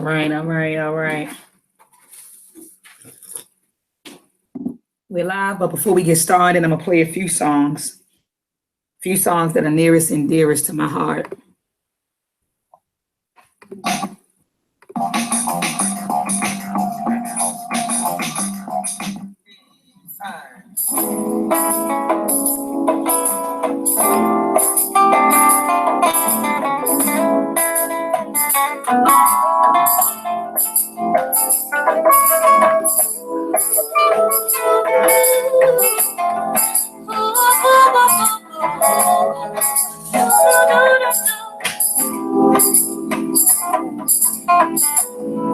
right. We're live, but before we get started, I'm gonna play a few songs that are nearest and dearest to my heart.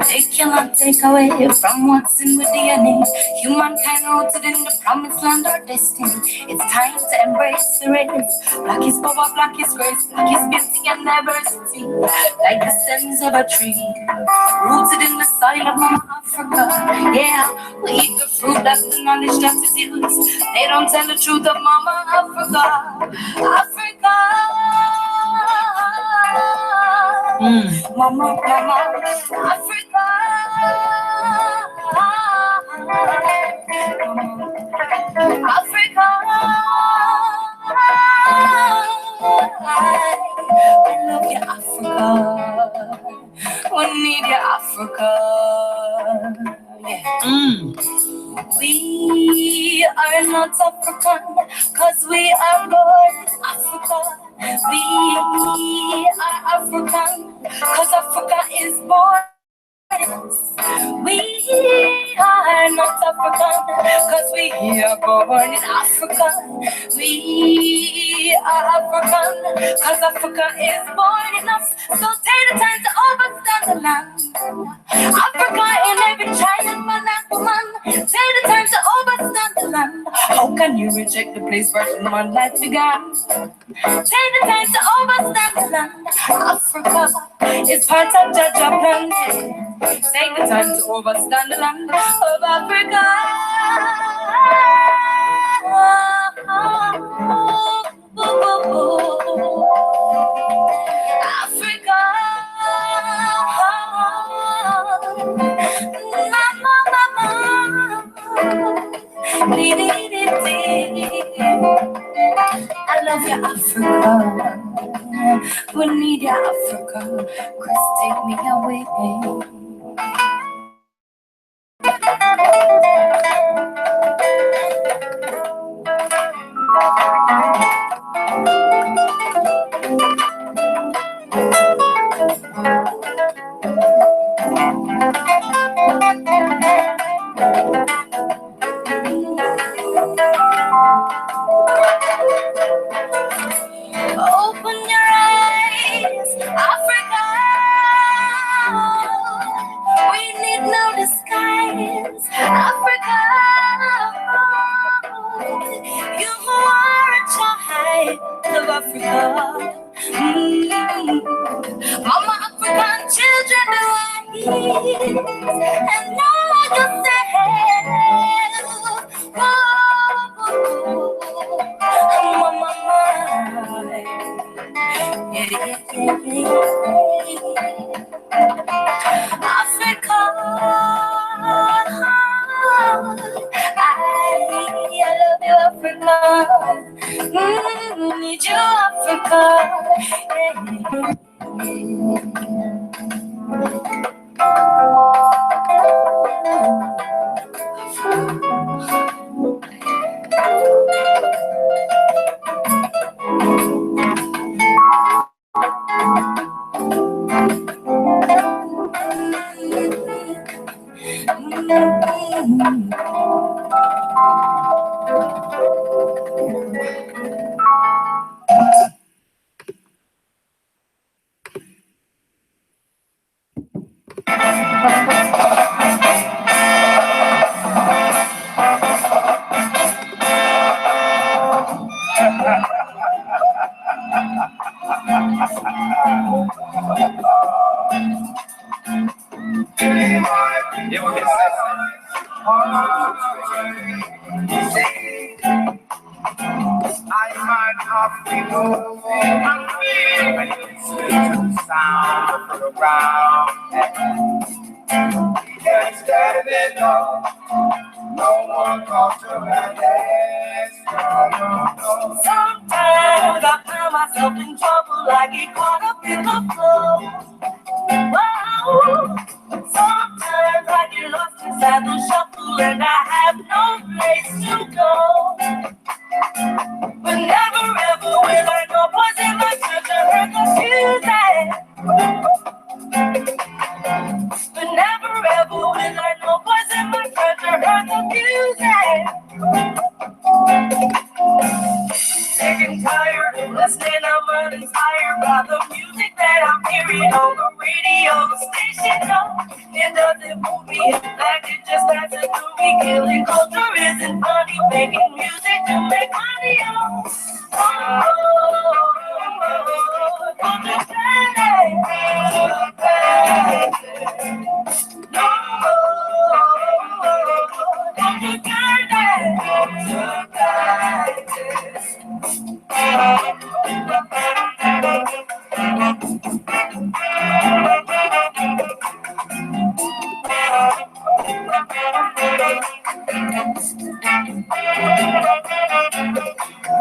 They cannot take away from what's in the DNA. Humankind rooted in the promised land or destiny. It's time to embrace the race. Black is power, black is grace, black is beauty and diversity. Like the stems of a tree, rooted in the soil of Mama Africa. Yeah, we eat the fruit, that's the knowledge that is used. They don't tell the truth of Mama Africa. Africa. Mama, Africa. Africa. I love you, Africa. We need you, Africa. Yeah. We are not African, cause we are born in Africa. We are African, cause Africa is born in us. We are not African, cause we are born in Africa. We are African, cause Africa is born in us. So take the time to understand the land. Africa in every child, man and woman. Take the time to understand the land. How can you reject the place where human life began? Take the time to understand the land. Africa is part of Jaja plan. Take the time to understand the land of Africa. Africa. I love you, Africa. We need you, Africa. Chris, take me away. Open your eyes, Africa. We need no disguise, Africa. You are a child of Africa. Mama African children do I eat, and now you say, Mama, Africa, I love you, Africa. Need you, Africa. people and listen to the sound of the ground. We can't stand it, no one comes to my dance. No. Sometimes I find myself in trouble, I get caught up in the flow. Whoa. Sometimes I get lost inside the shuffle and I have no place to go. But never ever will I know what's in my treasure heard the music. But never ever will I know what's in my treasure heard the music. Sick and tired of listening, I'm uninspired by the music that I'm hearing on the radio station. No, it doesn't move me, in fact it just passes through me. Killing culture isn't funny, making music to make money.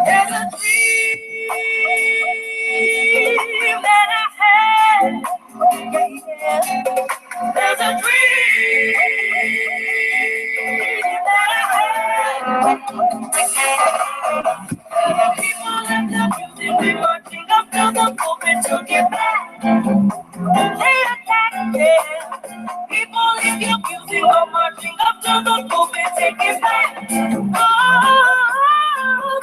There's a dream that I had. Yeah. There's a dream that I had. People in the music, we marching up to the pulpit to get back. They attack, yeah. People in your music are marching up to the pulpit, take it back. Oh,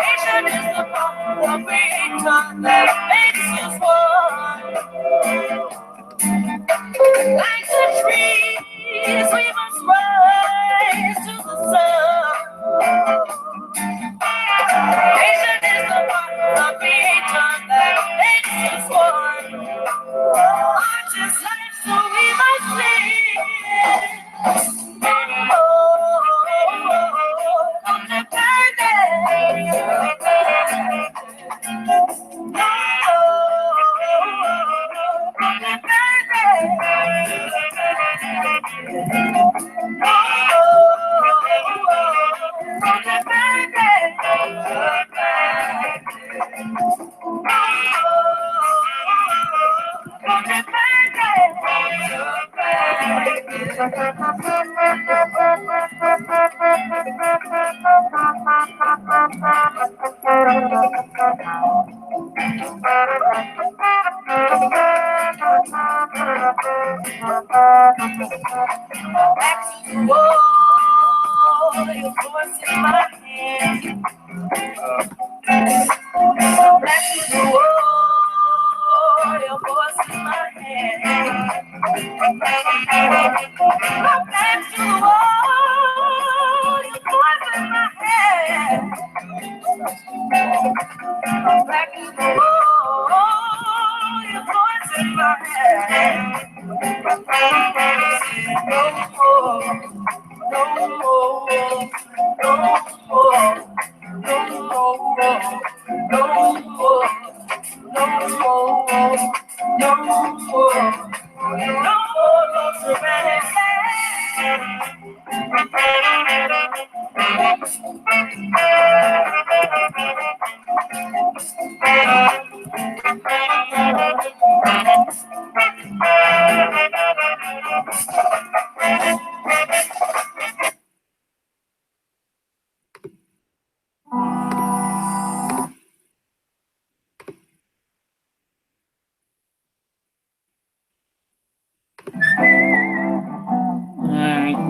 Nation is the power of return that makes us one. Like the trees, we must rise to the sun. Nation is the power of return that makes us one. Art is life, so we must live. Your voice in my hand. Back to the wall, your voice in my hand. Back to the wall, your voice in my hand. Back to the wall, your voice in my hand. No more, no more, no more, no more, no more, no more, no more dramatic.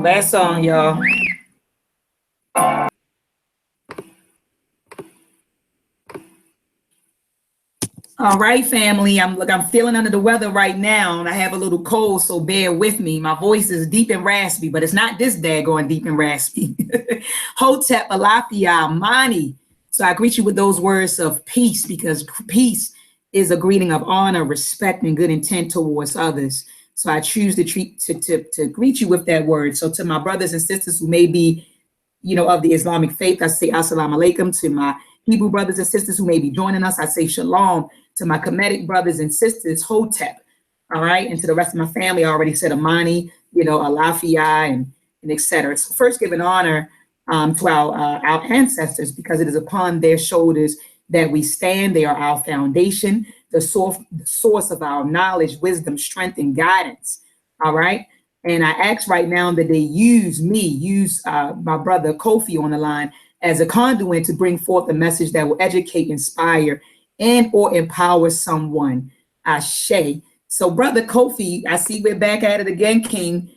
Last song, y'all. All right, family. I'm feeling under the weather right now, and I have a little cold, so bear with me. My voice is deep and raspy, but it's not this daggone deep and raspy. Hotep Alafia Mani. So I greet you with those words of peace, because peace is a greeting of honor, respect, and good intent towards others. So I choose to greet you with that word. So to my brothers and sisters who may be, of the Islamic faith, I say assalamu alaikum. To my Hebrew brothers and sisters who may be joining us, I say shalom. To my Kemetic brothers and sisters, hotep. All right. And to the rest of my family, I already said amani, alafia, and etc. So first, giving honor to our ancestors, because it is upon their shoulders that we stand. They are our foundation, the source of our knowledge, wisdom, strength, and guidance. All right. And I ask right now that they use my brother Kofi on the line as a conduit to bring forth a message that will educate, inspire, and or empower someone. Ashe. So, brother Kofi, I see we're back at it again, King.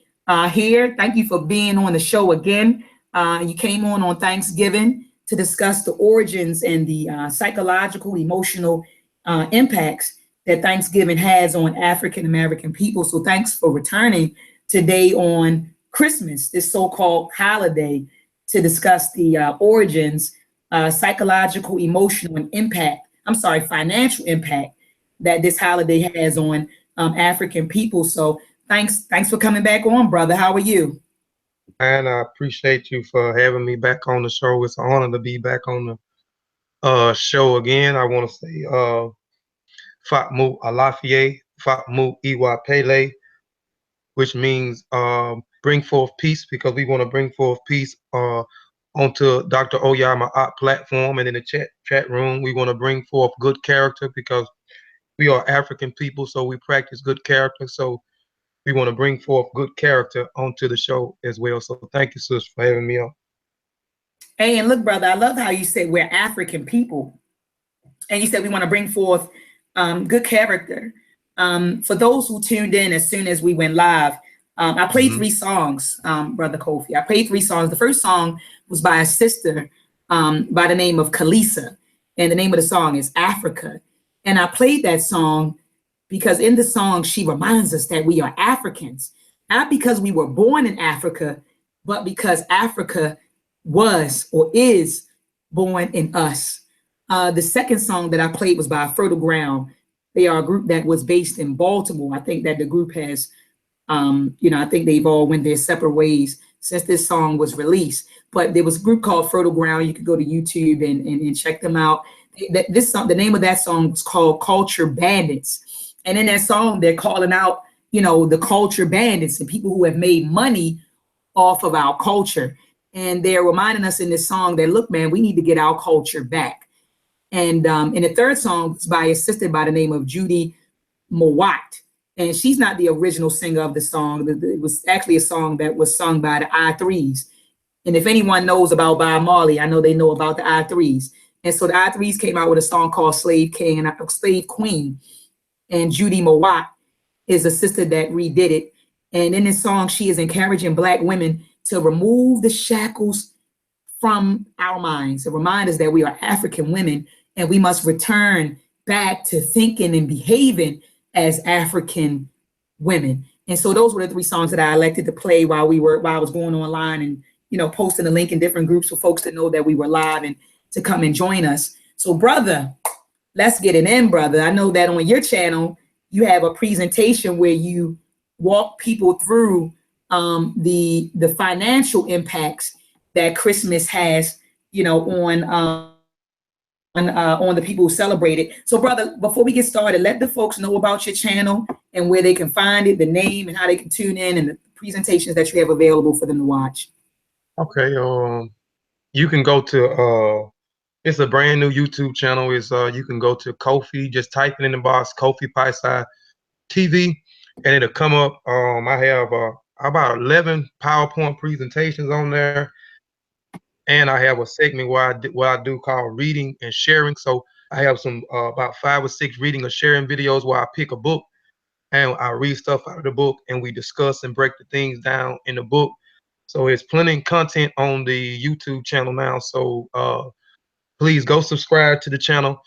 Here, thank you for being on the show again. You came on Thanksgiving to discuss the origins and the psychological, emotional impacts that Thanksgiving has on African American people. So, thanks for returning today on Christmas, this so-called holiday, to discuss the origins, psychological, emotional, and financial impact that this holiday has on African people. So thanks for coming back on, brother. How are you? And I appreciate you for having me back on the show. It's an honor to be back on the show again. I want to say Fatmu Alafie, Fatmu Iwa Pele, which means bring forth peace, because we want to bring forth peace onto Dr. Oyama Art platform and in the chat room. We want to bring forth good character, because we are African people, so we practice good character. So we want to bring forth good character onto the show as well. So thank you, sis, for having me on. Hey, and look, brother, I love how you said we're African people. And you said we want to bring forth good character. For those who tuned in as soon as we went live, I played Mm-hmm. three songs, Brother Kofi. I played three songs. The first song was by a sister by the name of Kalisa, and the name of the song is Africa. And I played that song because in the song, she reminds us that we are Africans, not because we were born in Africa, but because Africa was or is born in us. The second song that I played was by Fertile Ground. They are a group that was based in Baltimore. I think that the group has, I think they've all went their separate ways since this song was released. But there was a group called Fertile Ground. You could go to YouTube and check them out. This song, the name of that song was called Culture Bandits. And in that song, they're calling out, the culture bandits and people who have made money off of our culture. And they're reminding us in this song that, look, man, we need to get our culture back. And in the third song, it's by a sister by the name of Judy Mowat. And she's not the original singer of the song. It was actually a song that was sung by the I-Threes. And if anyone knows about Bob Marley, I know they know about the I-Threes. And so the I-Threes came out with a song called Slave King and Slave Queen. And Judy Mowat is a sister that redid it. And in this song, she is encouraging Black women to remove the shackles from our minds, to remind us that we are African women and we must return back to thinking and behaving as African women. And so those were the three songs that I elected to play while I was going online and posting the link in different groups for folks to know that we were live and to come and join us. So, brother, let's get it in, brother. I know that on your channel you have a presentation where you walk people through the financial impacts that Christmas has, on the people who celebrate it. So, brother, before we get started, let the folks know about your channel and where they can find it, the name, and how they can tune in, and the presentations that you have available for them to watch. Okay. You can go to it's a brand new YouTube channel. Is you can go to Kofi, just type it in the box, Kofi Paisai TV, and it'll come up. I have about 11 PowerPoint presentations on there, and I have a segment where I do called reading and sharing. So I have some about 5 or 6 reading or sharing videos where I pick a book and I read stuff out of the book, and we discuss and break the things down in the book. So it's plenty of content on the YouTube channel now. So please go subscribe to the channel.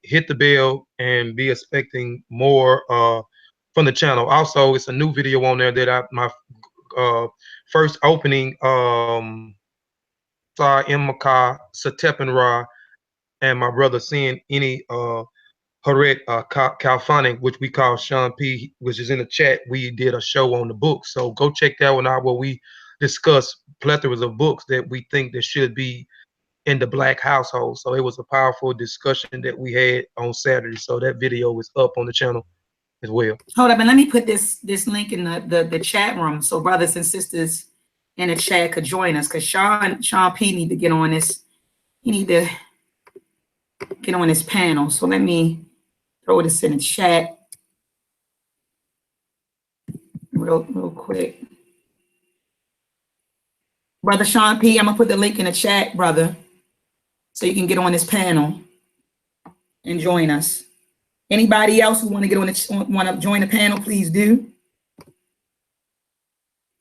hit the bell and be expecting more from the channel. Also, it's a new video on there that my uh, first opening Sa Imaka Satepin Ra and my brother seeing any Haret Kalfani, which we call Sean P, which is in the chat. We did a show on the books, so go check that one out where we discuss plethoras of books that we think that should be in the black household. So it was a powerful discussion that we had on Saturday. So that video is up on the channel as well. Hold up, and let me put this link in the chat room so brothers and sisters in the chat could join us, because Sean P need to get on this. He need to get on this panel. So let me throw this in the chat real quick. Brother Sean P, I'm gonna put the link in the chat, brother, so you can get on this panel and join us. Anybody else who want to get on the want to join the panel, please do.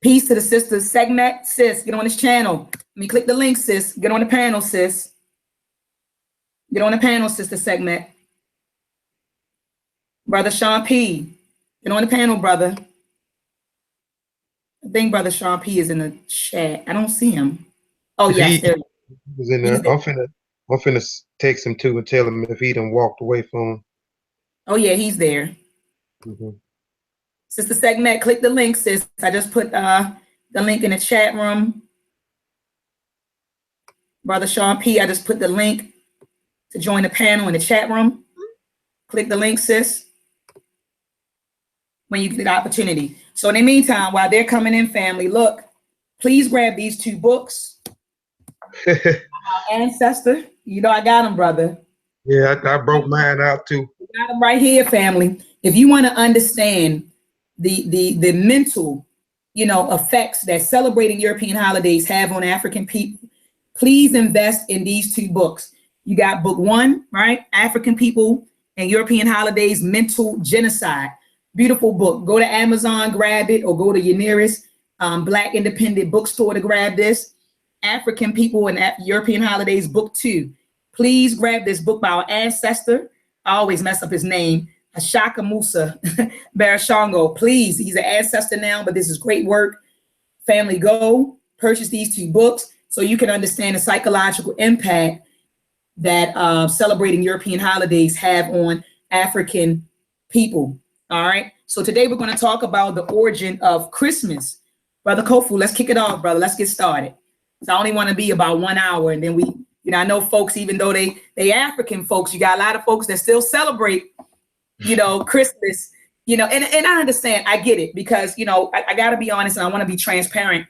Peace to the sisters. Segment, sis, get on this channel. Let me click the link, sis. Get on the panel, sis. Get on the panel, sister Segment. Brother Sean P, get on the panel, brother. I think Brother Sean P is in the chat. I don't see him. Oh, yes, there he was in there. I'm finna text him too and tell him if he done walked away from. Oh, yeah, he's there. Sister Segment, click the link, sis. I just put the link in the chat room. Brother Sean P, I just put the link to join the panel in the chat room. Click the link, sis, when you get the opportunity. So in the meantime, while they're coming in, family, look, please grab these two books. Our ancestor, you know I got them, brother. Yeah, I broke mine out too. Got them right here, family. If you want to understand the mental, effects that celebrating European holidays have on African people, please invest in these two books. You got book one, right? African People and European Holidays, Mental Genocide. Beautiful book. Go to Amazon, grab it, or go to your nearest Black independent bookstore to grab this. African People and European Holidays, book two. Please grab this book by our ancestor. I always mess up his name. Ashaka Musa Barashongo. Please, he's an ancestor now, but this is great work. Family, go purchase these two books so you can understand the psychological impact that celebrating European holidays have on African people. All right. So today we're going to talk about the origin of Christmas. Brother Kofu, let's kick it off, brother. Let's get started. So I only want to be about 1 hour, and then we, I know folks, even though they African folks, you got a lot of folks that still celebrate, Christmas, and I understand, I get it, because, I got to be honest, and I want to be transparent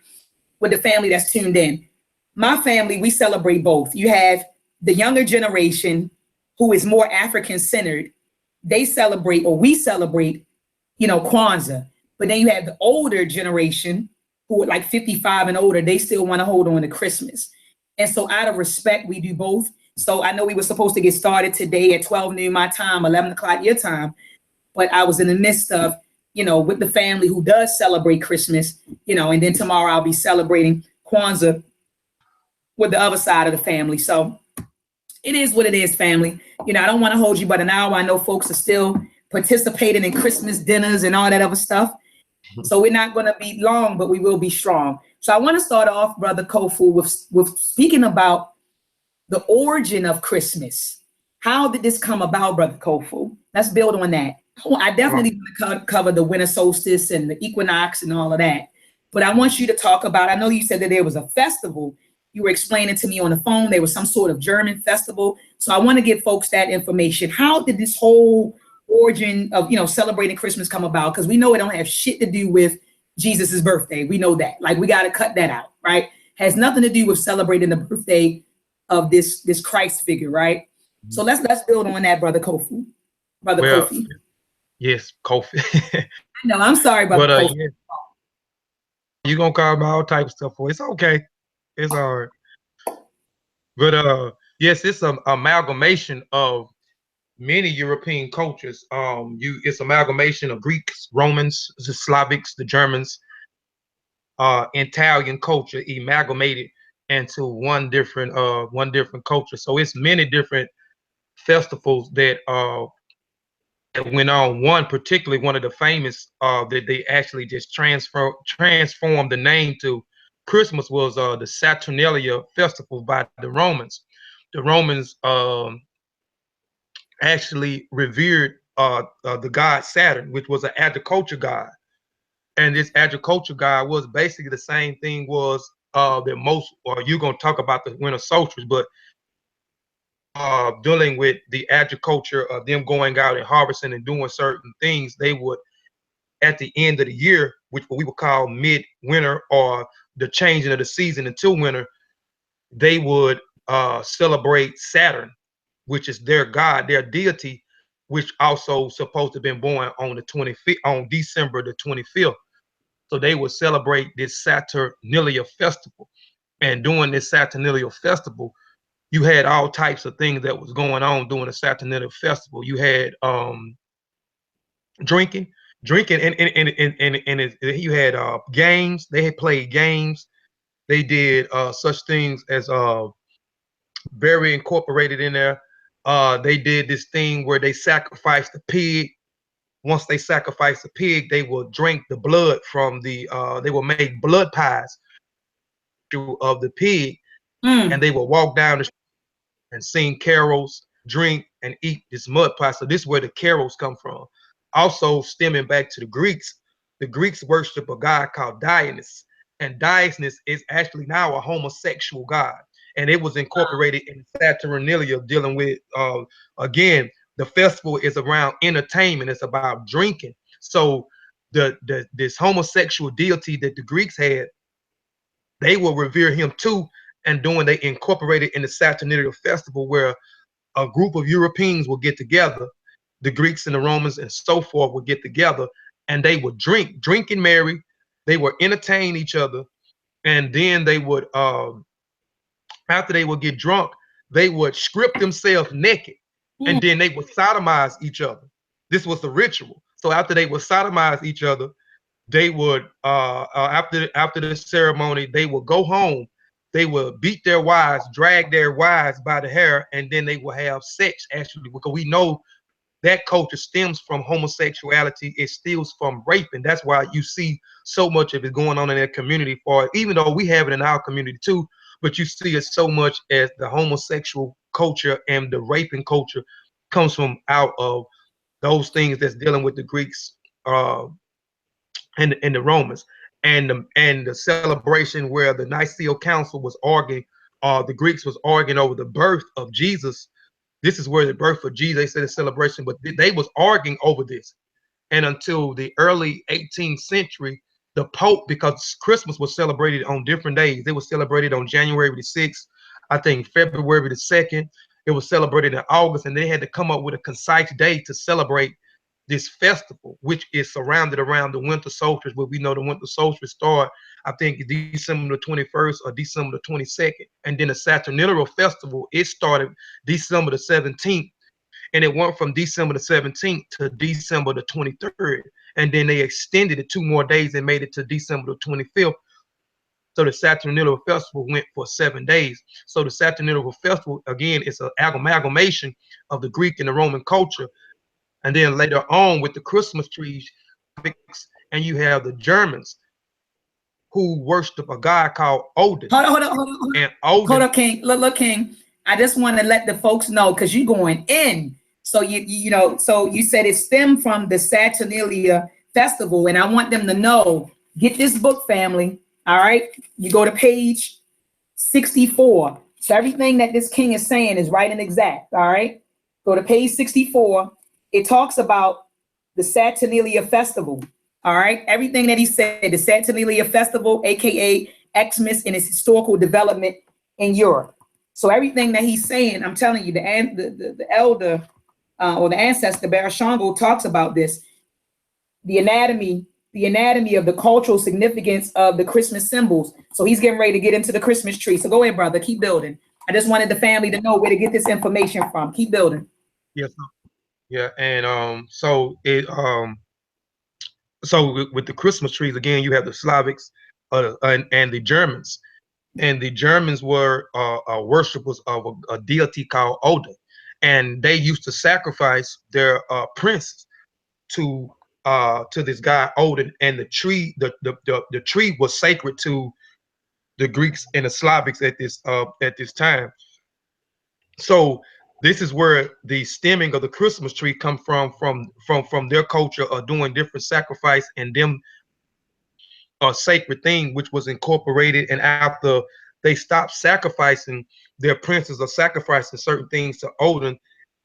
with the family that's tuned in. My family, we celebrate both. You have the younger generation who is more African centered. They celebrate, or we celebrate, Kwanzaa. But then you have the older generation who are like 55 and older. They still want to hold on to Christmas. And so out of respect, we do both. So I know we were supposed to get started today at 12 noon my time, 11 o'clock your time. But I was in the midst of, with the family who does celebrate Christmas, and then tomorrow I'll be celebrating Kwanzaa with the other side of the family. So it is what it is, family. I don't want to hold you but an hour. I know folks are still participating in Christmas dinners and all that other stuff. So we're not going to be long, but we will be strong. So I want to start off, Brother Kofu, with speaking about the origin of Christmas. How did this come about, Brother Kofu? Let's build on that. I definitely want to cover the winter solstice and the equinox and all of that. But I want you to talk about, I know you said that there was a festival. You were explaining to me on the phone, there was some sort of German festival. So I want to give folks that information. How did this whole origin of, celebrating Christmas come about? Because we know it don't have shit to do with Jesus's birthday. We know that. Like, we got to cut that out, right? Has nothing to do with celebrating the birthday of this Christ figure, right? So let's build on that, Brother Kofi. Brother Kofi. Yes, Kofi. No, I'm sorry, Brother Kofi. Yeah. You're going to call me all type of stuff for it. It's okay. It's all right. But yes, it's an amalgamation of many European cultures. It's amalgamation of Greeks, Romans, the Slavics, the Germans, Italian culture amalgamated into one different culture. So it's many different festivals that went on. One particularly, one of the famous that they actually just transformed the name to Christmas was the Saturnalia festival by the Romans. The Romans actually revered the god Saturn, which was an agriculture god. And this agriculture god was basically the same thing was that most, or you're going to talk about the winter solstice, but dealing with the agriculture of them going out and harvesting and doing certain things, they would at the end of the year, which we would call mid-winter or the changing of the season into winter, they would celebrate Saturn, which is their god, their deity, which also supposed to have been born on the 25th, on December the 25th. So they would celebrate this Saturnalia festival. And during this Saturnalia festival, you had all types of things that was going on during the Saturnalia festival. You had drinking, and you had games. They had played games. They did such things as very incorporated in there. They did this thing where they sacrificed the pig. Once they sacrificed the pig, they will drink the blood from the. They will make blood pies of the pig, and they will walk down the and sing carols, drink, and eat this mud pie. So this is where the carols come from. Also, stemming back to the Greeks worship a god called Dionysus, and Dionysus is actually now a homosexual god, and it was incorporated in Saturnalia, dealing with again the festival is around entertainment. It's about drinking. So the this homosexual deity that the Greeks had, they will revere him too, and doing they incorporated in the Saturnalia festival where a group of Europeans will get together, the Greeks and the Romans and so forth would get together, and they would drink and marry. They would entertain each other, and then they would, after they would get drunk, they would strip themselves naked, and then they would sodomize each other. This was the ritual. So after they would sodomize each other, they would after the ceremony, they would go home. They would beat their wives, drag their wives by the hair, and then they will have sex. Actually, because we know that culture stems from homosexuality. It steals from raping. That's why you see so much of it going on in that community. For even though we have it in our community too, but you see it so much as the homosexual culture and the raping culture comes from out of those things that's dealing with the Greeks. And the Romans, and the celebration where the Nicene Council was arguing, the Greeks was arguing over the birth of Jesus. This is where the birth of Jesus, they said a celebration, but they was arguing over this. And until the early 18th century, the Pope, because Christmas was celebrated on different days, it was celebrated on January the 6th, I think February the 2nd, it was celebrated in August, and they had to come up with a concise day to celebrate this festival, which is surrounded around the winter solstice, where we know the winter solstice start, I think December the 21st or December the 22nd. And then the Saturnalia festival, it started December the 17th, and it went from December the 17th to December the 23rd. And then they extended it 2 more days and made it to December the 25th. So the Saturnalia festival went for 7 days. So the Saturnalia festival, again, is an amalgamation of the Greek and the Roman culture. And then later on with the Christmas trees, and you have the Germans who worship a god called Odin. Hold on. And Odin, hold on, King. Look, King. I just want to let the folks know, because you're going in. So you know, so you said it stemmed from the Saturnalia festival, and I want them to know. Get this book, family. All right, you go to page 64. So everything that this King is saying is right and exact. All right, go to page 64. It talks about the Saturnalia festival. All right, everything that he said, the Saturnalia festival, aka Xmas, and its historical development in Europe. So everything that he's saying, I'm telling you, the elder or the ancestor Barashango talks about this, the anatomy of the cultural significance of the Christmas symbols. So he's getting ready to get into the Christmas tree. So go ahead, brother, keep building. I just wanted the family to know where to get this information from. Keep building. Yes. Yeah, and so with the Christmas trees again, you have the Slavics and the Germans, and the Germans were worshippers of a deity called Odin, and they used to sacrifice their princes to this guy Odin, and the tree the tree was sacred to the Greeks and the Slavics at this time. So this is where the stemming of the Christmas tree come from their culture of doing different sacrifice and them a sacred thing which was incorporated. And after they stopped sacrificing their princes or sacrificing certain things to Odin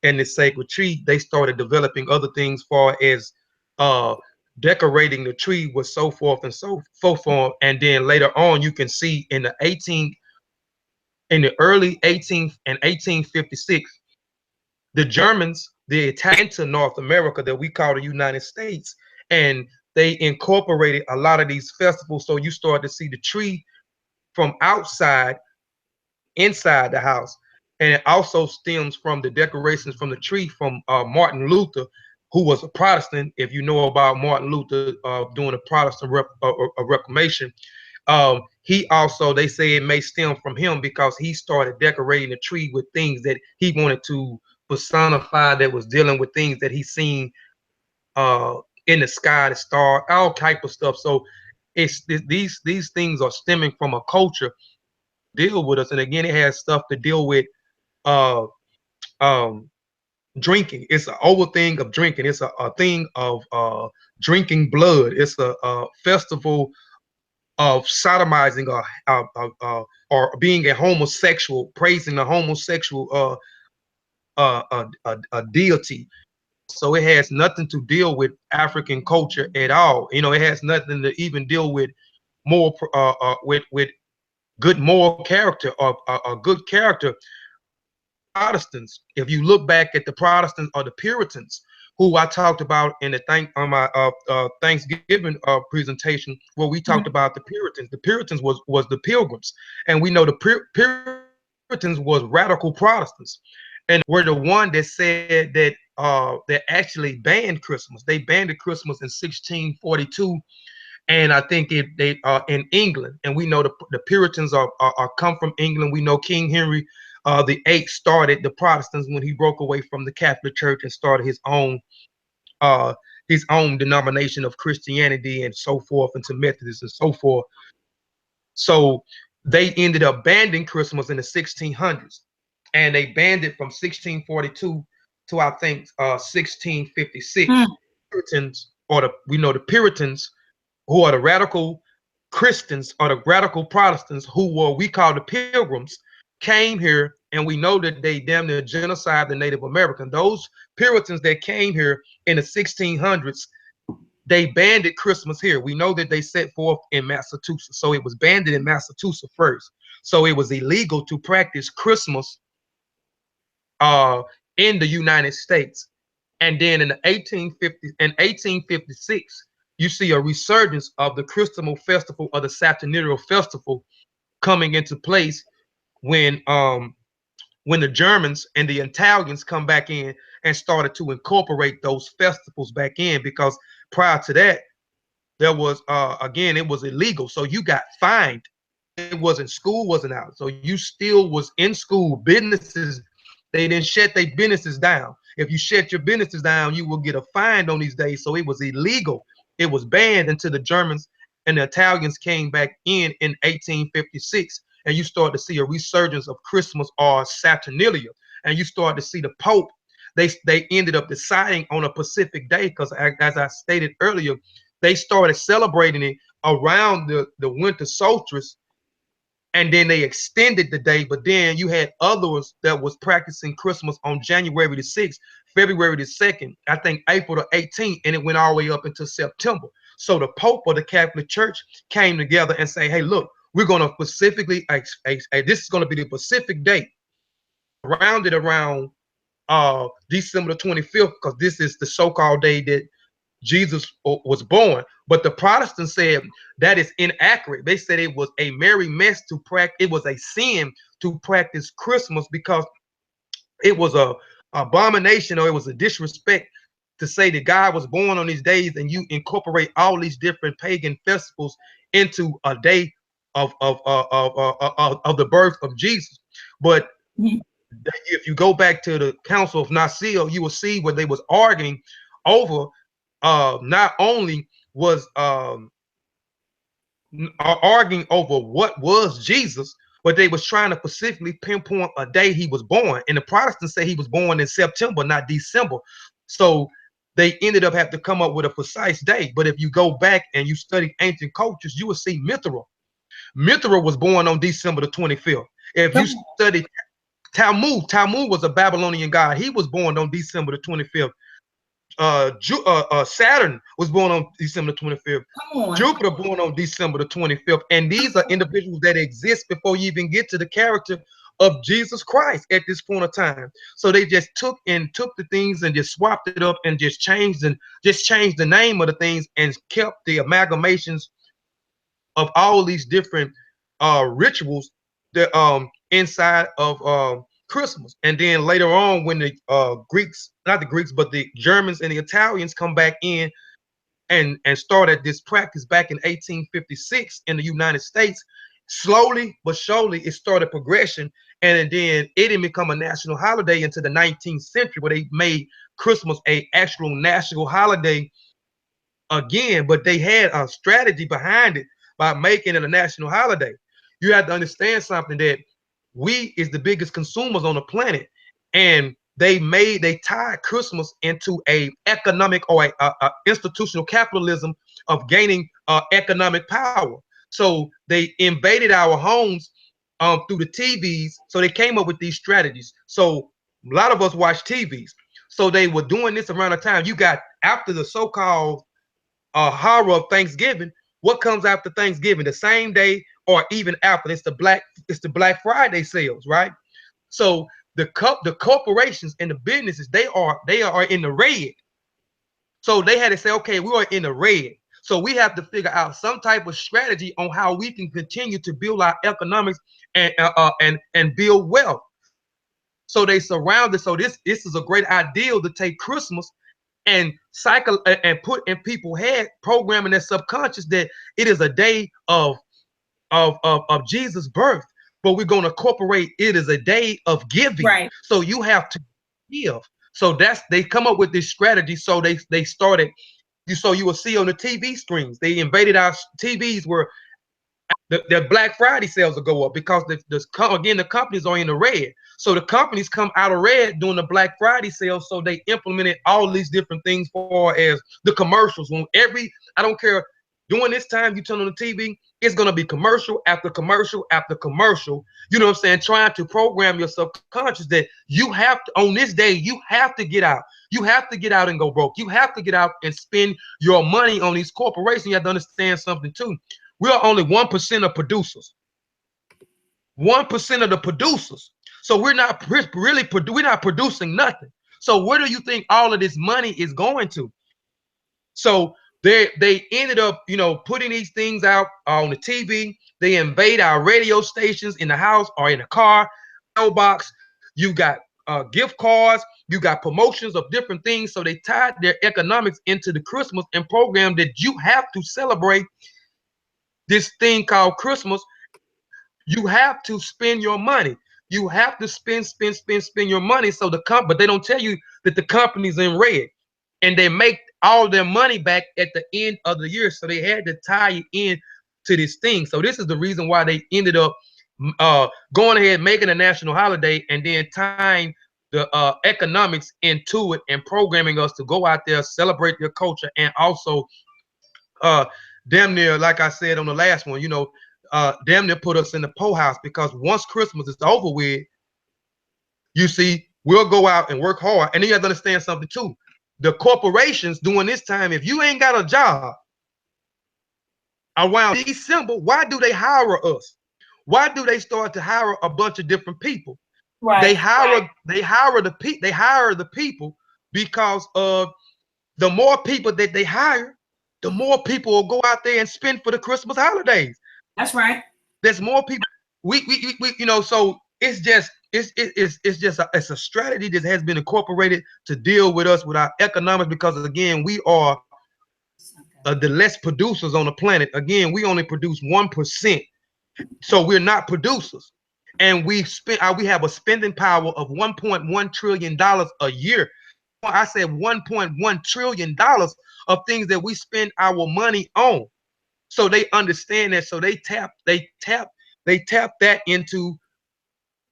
and the sacred tree, they started developing other things far as uh decorating the tree with so forth and so forth. And then later on you can see in the early 18th and 1856, the Germans, the Italians to North America that we call the United States, and they incorporated a lot of these festivals. So you start to see the tree from outside inside the house, and it also stems from the decorations from the tree from Martin Luther, who was a Protestant. If you know about Martin Luther doing a Protestant Reformation, he also, they say it may stem from him because he started decorating the tree with things that he wanted to personify, that was dealing with things that he seen uh in the sky, the star, all type of stuff. So these things are stemming from a culture deal with us. And again, it has stuff to deal with uh um drinking. It's an over thing of drinking. It's a thing of drinking blood. It's a festival of sodomizing or being a homosexual, praising a homosexual deity. So it has nothing to deal with African culture at all. You know, it has nothing to even deal with more with good moral character or a good character. Protestants, if you look back at the Protestants or the Puritans, who I talked about in the on my Thanksgiving presentation, where we talked about the Puritans. The Puritans was the Pilgrims, and we know the Puritans was radical Protestants, and were the one that said that actually banned Christmas. They banned Christmas in 1642, and I think they are in England, and we know the Puritans are come from England. We know King Henry the Eighth started the Protestants when he broke away from the Catholic Church and started uh, his own denomination of Christianity and so forth, into Methodists and so forth. So they ended up banning Christmas in the 1600s, and they banned it from 1642 to I think 1656. Puritans, or we know the Puritans, who are the radical Christians or the radical Protestants, who were we call the Pilgrims, came here, and we know that they damn near genocide the Native American. Those Puritans that came here in the 1600s, they banned Christmas here. We know that they set forth in Massachusetts, so it was banned in Massachusetts first. So it was illegal to practice Christmas uh, in the United States. And then in the 1850s and 1856, you see a resurgence of the Christmas festival or the Saturnalia festival coming into place when when the Germans and the Italians come back in and started to incorporate those festivals back in, because prior to that there was again, it was illegal, so you got fined. It wasn't, school wasn't out, so you still was in school. Businesses, they didn't shut their businesses down. If you shut your businesses down, you will get a fine on these days. So it was illegal, it was banned until the Germans and the Italians came back in 1856, and you start to see a resurgence of Christmas or Saturnalia, and you start to see the Pope. They ended up deciding on a Pacific day because, as I stated earlier, they started celebrating it around the winter solstice, and then they extended the day. But then you had others that was practicing Christmas on January the 6th, February the 2nd, I think April the 18th, and it went all the way up until September. So the Pope or the Catholic Church came together and say, hey, look, we're going to specifically, this is going to be the Pacific day, rounded around December the 25th, because this is the so-called day that Jesus was born. But the Protestants said that is inaccurate. They said it was a merry mess to practice. It was a sin to practice Christmas because it was a abomination, or it was a disrespect to say that God was born on these days, and you incorporate all these different pagan festivals into a day of the birth of Jesus. But if you go back to the Council of Nicaea, you will see where they was arguing over not only was arguing over what was Jesus, but they was trying to specifically pinpoint a day he was born. And the Protestants say he was born in September, not December. So they ended up having to come up with a precise date. But if you go back and you study ancient cultures, you will see Mithra. Mithra was born on December the 25th. If you study Tammuz was a Babylonian god. He was born on December the 25th. Saturn was born on December 25th. Jupiter born on December the 25th. And these are individuals that exist before you even get to the character of Jesus Christ at this point of time. So they just took the things and just swapped it up and just changed the name of the things and kept the amalgamations of all these different rituals that inside of Christmas. And then later on, when the Greeks, not the Greeks, but the Germans and the Italians come back in and started this practice back in 1856 in the United States, slowly but surely it started progression, and then it didn't become a national holiday until the 19th century, where they made Christmas a actual national holiday again. But they had a strategy behind it by making it a national holiday. You have to understand something, that we is the biggest consumers on the planet, and they tied Christmas into a economic or a institutional capitalism of gaining economic power. So they invaded our homes through the TVs. So they came up with these strategies. So a lot of us watch TVs. So they were doing this around the time you got after the so-called horror of Thanksgiving. What comes after Thanksgiving? The same day or even after? It's the Black Friday sales, right? So the corporations and the businesses, they are in the red. So they had to say, okay, we are in the red. So we have to figure out some type of strategy on how we can continue to build our economics and build wealth. So they surrounded. So this is a great ideal to take Christmas and cycle and put in people's head, programming their subconscious that it is a day of Jesus' birth, but we're going to incorporate it as a day of giving. Right. So you have to give. So they come up with this strategy. So they started. You will see on the TV screens, they invaded our TVs where the Black Friday sales will go up because the companies are in the red. So the companies come out of red during the Black Friday sales. So they implemented all these different things for as the commercials. I don't care, during this time you turn on the TV, it's going to be commercial after commercial after commercial. You know what I'm saying? Trying to program your subconscious that you have to, on this day, you have to get out. You have to get out and go broke. You have to get out and spend your money on these corporations. You have to understand something too. We are only 1% of producers. 1% of the producers. So we're not producing nothing. So where do you think all of this money is going to? So they ended up, putting these things out on the TV. They invade our radio stations in the house or in the car, mailbox. You got gift cards. You got promotions of different things. So they tied their economics into the Christmas and program that you have to celebrate this thing called Christmas. You have to spend your money. You have to spend your money. So but they don't tell you that the company's in red, and they make all their money back at the end of the year. So they had to tie it in to this thing. So this is the reason why they ended up going ahead, making a national holiday, and then tying the economics into it and programming us to go out there, celebrate their culture, and also damn near, like I said on the last one, damn near put us in the poorhouse, because once Christmas is over with, you see, we'll go out and work hard. And then you have to understand something too. The corporations during this time, if you ain't got a job around December, why do they hire us? Why do they start to hire a bunch of different people? Right. They hire the people because of the more people that they hire, the more people will go out there and spend for the Christmas holidays. That's right. There's more people. We so it's just it's a strategy that has been incorporated to deal with us with our economics, because again, we are the less producers on the planet. Again, we only produce 1%. So we're not producers. and we have a spending power of $1.1 trillion a year. I said $1.1 trillion of things that we spend our money on. So they understand that. So they tap that into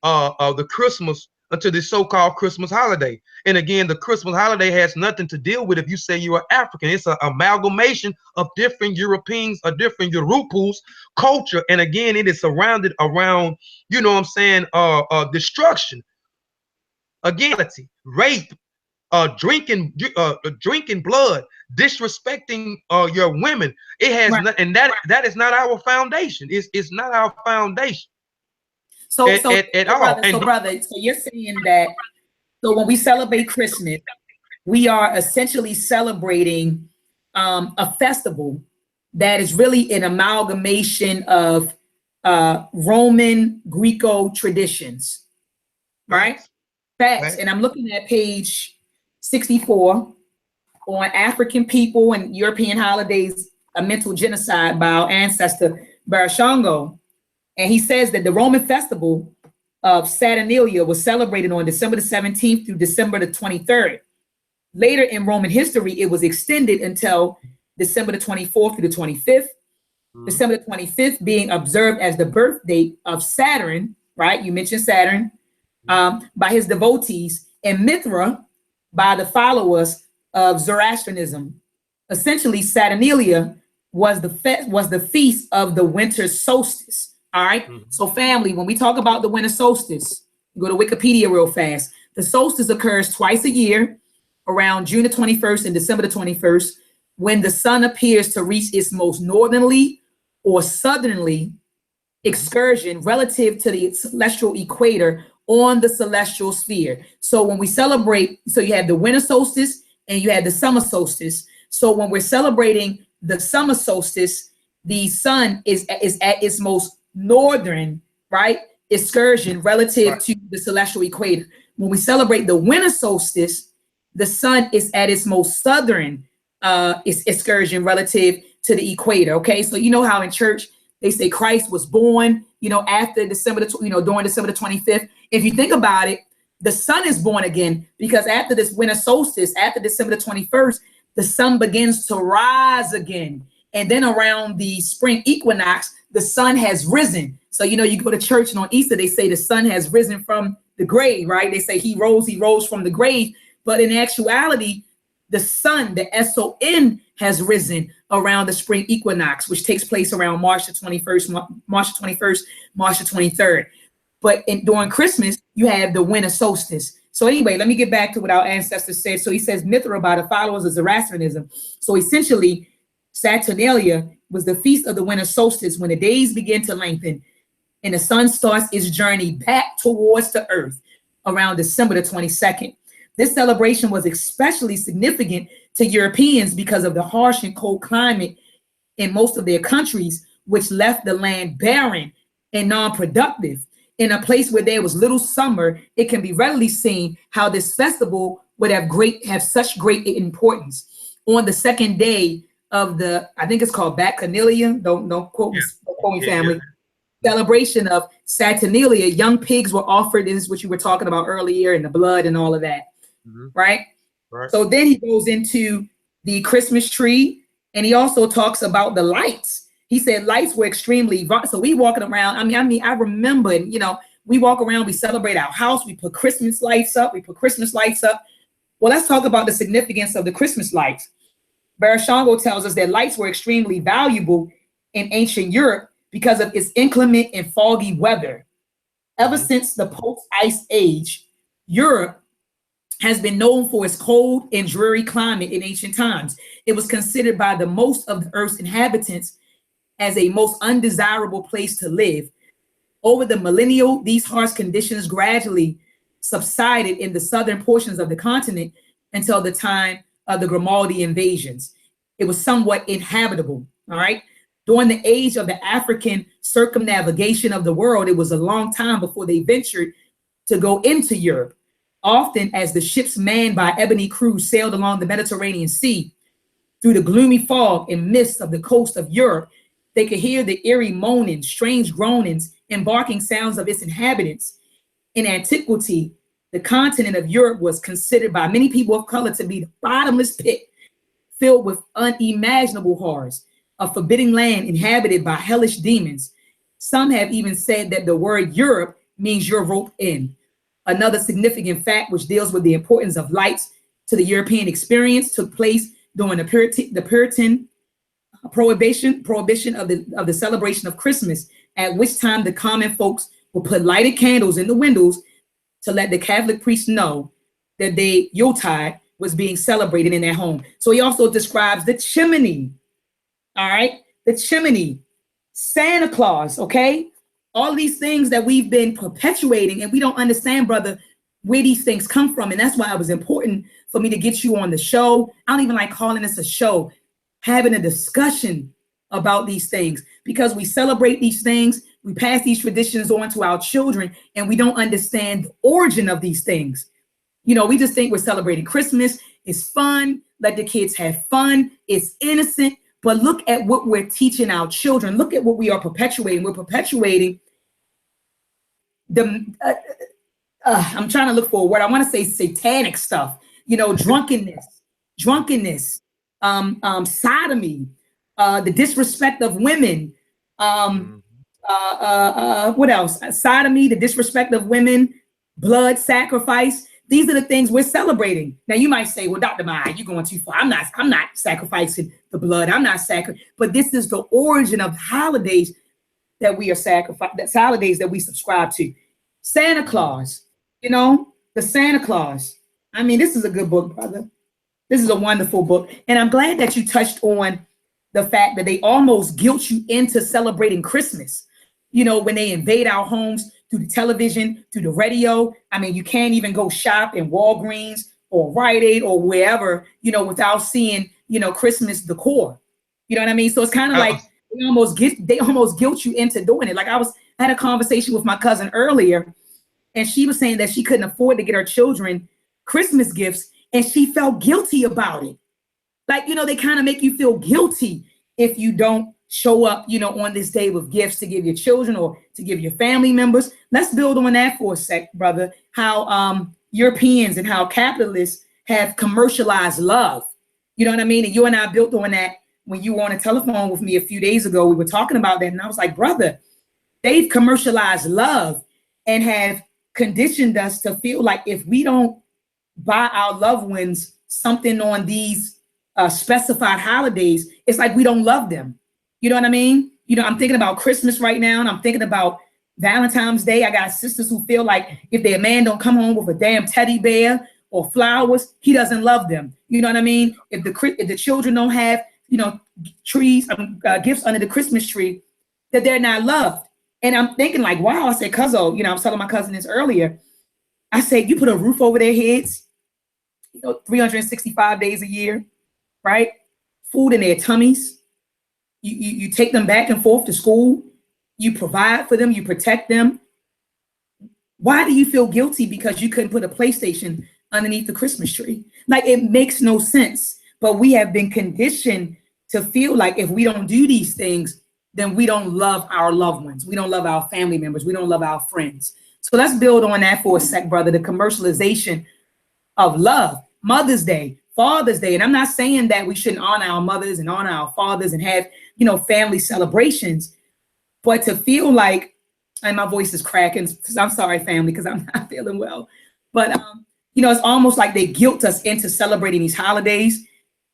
the Christmas, to the so-called Christmas holiday. And again, the Christmas holiday has nothing to deal with if you say you're African. It's an amalgamation of different Europeans or different Europus culture. And again, it is surrounded around, you know what I'm saying, destruction, again, rape, drinking blood, disrespecting your women. It has Right. not, and that is not our foundation. It's not our foundation So, at all. And brother, so you're saying that, so when we celebrate Christmas, we are essentially celebrating a festival that is really an amalgamation of Roman Greco traditions, right? facts, Facts. And facts. I'm looking at page 64 on African people and European holidays, a mental genocide by our ancestor Barashango. And he says that the Roman festival of Saturnalia was celebrated on December the 17th through December the 23rd. Later in Roman history, it was extended until December the 24th through the 25th. December the 25th being observed as the birth date of Saturn, right? You mentioned Saturn, by his devotees, and Mithra by the followers of Zoroastrianism. Essentially, Saturnalia was the feast of the winter solstice. All right. So, family, when we talk about the winter solstice, go to Wikipedia real fast. The solstice occurs twice a year, around June the 21st and December the 21st, when the sun appears to reach its most northerly or southerly excursion relative to the celestial equator on the celestial sphere. So when we celebrate, so you have the winter solstice and you have the summer solstice. So when we're celebrating the summer solstice, the sun is at its most northern, right, excursion relative to the celestial equator. When we celebrate the winter solstice, the sun is at its most southern excursion relative to the equator. Okay, so you know how in church they say Christ was born, after December, during December the 25th. If you think about it, the sun is born again because after this winter solstice, after December the 21st, the sun begins to rise again. And then around the spring equinox, the sun has risen. So, you go to church and on Easter, they say the sun has risen from the grave, right? They say he rose from the grave. But in actuality, the sun, the SON, has risen around the spring equinox, which takes place around March the 21st, March the 23rd. But during Christmas, you have the winter solstice. So anyway, let me get back to what our ancestors said. So he says Mithra by the followers of Zoroastrianism. So essentially, Saturnalia was the feast of the winter solstice when the days begin to lengthen and the sun starts its journey back towards the earth around December the 22nd. This celebration was especially significant to Europeans because of the harsh and cold climate in most of their countries, which left the land barren and non-productive. In a place where there was little summer, it can be readily seen how this festival would have such great importance. On the second day of I think it's called Bacchanalia, don't quote me, family. Celebration of Saturnalia, young pigs were offered. This is what you were talking about earlier, and the blood and all of that. Right. So then he goes into the Christmas tree, and he also talks about the lights. He said lights were extremely, so we walking around. I remember, we walk around, we celebrate our house, we put Christmas lights up. Well, let's talk about the significance of the Christmas lights. Barashango tells us that lights were extremely valuable in ancient Europe because of its inclement and foggy weather. Ever since the post-ice age, Europe has been known for its cold and dreary climate in ancient times. It was considered by the most of the Earth's inhabitants as a most undesirable place to live. Over the millennia, these harsh conditions gradually subsided in the southern portions of the continent until the time of the Grimaldi invasions. It was somewhat inhabitable, all right? During the age of the African circumnavigation of the world, it was a long time before they ventured to go into Europe. Often as the ships manned by ebony crews sailed along the Mediterranean Sea, through the gloomy fog and mists of the coast of Europe, they could hear the eerie moaning, strange groanings, embarking sounds of its inhabitants. In antiquity, the continent of Europe was considered by many people of color to be the bottomless pit, filled with unimaginable horrors, a forbidding land inhabited by hellish demons. Some have even said that the word Europe means you're roped in. Another significant fact, which deals with the importance of lights to the European experience, took place during the Puritan prohibition of the celebration of Christmas, at which time the common folks would put lighted candles in the windows to let the Catholic priests know that the Yuletide was being celebrated in their home. So he also describes the chimney. All right, the chimney, Santa Claus. Okay, all these things that we've been perpetuating, and we don't understand, brother, where these things come from. And that's why it was important for me to get you on the show. I don't even like calling this a show, having a discussion about these things, because we celebrate these things, we pass these traditions on to our children, and we don't understand the origin of these things. You know, we just think we're celebrating Christmas. It's fun. Let the kids have fun. It's innocent. But look at what we're teaching our children. Look at what we are perpetuating. We're perpetuating the, I'm trying to look for a word. I want to say satanic stuff, you know, drunkenness, sodomy, the disrespect of women, what else? Sodomy, the disrespect of women, blood sacrifice. These are the things we're celebrating. Now you might say, well, Dr. Maya, you're going too far. I'm not sacrificing the blood. I'm not sacrificing. But this is the origin of holidays that we are sacrificing, that's holidays that we subscribe to. Santa Claus, you know, the Santa Claus. I mean, this is a good book, brother. This is a wonderful book. And I'm glad that you touched on the fact that they almost guilt you into celebrating Christmas. You know, when they invade our homes through the television, through the radio. I mean, you can't even go shop in Walgreens or Rite Aid or wherever, you know, without seeing, you know, Christmas decor. You know what I mean? So it's kind of like they almost guilt you into doing it. Like I had a conversation with my cousin earlier, and she was saying that she couldn't afford to get her children Christmas gifts, and she felt guilty about it. Like, you know, they kind of make you feel guilty if you don't show up, you know, on this day with gifts to give your children or to give your family members. Let's build on that for a sec, brother. How Europeans and how capitalists have commercialized love. You know what I mean? And you and I built on that when you were on a telephone with me a few days ago. We were talking about that, and I was like, brother, they've commercialized love and have conditioned us to feel like if we don't buy our loved ones something on these specified holidays, it's like we don't love them. You know what I mean? You know, I'm thinking about Christmas right now, and I'm thinking about Valentine's Day. I got sisters who feel like if their man don't come home with a damn teddy bear or flowers, he doesn't love them. You know what I mean? If the children don't have, you know, trees, gifts under the Christmas tree, that they're not loved. And I'm thinking like, wow, I said, cuzzo, you know, I was telling my cousin this earlier. I said, you put a roof over their heads, you know, 365 days a year, right? Food in their tummies. You take them back and forth to school. You provide for them. You protect them. Why do you feel guilty because you couldn't put a PlayStation underneath the Christmas tree? Like, it makes no sense. But we have been conditioned to feel like if we don't do these things, then we don't love our loved ones. We don't love our family members. We don't love our friends. So let's build on that for a sec, brother. The commercialization of love. Mother's Day, Father's Day. And I'm not saying that we shouldn't honor our mothers and honor our fathers and have, you know, family celebrations. But to feel like, and my voice is cracking, I'm sorry, family, because I'm not feeling well. But, you know, it's almost like they guilt us into celebrating these holidays,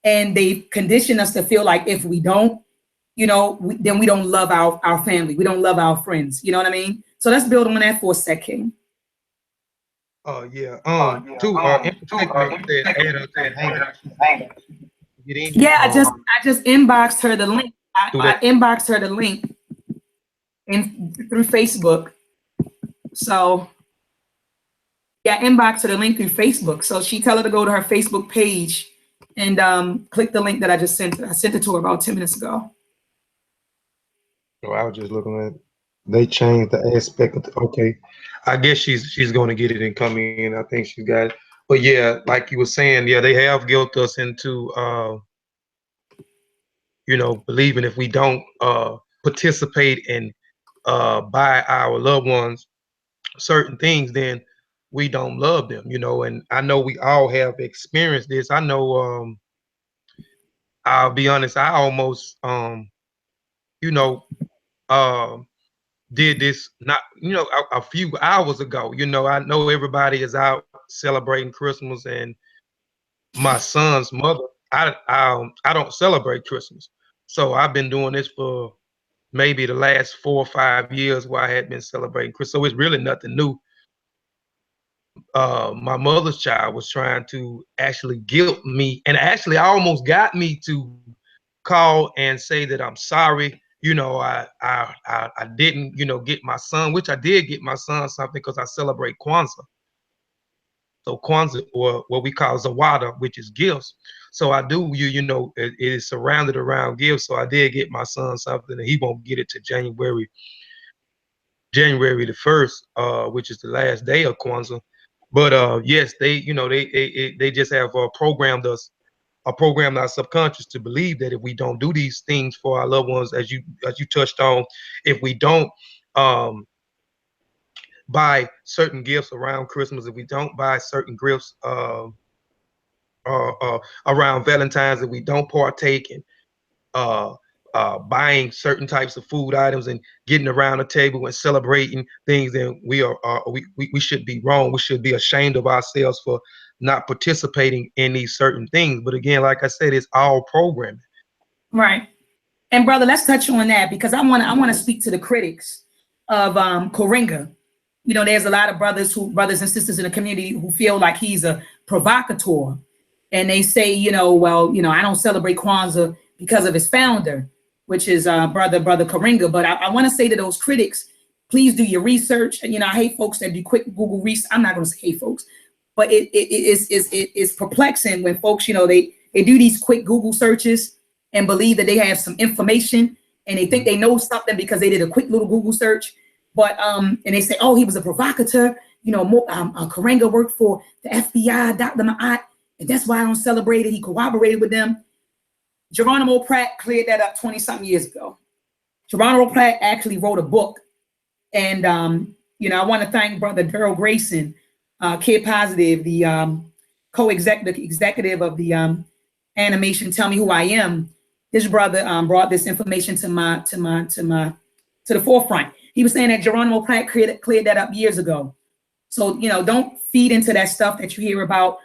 and they condition us to feel like if we don't, you know, then we don't love our family. We don't love our friends. You know what I mean? So let's build on that for a second. Yeah. Said add us to hang. Get in. Yeah, I just inboxed her the link. I inboxed her the link through Facebook. So yeah, inbox her the link through Facebook. So she tell her to go to her Facebook page and click the link that I just sent her. I sent it to her about 10 minutes ago. So I was just looking at, they changed the aspect of okay. I guess she's going to get it and come in. I think she's got it. But yeah, like you were saying, yeah, they have guilt us into you know, believing if we don't participate and buy our loved ones certain things, then we don't love them, you know. And I know we all have experienced this. I know, I'll be honest, I almost, you know, um, did this not, you know, a few hours ago. You know, I know everybody is out celebrating Christmas, and my son's mother, I don't celebrate Christmas, so I've been doing this for maybe the last 4 or 5 years where I had been celebrating Christmas. So it's really nothing new. My mother's child was trying to actually guilt me, and actually almost got me to call and say that I'm sorry. You know, I didn't, you know, get my son, which I did get my son something because I celebrate Kwanzaa. So Kwanzaa, or what we call Zawada, which is gifts. So I do, you know, it is surrounded around gifts. So I did get my son something, and he won't get it to January the 1st, which is the last day of Kwanzaa. But yes, they, you know, they just have programmed our subconscious to believe that if we don't do these things for our loved ones, as you touched on, if we don't um, buy certain gifts around Christmas, if we don't buy certain gifts around Valentine's, if we don't partake in uh, buying certain types of food items and getting around the table and celebrating things, then we should be wrong. We should be ashamed of ourselves for not participating in these certain things. But again, like I said, it's all programming. Right. And brother, let's touch on that, because I want to speak to the critics of Koringa. You know, there's a lot of brothers and sisters in the community who feel like he's a provocateur, and they say, you know, well, you know, I don't celebrate Kwanzaa because of his founder, which is brother Koringa. But I want to say to those critics, please do your research. And you know, I hate folks that do quick Google research. I'm not going to say hate folks, but it's perplexing when folks, you know, they do these quick Google searches and believe that they have some information, and they think they know something because they did a quick little Google search. But and they say, oh, he was a provocateur. You know, Karenga worked for the FBI, Dr. Ma'at, and that's why I don't celebrate it. He cooperated with them. Geronimo Pratt cleared that up 20-something years ago. Geronimo Pratt actually wrote a book. And, you know, I want to thank Brother Daryl Grayson, Kid Positive, the executive of the animation Tell Me Who I Am. This brother brought this information to the forefront. He was saying that Geronimo Pratt cleared that up years ago. So, you know, don't feed into that stuff that you hear about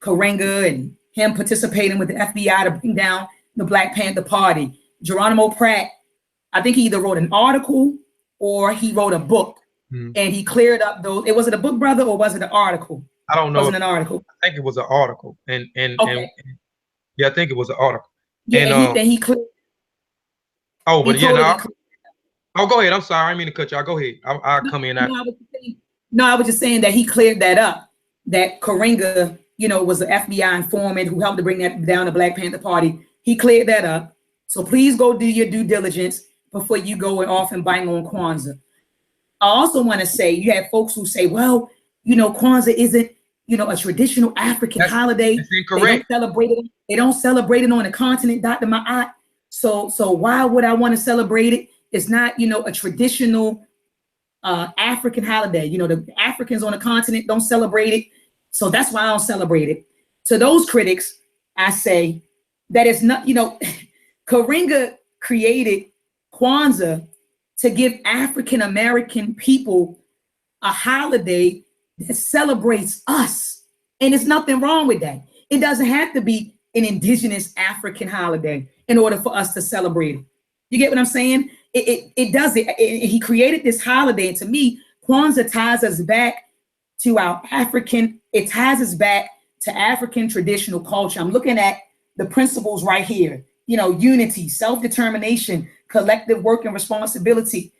Karenga and him participating with the FBI to bring down the Black Panther Party. Geronimo Pratt, I think he either wrote an article or he wrote a book, and he cleared up those. Was it a book, brother, or was it an article? I don't know. It wasn't an article. I think it was an article, and yeah, I think it was an article. Yeah, and he cleared. Oh, but yeah, no. Oh, go ahead. I'm sorry. I didn't mean to cut you. I'll go ahead. I'll come in. I was just saying that he cleared that up. That Karenga, you know, was the FBI informant who helped to bring that down the Black Panther Party. He cleared that up. So please go do your due diligence before you go off and bang on Kwanzaa. I also want to say, you have folks who say, well, you know, Kwanzaa isn't, you know, a traditional African holiday. That's incorrect. They don't celebrate it on the continent, Dr. Ma'at. So why would I want to celebrate it? It's not, you know, a traditional African holiday. You know, the Africans on the continent don't celebrate it. So that's why I don't celebrate it. To those critics, I say that it's not, you know, Karenga created Kwanzaa to give African American people a holiday that celebrates us. And there's nothing wrong with that. It doesn't have to be an indigenous African holiday in order for us to celebrate it. You get what I'm saying? It does it. He created this holiday. And to me, Kwanzaa ties us back to our African, it ties us back to African traditional culture. I'm looking at the principles right here. You know, unity, self-determination, collective work and responsibility,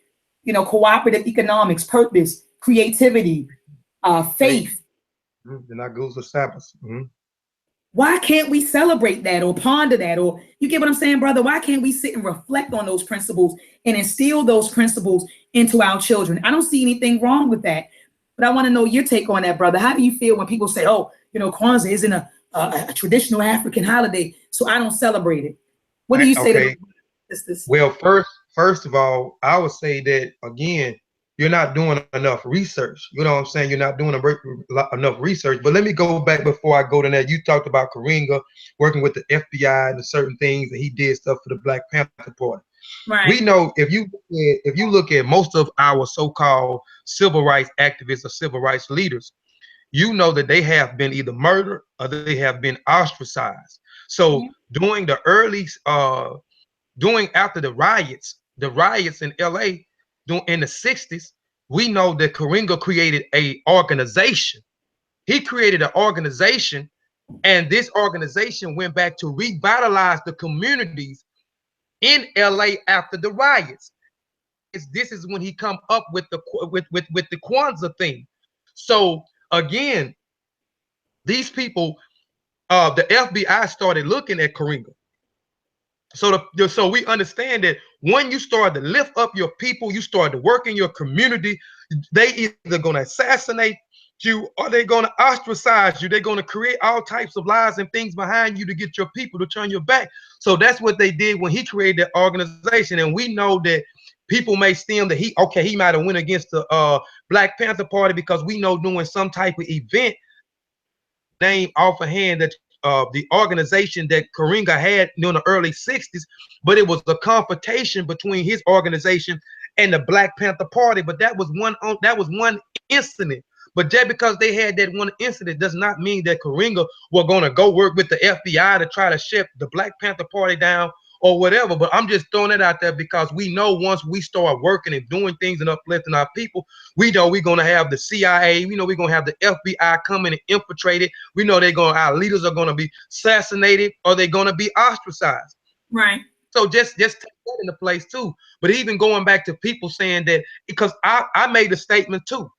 you know, cooperative economics, purpose, creativity, faith. And that goes to Sabbath. Why can't we celebrate that or ponder that? Or you get what I'm saying, brother? Why can't we sit and reflect on those principles and instill those principles into our children? I don't see anything wrong with that. But I want to know your take on that, brother. How do you feel when people say, oh, you know, Kwanzaa isn't a traditional African holiday, so I don't celebrate it? What do you say to this? Well, first of all, I would say that again, you're not doing enough research. You know what I'm saying? You're not doing enough research. But let me go back before I go to that. You talked about Karinga working with the FBI and certain things, and he did stuff for the Black Panther Party. Right. We know if you look at most of our so-called civil rights activists or civil rights leaders, you know that they have been either murdered or they have been ostracized. So Mhm. during the early during after the riots in LA in the 60s, we know that Karinga created a organization. He created an organization, and this organization went back to revitalize the communities in LA after the riots. This is when he come up with the Kwanzaa thing. So again, these people, the FBI started looking at Karinga. So we understand that when you start to lift up your people, you start to work in your community, they either going to assassinate you or they're going to ostracize you. They're going to create all types of lies and things behind you to get your people to turn your back. So that's what they did when he created that organization. And we know that people may stem that he might have went against the Black Panther Party, because we know doing some type of event name off a hand that the organization that Karinga had during the early 60s, but it was a confrontation between his organization and the Black Panther Party. But that was one incident. But just because they had that one incident does not mean that Karinga were going to go work with the FBI to try to shut the Black Panther Party down or whatever. But I'm just throwing it out there because we know once we start working and doing things and uplifting our people, we know we're going to have the CIA. We know we're going to have the FBI come in and infiltrate it. We know our leaders are going to be assassinated or they're going to be ostracized. Right. So just take that into place too. But even going back to people saying that, because I made a statement too,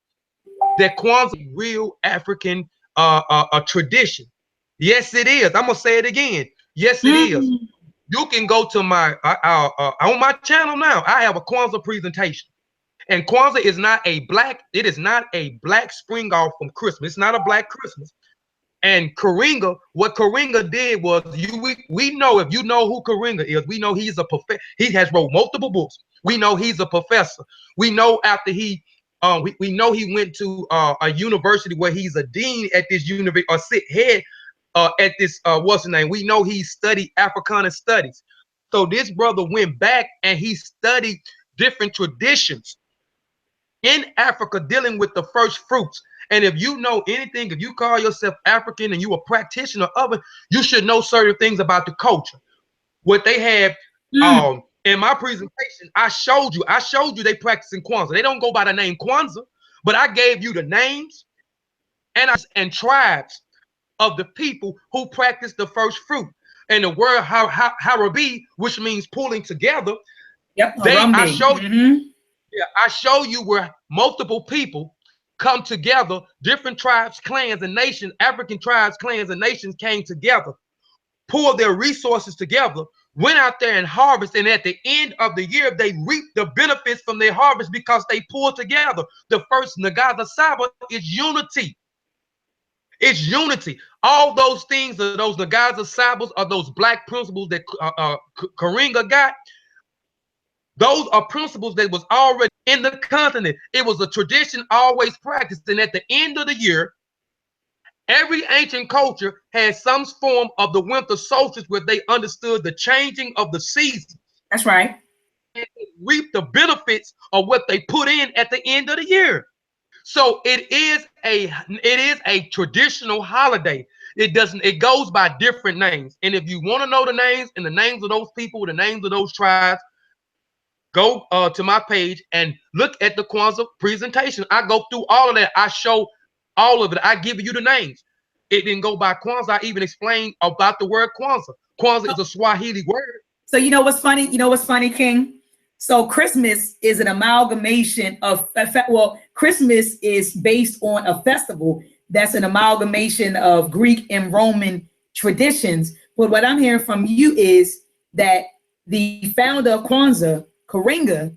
that Kwanzaa is a real African a tradition. Yes, it is. I'm gonna say it again. Yes, it is. Mm. You can go to my on my channel now. I have a Kwanzaa presentation. And Kwanzaa is not a black, it is not a black spring off from Christmas. It's not a black Christmas. And Karinga, what Karinga did was, we know, if you know who Karinga is, we know he's a professor. He has wrote multiple books. We know he's a professor. We know after we know he went to a university where he's a dean at this university, or sit head at this what's the name? We know he studied Africana studies. So this brother went back and he studied different traditions in Africa dealing with the first fruits. And if you know anything, if you call yourself African and you a practitioner of it, you should know certain things about the culture. What they have Mm. in my presentation, I showed you they practicing Kwanzaa. They don't go by the name Kwanzaa, but I gave you the names and tribes of the people who practice the first fruit. And the word Harabi, which means pulling together, Yep. I Harambe. show Mm-hmm. I show you where multiple people come together, different tribes, clans, and nations, African tribes, clans, and nations came together, pulled their resources together, went out there and harvest, and at the end of the year, they reap the benefits from their harvest because they pulled together. The first Nagaza Saba is unity. It's unity. All those things, are those Nagaza Sabas, are those black principles that Karinga got. Those are principles that was already in the continent. It was a tradition always practiced. And at the end of the year, every ancient culture had some form of the winter solstice where they understood the changing of the season. That's right. And reap the benefits of what they put in at the end of the year. So it is a traditional holiday. It goes by different names. And if you want to know the names and the names of those people, the names of those tribes, go to my page and look at the Kwanzaa presentation. I go through all of that. I show all of it. I give you the names. It didn't go by Kwanzaa. I even explained about the word Kwanzaa. Kwanzaa is a Swahili word. So you know what's funny? You know what's funny, King? So Christmas is an amalgamation of, well, Christmas is based on a festival that's an amalgamation of Greek and Roman traditions. But what I'm hearing from you is that the founder of Kwanzaa, Karinga,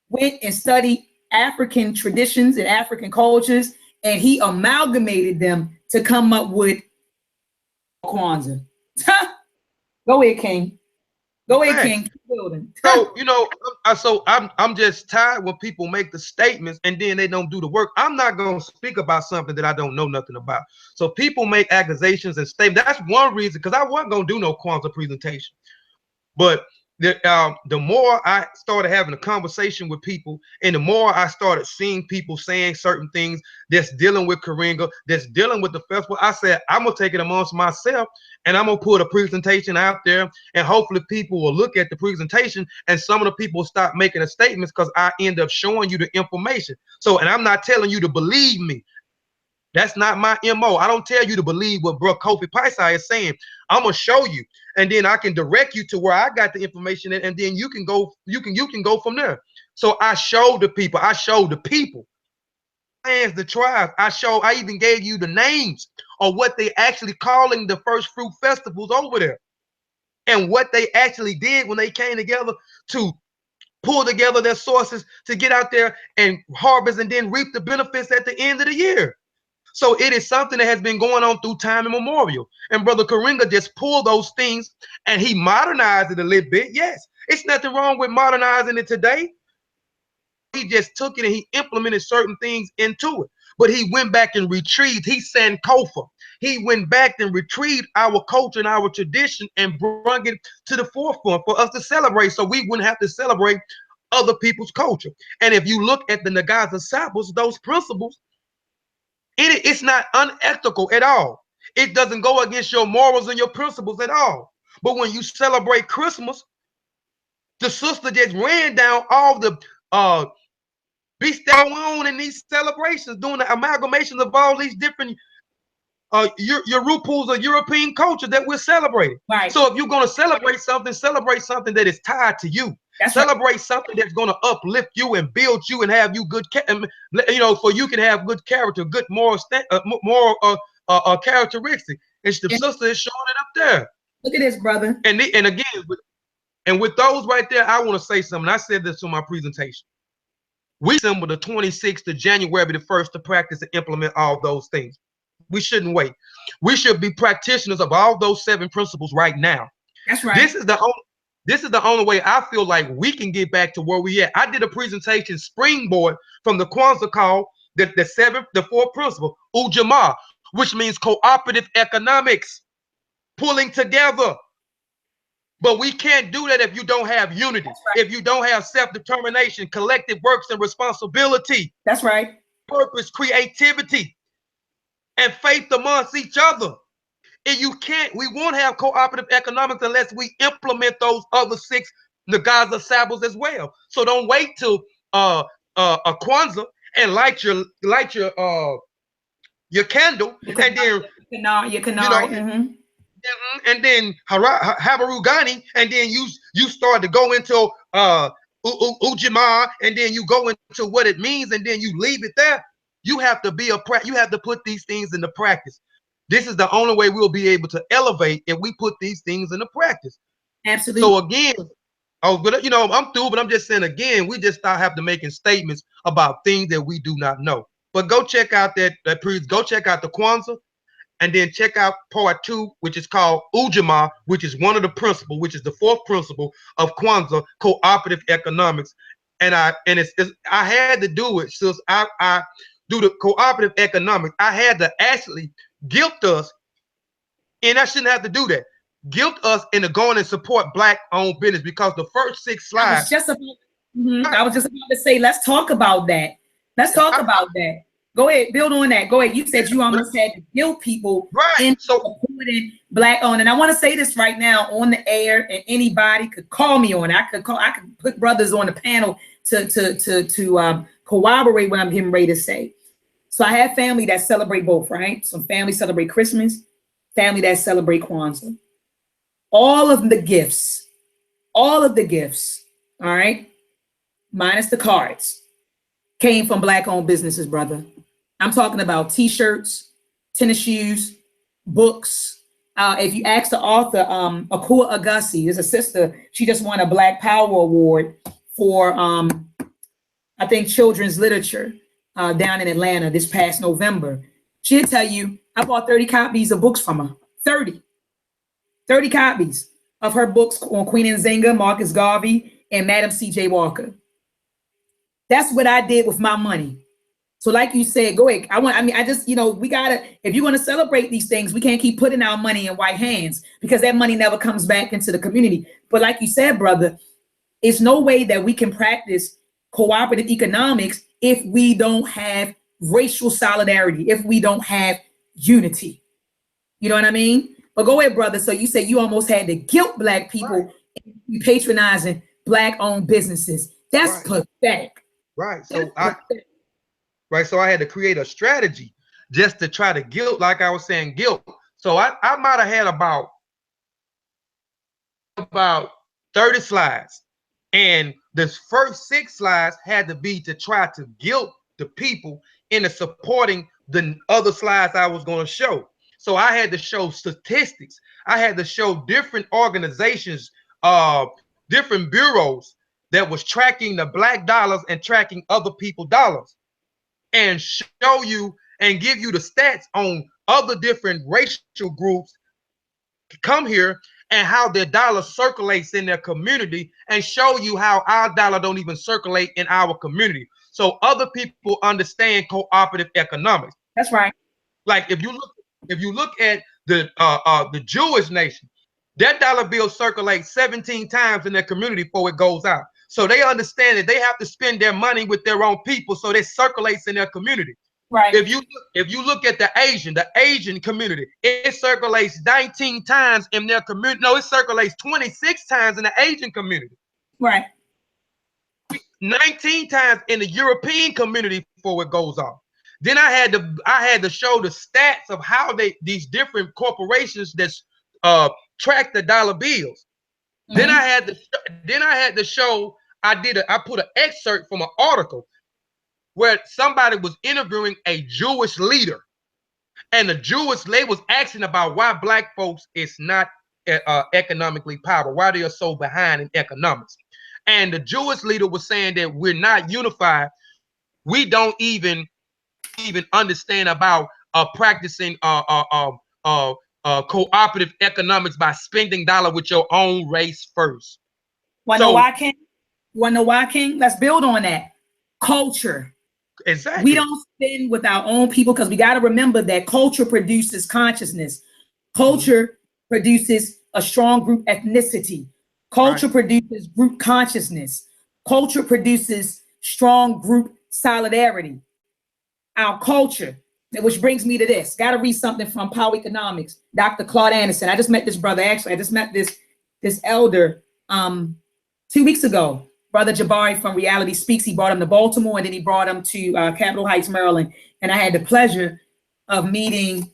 went and studied African traditions and African cultures, and he amalgamated them to come up with Kwanzaa. Go ahead, King. Go ahead, Right. King. So I'm just tired when people make the statements and then they don't do the work. I'm not gonna speak about something that I don't know nothing about. So people make accusations and statements. That's one reason, because I wasn't gonna do no Kwanzaa presentation. But the more I started having a conversation with people, and the more I started seeing people saying certain things that's dealing with Karinga, that's dealing with the festival, I said, I'm going to take it amongst myself, and I'm going to put a presentation out there, and hopefully people will look at the presentation, and some of the people will stop making the statements, because I end up showing you the information. So, and I'm not telling you to believe me. That's not my MO. I don't tell you to believe what bro Kofi Paisai is saying. I'm gonna show you, and then I can direct you to where I got the information, and then you can go. You can go from there. So I showed the people. I showed the people, and the tribes. I even gave you the names of what they actually calling the first fruit festivals over there, and what they actually did when they came together to pull together their sources to get out there and harvest and then reap the benefits at the end of the year. So it is something that has been going on through time immemorial. And Brother Karinga just pulled those things and he modernized it a little bit. Yes, it's nothing wrong with modernizing it today. He just took it and he implemented certain things into it. But he went back and retrieved. He Sankofa. He went back and retrieved our culture and our tradition and brought it to the forefront for us to celebrate, so we wouldn't have to celebrate other people's culture. And if you look at the Nagaza Sabbaths, those principles, it's not unethical at all. It doesn't go against your morals and your principles at all. But when you celebrate Christmas, the sister just ran down all the beasts that go on in these celebrations, doing the amalgamations of all these different your RuPaul's or European culture that we're celebrating. Right. So if you're going to celebrate something that is tied to you. That's celebrate right. Something that's going to uplift you and build you and have you good, for you can have good character, good moral characteristic. And the sister is showing it up there. Look at this, brother. And again, with those right there, I want to say something. I said this in my presentation. We assemble the 26th of January the 1st to practice and implement all those things. We shouldn't wait. We should be practitioners of all those 7 principles right now. That's right. This is the only way I feel like we can get back to where we at. I did a presentation springboard from the Kwanzaa call, the 4th principle, Ujamaa, which means cooperative economics, pulling together. But we can't do that if you don't have unity, right. If you don't have self-determination, collective works and responsibility. That's right. Purpose, creativity, and faith amongst each other. And we won't have cooperative economics unless we implement those other 6 Nagaza Sabbaths as well. So don't wait till a Kwanzaa and light your candle, and then and then Habarugani, and then you start to go into Ujamaa, and then you go into what it means, and then you leave it there. You have to you have to put these things into practice. This is the only way we'll be able to elevate if we put these things into practice. Absolutely. So again, I'm through, but I'm just saying again, we just start having to making statements about things that we do not know. But go check out go check out the Kwanzaa, and then check out part 2, which is called Ujamaa, which is one of the principles, which is the 4th principle of Kwanzaa, cooperative economics. And I had to do it, since I do the cooperative economics. I had to actually guilt us, and I shouldn't have to do that. Guilt us into going and support Black-owned business, because the first 6 slides. I was just about to say, let's talk about that. Let's talk about that. Go ahead, build on that. Go ahead. You said you almost had to guilt people into supporting Black-owned. And I want to say this right now on the air, and anybody could call me on it. I could put brothers on the panel to corroborate what I'm getting ready to say. So I have family that celebrate both, right? Some family celebrate Christmas, family that celebrate Kwanzaa. All of the gifts, all right, minus the cards, came from Black-owned businesses, brother. I'm talking about T-shirts, tennis shoes, books. If you ask the author, Akua Agassi, is a sister. She just won a Black Power Award for, I think, children's literature down in Atlanta this past November. She'll tell you, I bought 30 copies of books from her. 30 copies. of her books on Queen Nzinga, Marcus Garvey, and Madam C.J. Walker. That's what I did with my money. So like you said, go ahead. I just, we gotta, if you're gonna celebrate these things, we can't keep putting our money in white hands because that money never comes back into the community. But like you said, brother, it's no way that we can practice cooperative economics if we don't have racial solidarity, if we don't have unity. You know what I mean? But go ahead, brother. So you say you almost had to guilt Black people into patronizing Black-owned businesses. That's pathetic. Right. So I had to create a strategy just to try to guilt, like I was saying, guilt. So I might have had about 30 slides. And the first 6 slides had to be to try to guilt the people into supporting the other slides I was going to show. So I had to show statistics. I had to show different organizations, different bureaus that was tracking the Black dollars and tracking other people's dollars, and show you and give you the stats on other different racial groups come here and how their dollar circulates in their community, and show you how our dollar don't even circulate in our community. So other people understand cooperative economics. That's right. Like if you look at the Jewish nation, that dollar bill circulates 17 times in their community before it goes out. So they understand that they have to spend their money with their own people, so it circulates in their community. Right. If you look at the Asian community, it circulates 19 times in their community. No, it circulates 26 times in the Asian community. Right. 19 times in the European community before it goes off. Then I had to show the stats of how these different corporations that track the dollar bills. Mm-hmm. Then I had to show I put an excerpt from an article where somebody was interviewing a Jewish leader, and they was asking about why Black folks is not economically powerful, why they are so behind in economics. And the Jewish leader was saying that we're not unified. We don't even understand about practicing cooperative economics by spending dollar with your own race first. Wanna know why, King? Let's build on that. Culture. Exactly. We don't spend with our own people because we got to remember that culture produces consciousness. Culture produces a strong group ethnicity. Culture produces group consciousness. Culture produces strong group solidarity. Our culture, which brings me to this. Got to read something from Power Economics, Dr. Claude Anderson. I just met this brother. Actually, I just met this elder 2 weeks ago. Brother Jabari from Reality Speaks. He brought him to Baltimore, and then he brought him to Capitol Heights, Maryland. And I had the pleasure of meeting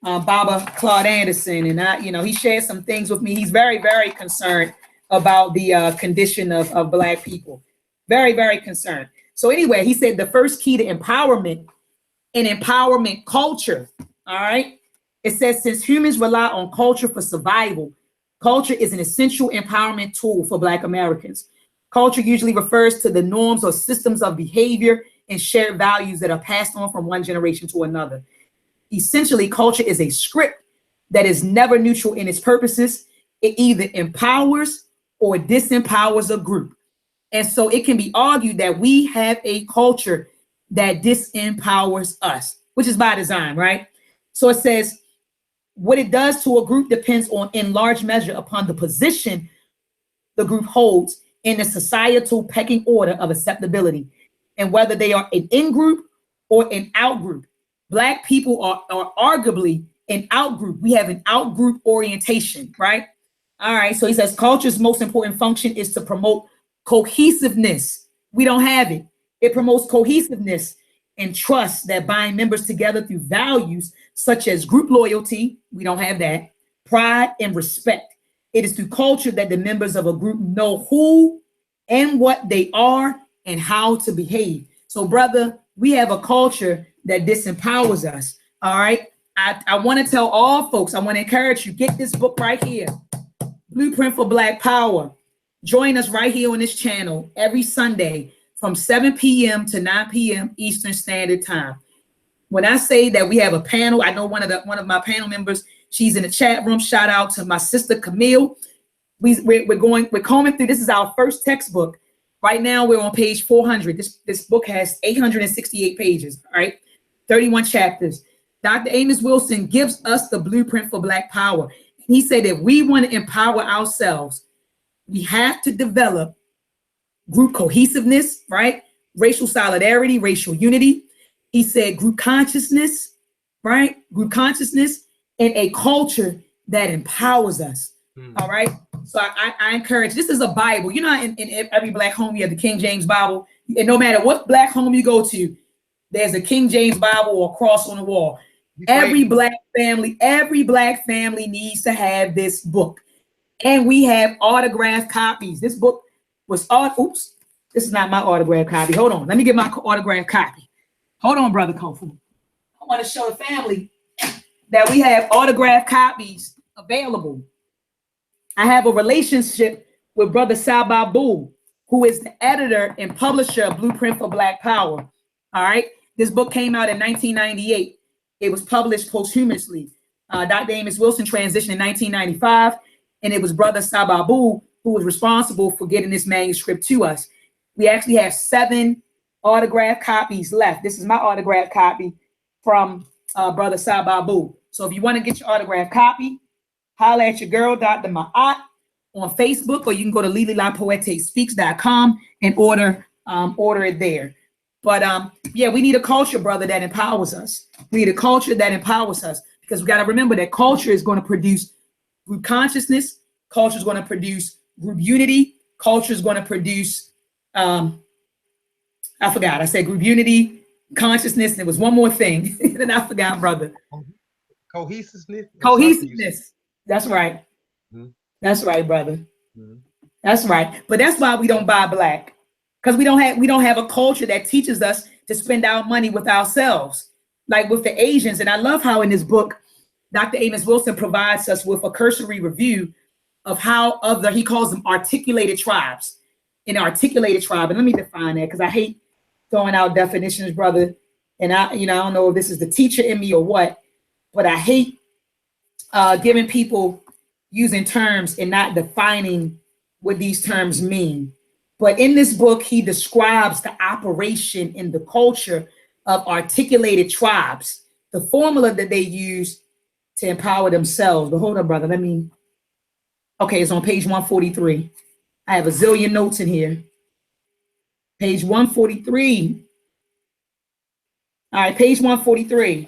Baba Claude Anderson, and he shared some things with me. He's very, very concerned about the condition of Black people. Very, very concerned. So anyway, he said the first key to empowerment and empowerment culture. All right. It says, since humans rely on culture for survival, culture is an essential empowerment tool for Black Americans. Culture usually refers to the norms or systems of behavior and shared values that are passed on from one generation to another. Essentially, culture is a script that is never neutral in its purposes. It either empowers or disempowers a group. And so it can be argued that we have a culture that disempowers us, which is by design, right? So it says, what it does to a group depends on, in large measure, upon the position the group holds in the societal pecking order of acceptability, and whether they are an in-group or an out-group. Black people are arguably an out-group. We have an out-group orientation, right? All right, so he says culture's most important function is to promote cohesiveness. We don't have it. It promotes cohesiveness and trust that bind members together through values such as group loyalty. We don't have that. Pride and respect. It is through culture that the members of a group know who and what they are and how to behave. So, brother, we have a culture that disempowers us. All right. I want to tell all folks, I want to encourage you, get this book right here, Blueprint for Black Power. Join us right here on this channel every Sunday from 7 p.m. to 9 p.m. Eastern Standard Time. When I say that we have a panel, I know one of my panel members She's in the chat room. Shout out to my sister Camille. We're combing through. This is our first textbook. Right now we're on page 400. This book has 868 pages. All right, 31 chapters. Dr. Amos Wilson gives us the blueprint for Black Power. He said if we want to empower ourselves, we have to develop group cohesiveness, right? Racial solidarity, racial unity. He said group consciousness, right? Group consciousness and a culture that empowers us. All right. So I encourage, this is a Bible. You know, in every Black home, you have the King James Bible. And no matter what Black home you go to, there's a King James Bible or a cross on the wall. Every Black family needs to have this book. And we have autographed copies. This book was oops, this is not my autographed copy. Hold on. Let me get my autographed copy. Hold on, Brother Kofi. I want to show the family that we have autographed copies available. I have a relationship with Brother Sababu, who is the editor and publisher of Blueprint for Black Power. All right. This book came out in 1998. It was published posthumously. Dr. Amos Wilson transitioned in 1995, and it was Brother Sababu who was responsible for getting this manuscript to us. We actually have 7 autographed copies left. This is my autographed copy from Brother Sababu. So if you want to get your autographed copy, holler at your girl, Dr. Ma'at, on Facebook, or you can go to lililapoetespeaks.com and order it there. But yeah, we need a culture, brother, that empowers us. We need a culture that empowers us, because we got to remember that culture is going to produce group consciousness. Culture is going to produce group unity. Culture is going to produce, I forgot. I said group unity, consciousness. And there was one more thing that I forgot, brother. Cohesiveness. Cohesiveness. That's right. Mm-hmm. That's right, brother. Mm-hmm. That's right. But that's why we don't buy Black, because we don't have a culture that teaches us to spend our money with ourselves, like with the Asians. And I love how in this book, Dr. Amos Wilson provides us with a cursory review of how he calls them articulated tribes. An articulated tribe. And let me define that, because I hate throwing out definitions, brother. And I don't know if this is the teacher in me or what, but I hate giving people using terms and not defining what these terms mean. But in this book, he describes the operation in the culture of articulated tribes, the formula that they use to empower themselves. But hold on, brother. Okay, it's on page 143. I have a zillion notes in here. Page 143. All right, page 143.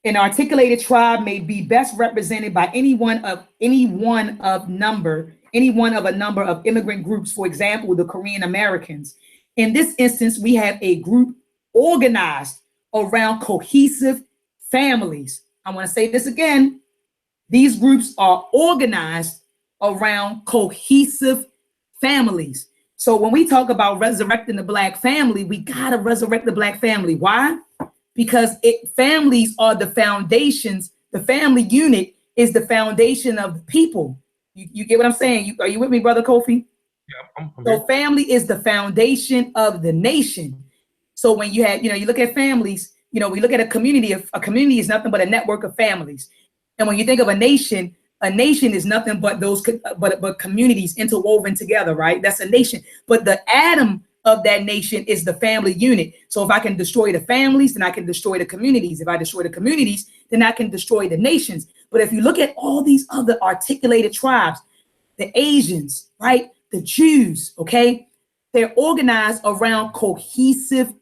An articulated tribe may be best represented by any one of a number of immigrant groups, for example, the Korean Americans. In this instance, we have a group organized around cohesive families. I want to say this again. These groups are organized around cohesive families. So when we talk about resurrecting the Black family, we got to resurrect the Black family. Why? Because families are the foundations. The family unit is the foundation of the people. You get what I'm saying? Are you with me, Brother Kofi? Yeah, I'm so family is the foundation of the nation. So when you have, you look at families, we look at a community. A community is nothing but a network of families. And when you think of a nation is nothing but but communities interwoven together, right? That's a nation. But the atom of that nation is the family unit. So if I can destroy the families, then I can destroy the communities. If I destroy the communities, then I can destroy the nations. But if you look at all these other articulated tribes, the Asians, right? The Jews, okay? They're organized around cohesive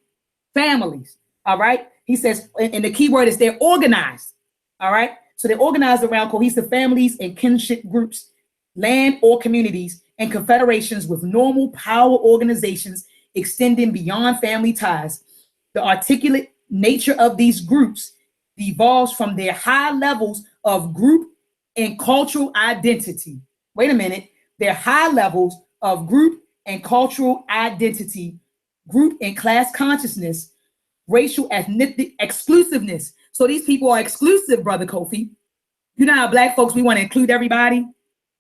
families, all right? He says, and the key word is they're organized, all right? So they're organized around cohesive families and kinship groups, land or communities, and confederations with normal power organizations extending beyond family ties. The articulate nature of these groups evolves from their high levels of group and cultural identity. Wait a minute. Their high levels of group and cultural identity, group and class consciousness, racial ethnic exclusiveness. So these people are exclusive, Brother Kofi. You know how Black folks, we want to include everybody.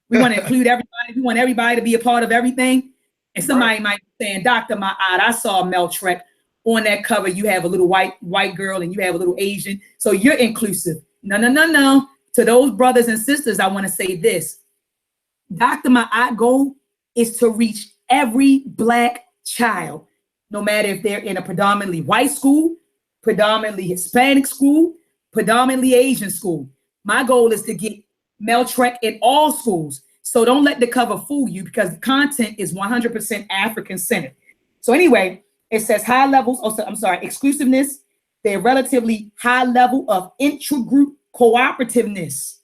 We want to include everybody. We want everybody to be a part of everything. And somebody might be saying, Dr. Ma'at, I saw Meltrek. on that cover you have a little white girl and you have a little Asian. So you're inclusive. No, no, no, no. To those brothers and sisters, I want to say this. My goal is to reach every Black child, no matter if they're in a predominantly white school, predominantly Hispanic school, predominantly Asian school. My goal is to get Meltrek in all schools. So don't let the cover fool you, because the content is 100% African centered. So anyway, it says high levels, exclusiveness, their relatively high level of intragroup cooperativeness.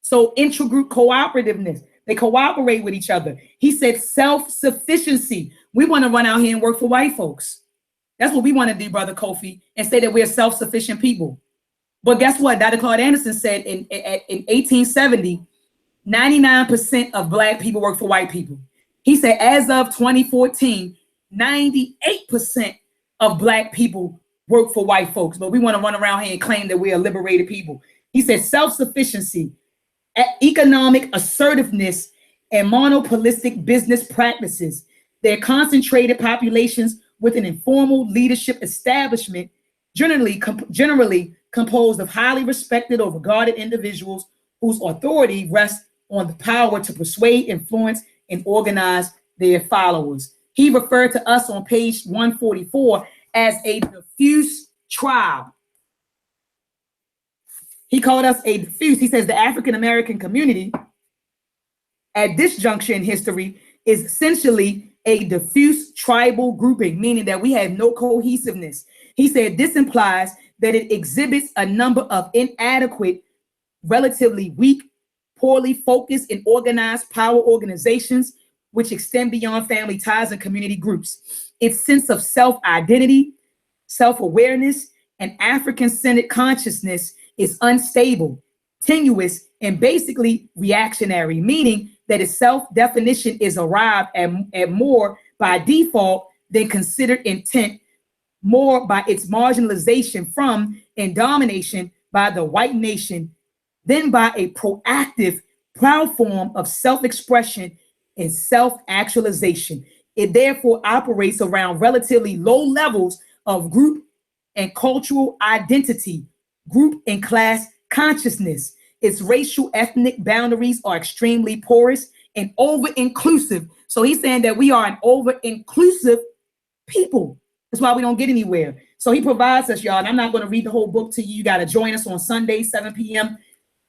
So intragroup cooperativeness, they cooperate with each other. He said self-sufficiency. We want to run out here and work for white folks. That's what we want to do, Brother Kofi, and say that we're self-sufficient people. But guess what? Dr. Claude Anderson said in 1870, 99% of Black people work for white people. He said as of 2014, 98% of Black people work for white folks. But we want to run around here and claim that we are liberated people. He said self-sufficiency, economic assertiveness, and monopolistic business practices. They're concentrated populations with an informal leadership establishment, generally composed of highly respected or regarded individuals whose authority rests on the power to persuade, influence, and organize their followers. He referred to us on page 144 as a diffuse tribe. He called us a diffuse. He says the African American community at this juncture in history is essentially a diffuse tribal grouping, meaning that we have no cohesiveness. He said this implies that it exhibits a number of inadequate, relatively weak, poorly focused and organized power organizations, which extend beyond family ties and community groups. Its sense of self-identity, self-awareness, and African-centered consciousness is unstable, tenuous, and basically reactionary, meaning that its self-definition is arrived at more by default than considered intent, more by its marginalization from and domination by the white nation than by a proactive, proud form of self-expression and self-actualization. It therefore operates around relatively low levels of group and cultural identity, group and class consciousness. Its racial ethnic boundaries are extremely porous and over-inclusive. So he's saying that we are an over-inclusive people. That's why we don't get anywhere. So he provides us, y'all, and I'm not going to read the whole book to you. You got to join us on Sunday, 7 p.m.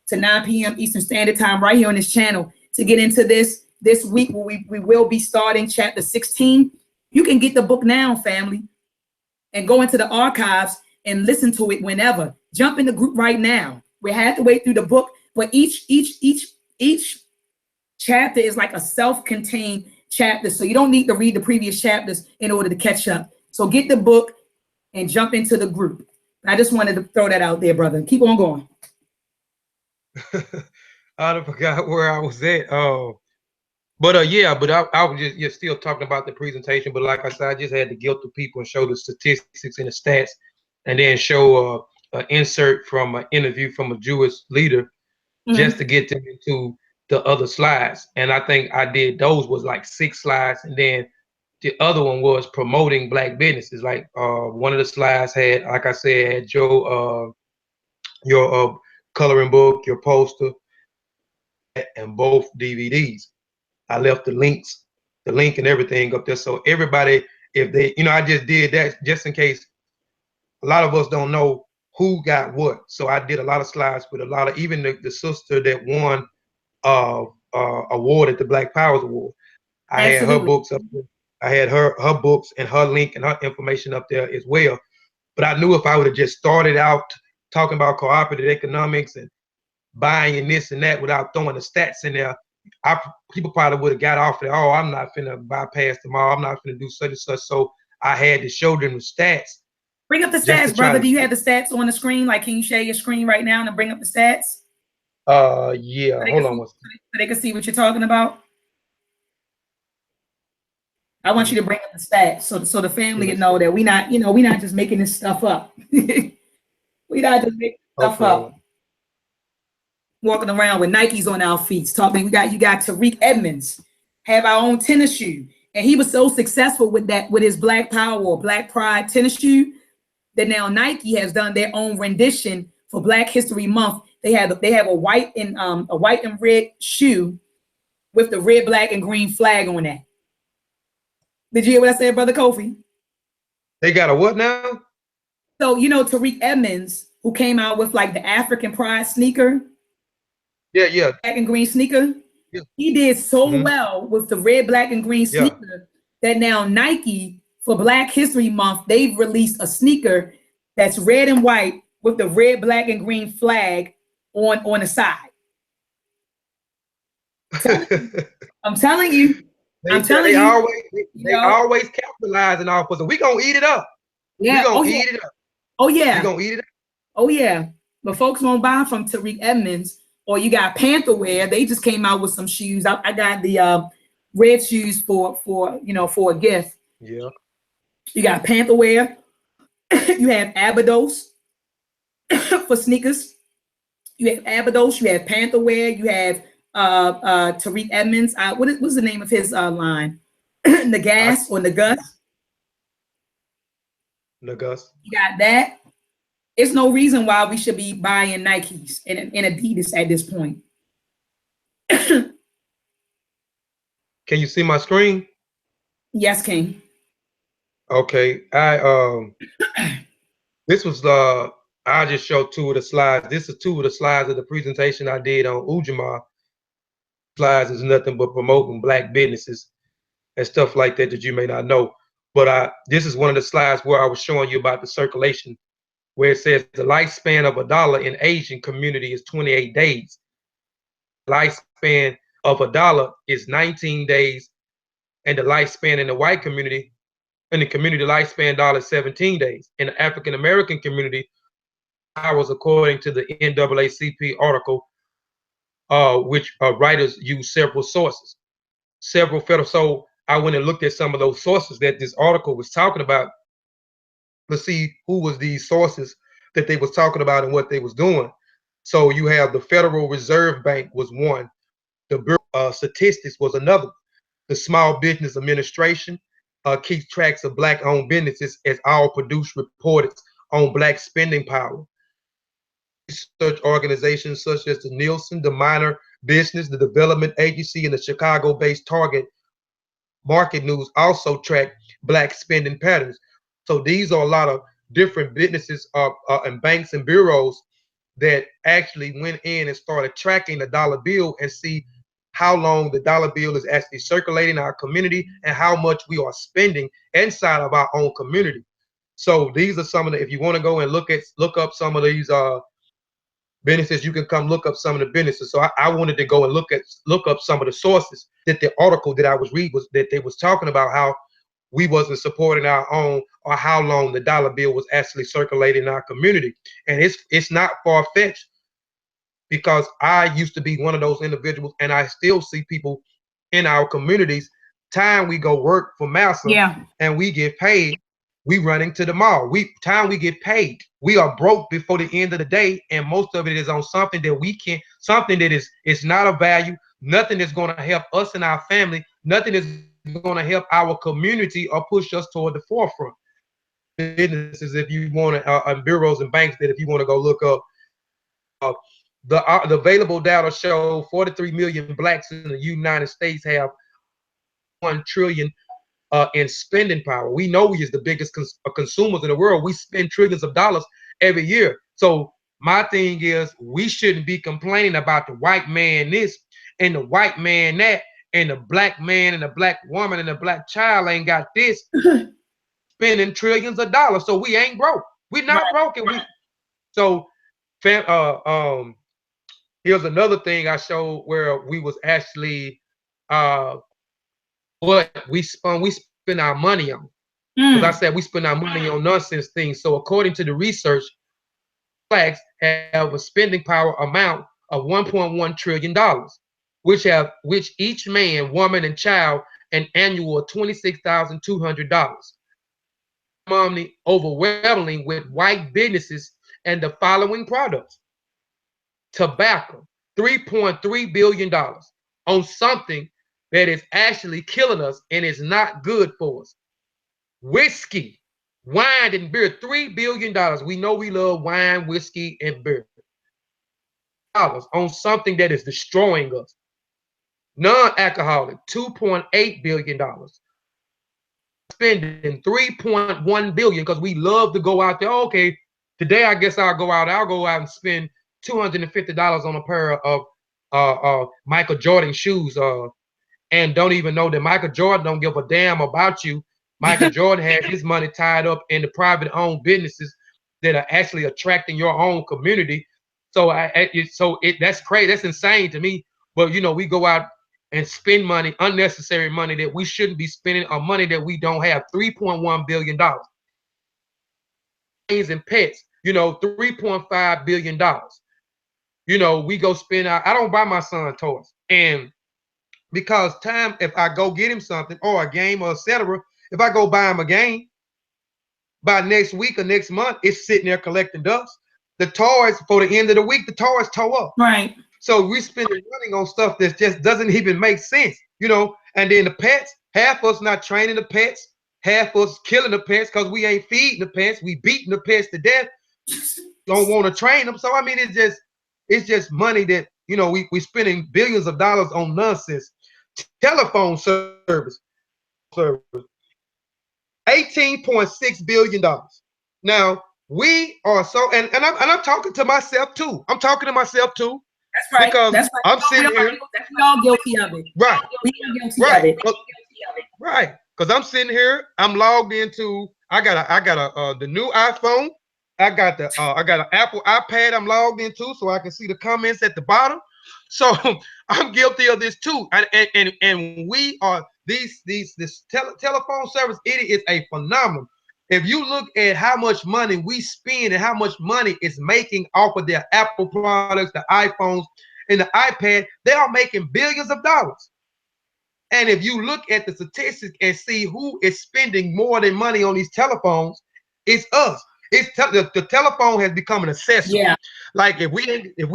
to 9 p.m. Eastern Standard Time right here on this channel to get into this week where we will be starting chapter 16. You can get the book now, family, and go into the archives and listen to it whenever. Jump in the group right now. We have to wait through the book, but each chapter is like a self-contained chapter. So you don't need to read the previous chapters in order to catch up. So get the book and jump into the group. I just wanted to throw that out there, brother. Keep on going. I forgot where I was at. But I was just still talking about the presentation. But like I said, I just had to guilt the people and show the statistics and the stats, and then show an insert from an interview from a Jewish leader, just to get them into the other slides. And I think I did those was like 6 slides, and then the other one was promoting Black businesses. Like one of the slides had, like I said, had your coloring book, your poster, and both DVDs. I left the link and everything up there. So everybody, if they, I just did that just in case a lot of us don't know who got what. So I did a lot of slides with a lot of, even the sister that won award at the Black Powers Award. I had her books up there. I had her books and her link and her information up there as well. But I knew if I would have just started out talking about cooperative economics and buying and this and that without throwing the stats in there, people probably would have got off there. Oh, I'm not finna bypass them all. I'm not finna do such and such. So I had to show them the stats. Bring up the stats, brother. Do you have the stats on the screen? Like, can you share your screen right now and bring up the stats? Yeah. Hold on. So they can see what you're talking about. I want you to bring up the stats so the family can know that we're not just making this stuff up. We're not just making stuff up. Walking around with Nikes on our feet, talking. You got Tariq Edmonds, have our own tennis shoe, And he was so successful with that, with his Black Power or Black Pride tennis shoe, that now Nike has done their own rendition for Black History Month. They have a white and red shoe with the red, black, and green flag on that. Did you hear what I said, Brother Kofi? They got a what now? So you know Tariq Edmonds, who came out with like the African Pride sneaker, Yeah, yeah, black and green sneaker. yeah. He did so Mm-hmm. well with the red, black, and green Yeah. sneaker that now Nike, for Black History Month, they've released a sneaker that's red and white with the red, black, and green flag on the side. Telling you, I'm telling you, I'm telling they you, always you they know, always capitalizing off us. We gonna eat it up. We yeah, gonna oh yeah, eat it up. oh We yeah, gonna eat it up. oh yeah. But folks won't buy from Tariq Edmonds, or you got Panther Wear. They just came out with some shoes. I got the red shoes for a gift. Yeah. You got Panther Wear. You have Abydos for sneakers. You have Abydos. You have Panther Wear. You have Tariq Edmonds. What's the name of his line? I Nagas or Nagus. Nagus. You got that. It's no reason why we should be buying Nikes and Adidas at this point. Can you see my screen? Yes, King. Okay. This was I just showed two of the slides. This is two of the slides of the presentation I did on Ujima. Slides is nothing but promoting black businesses and stuff like that that you may not know. But this is one of the slides where I was showing you about the circulation, where it says the lifespan of a dollar in Asian community is 28 days. The lifespan of a dollar is 19 days, and the lifespan in the white community, in the community lifespan dollar is 17 days. In the African American community, hours according to the NAACP article, which writers use several sources, several federal. So I went and looked at some of those sources that this article was talking about to see who was these sources that they was talking about and what they was doing. So you have the Federal Reserve Bank was one, the Bureau of Statistics was another, the Small Business Administration keeps tracks of black-owned businesses as all produce reports on black spending power. Research organizations such as the Nielsen, the Minor Business, the Development Agency, and the Chicago-based Target Market News also track black spending patterns. So these are a lot of different businesses and banks and bureaus that actually went in and started tracking the dollar bill and see how long the dollar bill is actually circulating in our community and how much we are spending inside of our own community. So these are some of the, if you want to go and look up some of these businesses, you can come look up some of the businesses. So I wanted to go and look up some of the sources that the article that I was reading was that they was talking about how we wasn't supporting our own or how long the dollar bill was actually circulating in our community. And it's not far-fetched because I used to be one of those individuals and I still see people in our communities, time we go work for massa and we get paid, we running to the mall. We get paid, we are broke before the end of the day, and most of it is on something that we can't, something that is not of value, nothing that's going to help us and our family, nothing is going to help our community or push us toward the forefront. Businesses, if you want to, bureaus and banks that if you want to go look up, the available data show 43 million blacks in the United States have 1 trillion in spending power. We know we is the biggest consumers in the world. We spend trillions of dollars every year. So my thing is, we shouldn't be complaining about the white man this and the white man that, and the black man and the black woman and the black child ain't got this, spending trillions of dollars. So we ain't broke. We not broke. And we so here's another thing I showed where we was actually what we spend our money on. Because I said we spend our money on nonsense things. So according to the research, blacks have a spending power amount of $1.1 trillion, which each man, woman, and child an annual of $26,200. Money overwhelmingly with white businesses and the following products: tobacco, $3.3 billion on something that is actually killing us and is not good for us. Whiskey, wine, and beer, $3 billion. We know we love wine, whiskey, and beer. Dollars on something that is destroying us. Non-alcoholic, $2.8 billion. Spending $3.1 billion because we love to go out there. Okay, today I guess I'll go out and spend $250 on a pair of Michael Jordan shoes. And don't even know that Michael Jordan don't give a damn about you. Michael Jordan had his money tied up in the private owned businesses that are actually attracting your own community. So that's crazy. That's insane to me. But we go out and spend money, unnecessary money that we shouldn't be spending, or money that we don't have. $3.1 billion. Things and pets, $3.5 billion. We go spend I don't buy my son toys. And because time, if I go get him something or a game or etc., if I go buy him a game, by next week or next month, it's sitting there collecting dust. The toys, for the end of the week, the toys toe up. Right. So we spending money on stuff that just doesn't even make sense, And then the pets, half us not training the pets, half us killing the pets because we ain't feeding the pets. We beating the pets to death. Don't want to train them. So I mean, it's just money that we spending billions of dollars on nonsense. Telephone service, $18.6 billion. Now we are so, and I'm talking to myself too. I'm talking to myself too. That's right. Because that's right. I'm sitting here. We all guilty of it. Right. We all guilty of it. Right. Because I'm sitting here. I'm logged into. I got the new iPhone. I got an Apple iPad. I'm logged into, so I can see the comments at the bottom. So I'm guilty of this too. And we are this telephone service. It is a phenomenon. If you look at how much money we spend and how much money it's making off of their Apple products, the iPhones, and the iPad, they are making billions of dollars. And if you look at the statistics and see who is spending more than money on these telephones, it's us. The telephone has become an accessory. Yeah. Like if we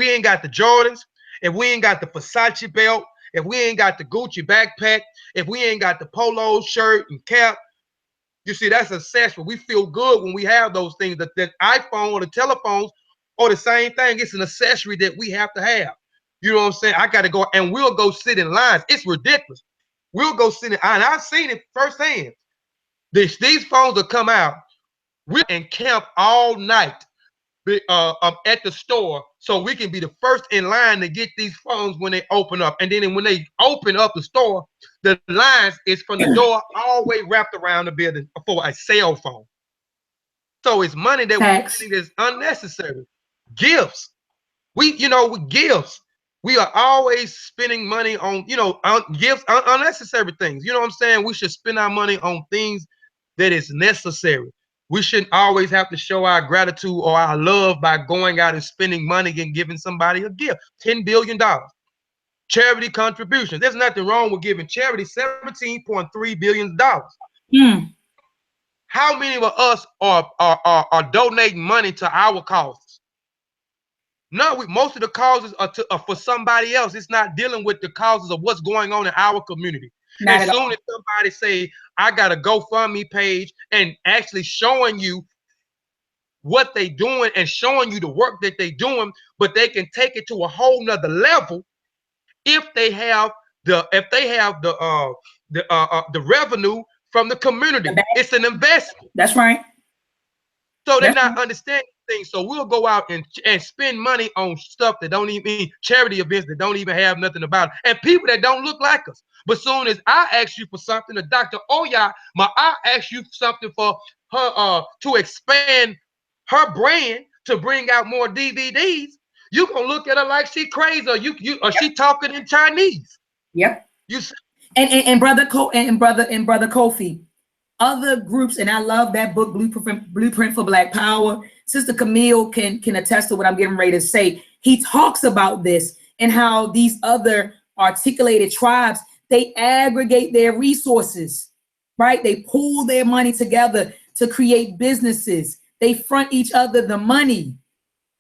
ain't got the Jordans, if we ain't got the Versace belt, if we ain't got the Gucci backpack, if we ain't got the polo shirt and cap, you see, that's accessory. We feel good when we have those things. That iPhone or the telephones or the same thing. It's an accessory that we have to have. You know what I'm saying? I got to go, and we'll go sit in lines. It's ridiculous. We'll go sit in, and I've seen it firsthand. These phones will come out. We're in camp all night at the store, so we can be the first in line to get these phones when they open up. And then when they open up the store, the lines is from the door all the way wrapped around the building for a cell phone. So it's money that we think is unnecessary. Gifts. With gifts. We are always spending money on, gifts, unnecessary things. You know what I'm saying? We should spend our money on things that is necessary. We shouldn't always have to show our gratitude or our love by going out and spending money and giving somebody a gift. $10 billion. Charity contributions. There's nothing wrong with giving charity $17.3 billion. How many of us are donating money to our causes? No, most of the causes are for somebody else. It's not dealing with the causes of what's going on in our community. As soon as somebody say, I got a GoFundMe page and actually showing you what they doing and showing you the work that they doing, but they can take it to a whole nother level if they have the revenue from the community. It's an investment. That's right. So they're not understanding things. So we'll go out and spend money on stuff that don't even charity events that don't even have nothing about it, and people that don't look like us. But soon as I ask you for something, Dr. Oya, I ask you something for her to expand her brand to bring out more DVDs, you gonna look at her like she crazy, or she talking in Chinese. Yep. You see? And brother Kofi, other groups, and I love that book, Blueprint for Black Power. Sister Camille can attest to what I'm getting ready to say. He talks about this and how these other articulated tribes, they aggregate their resources, right? They pool their money together to create businesses. They front each other the money.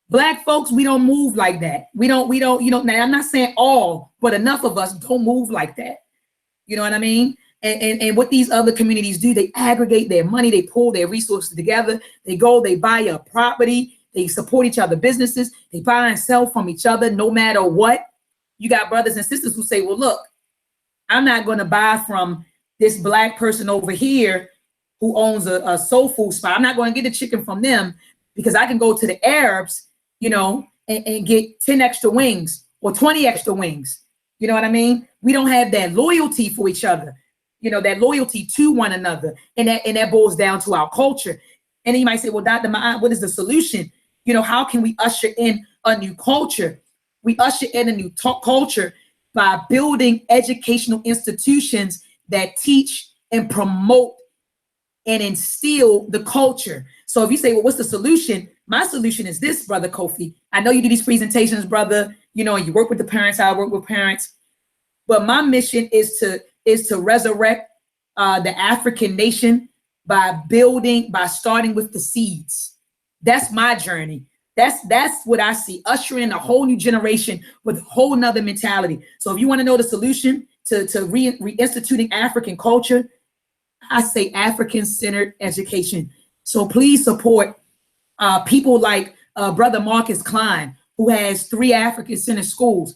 Black folks, we don't move like that. We don't, now I'm not saying all, but enough of us don't move like that. You know what I mean? And what these other communities do, they aggregate their money, they pull their resources together, they go, they buy a property, they support each other businesses, they buy and sell from each other no matter what. You got brothers and sisters who say, well, look, I'm not going to buy from this black person over here who owns a soul food spot. I'm not going to get the chicken from them because I can go to the Arabs, and get 10 extra wings or 20 extra wings. You know what I mean? We don't have that loyalty for each other, that loyalty to one another. And that boils down to our culture. And then you might say, well, Dr. Ma'at, what is the solution? How can we usher in a new culture? We usher in a new culture by building educational institutions that teach and promote and instill the culture. So if you say, well, what's the solution? My solution is this, Brother Kofi. I know you do these presentations, brother, and you work with the parents. I work with parents. But my mission is to resurrect the African nation by starting with the seeds. That's my journey. That's what I see, ushering a whole new generation with a whole nother mentality. So if you want to know the solution to reinstituting African culture, I say African-centered education. So please support people like Brother Marcus Klein, who has 3 African-centered schools.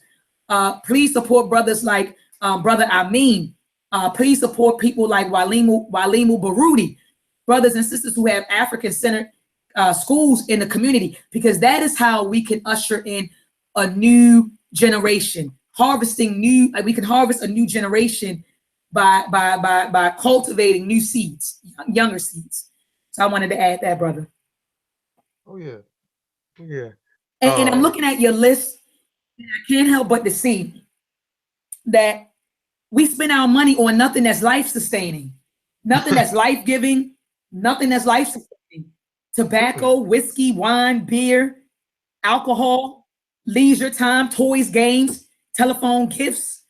Please support brothers like Brother Amin. Please support people like Walimu Baruti, brothers and sisters who have African-centered schools in the community, because that is how we can usher in a new generation, we can harvest a new generation by cultivating new seeds, younger seeds. So I wanted to add that, brother. Oh yeah, yeah. And I'm looking at your list, and I can't help but to see that we spend our money on nothing that's life sustaining, nothing that's life giving, nothing that's life sustaining. Tobacco, whiskey, wine, beer, alcohol, leisure time, toys, games, telephone, gifts.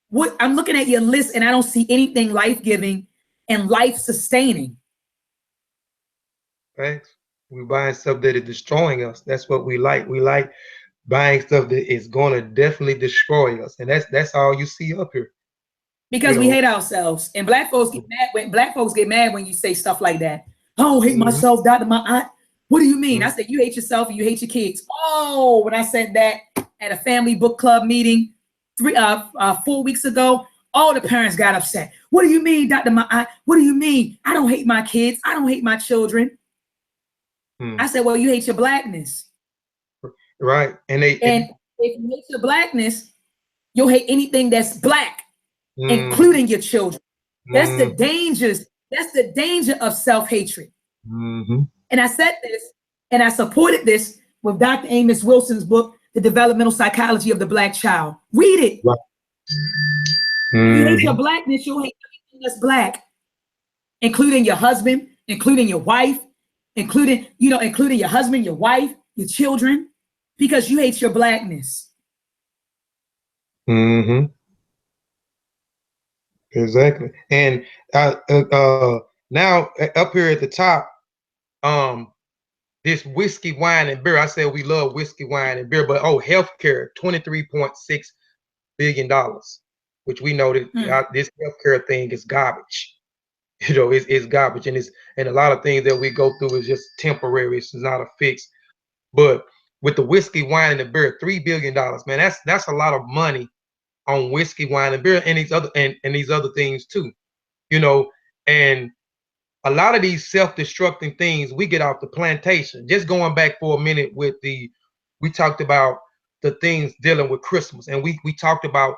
What I'm looking at your list and I don't see anything life-giving and life-sustaining. Thanks. We buying stuff that is destroying us. That's what we like. We like buying stuff that is gonna definitely destroy us. And that's all you see up here. Because we hate ourselves. And black folks get mad when you say stuff like that. I don't hate myself, Dr. Ma'at. What do you mean? I said, you hate yourself and you hate your kids. Oh, when I said that at a family book club meeting 4 weeks ago, all the parents got upset. What do you mean, Dr. Ma'at? What do you mean? I don't hate my kids. I don't hate my children. I said, well, you hate your blackness. Right. And if you hate your blackness, you'll hate anything that's black, including your children. That's the dangers. That's the danger of self-hatred. And I said this, and I supported this with Dr. Amos Wilson's book, The Developmental Psychology of the Black Child. Read it. Right. If you hate your blackness, you'll hate everything that's black, including your husband, including your wife, including your husband, your wife, your children, because you hate your blackness. Exactly. And now up here at the top, this whiskey, wine, and beer. I said we love whiskey, wine, and beer, but healthcare, $23.6 billion, which we know that this healthcare thing is garbage. It's garbage, and a lot of things that we go through is just temporary. It's not a fix. But with the whiskey, wine, and the beer, $3 billion, man, that's a lot of money on whiskey, wine, and beer, and these other things too, and a lot of these self-destructing things we get off the plantation. Just going back for a minute we talked about the things dealing with Christmas, and we talked about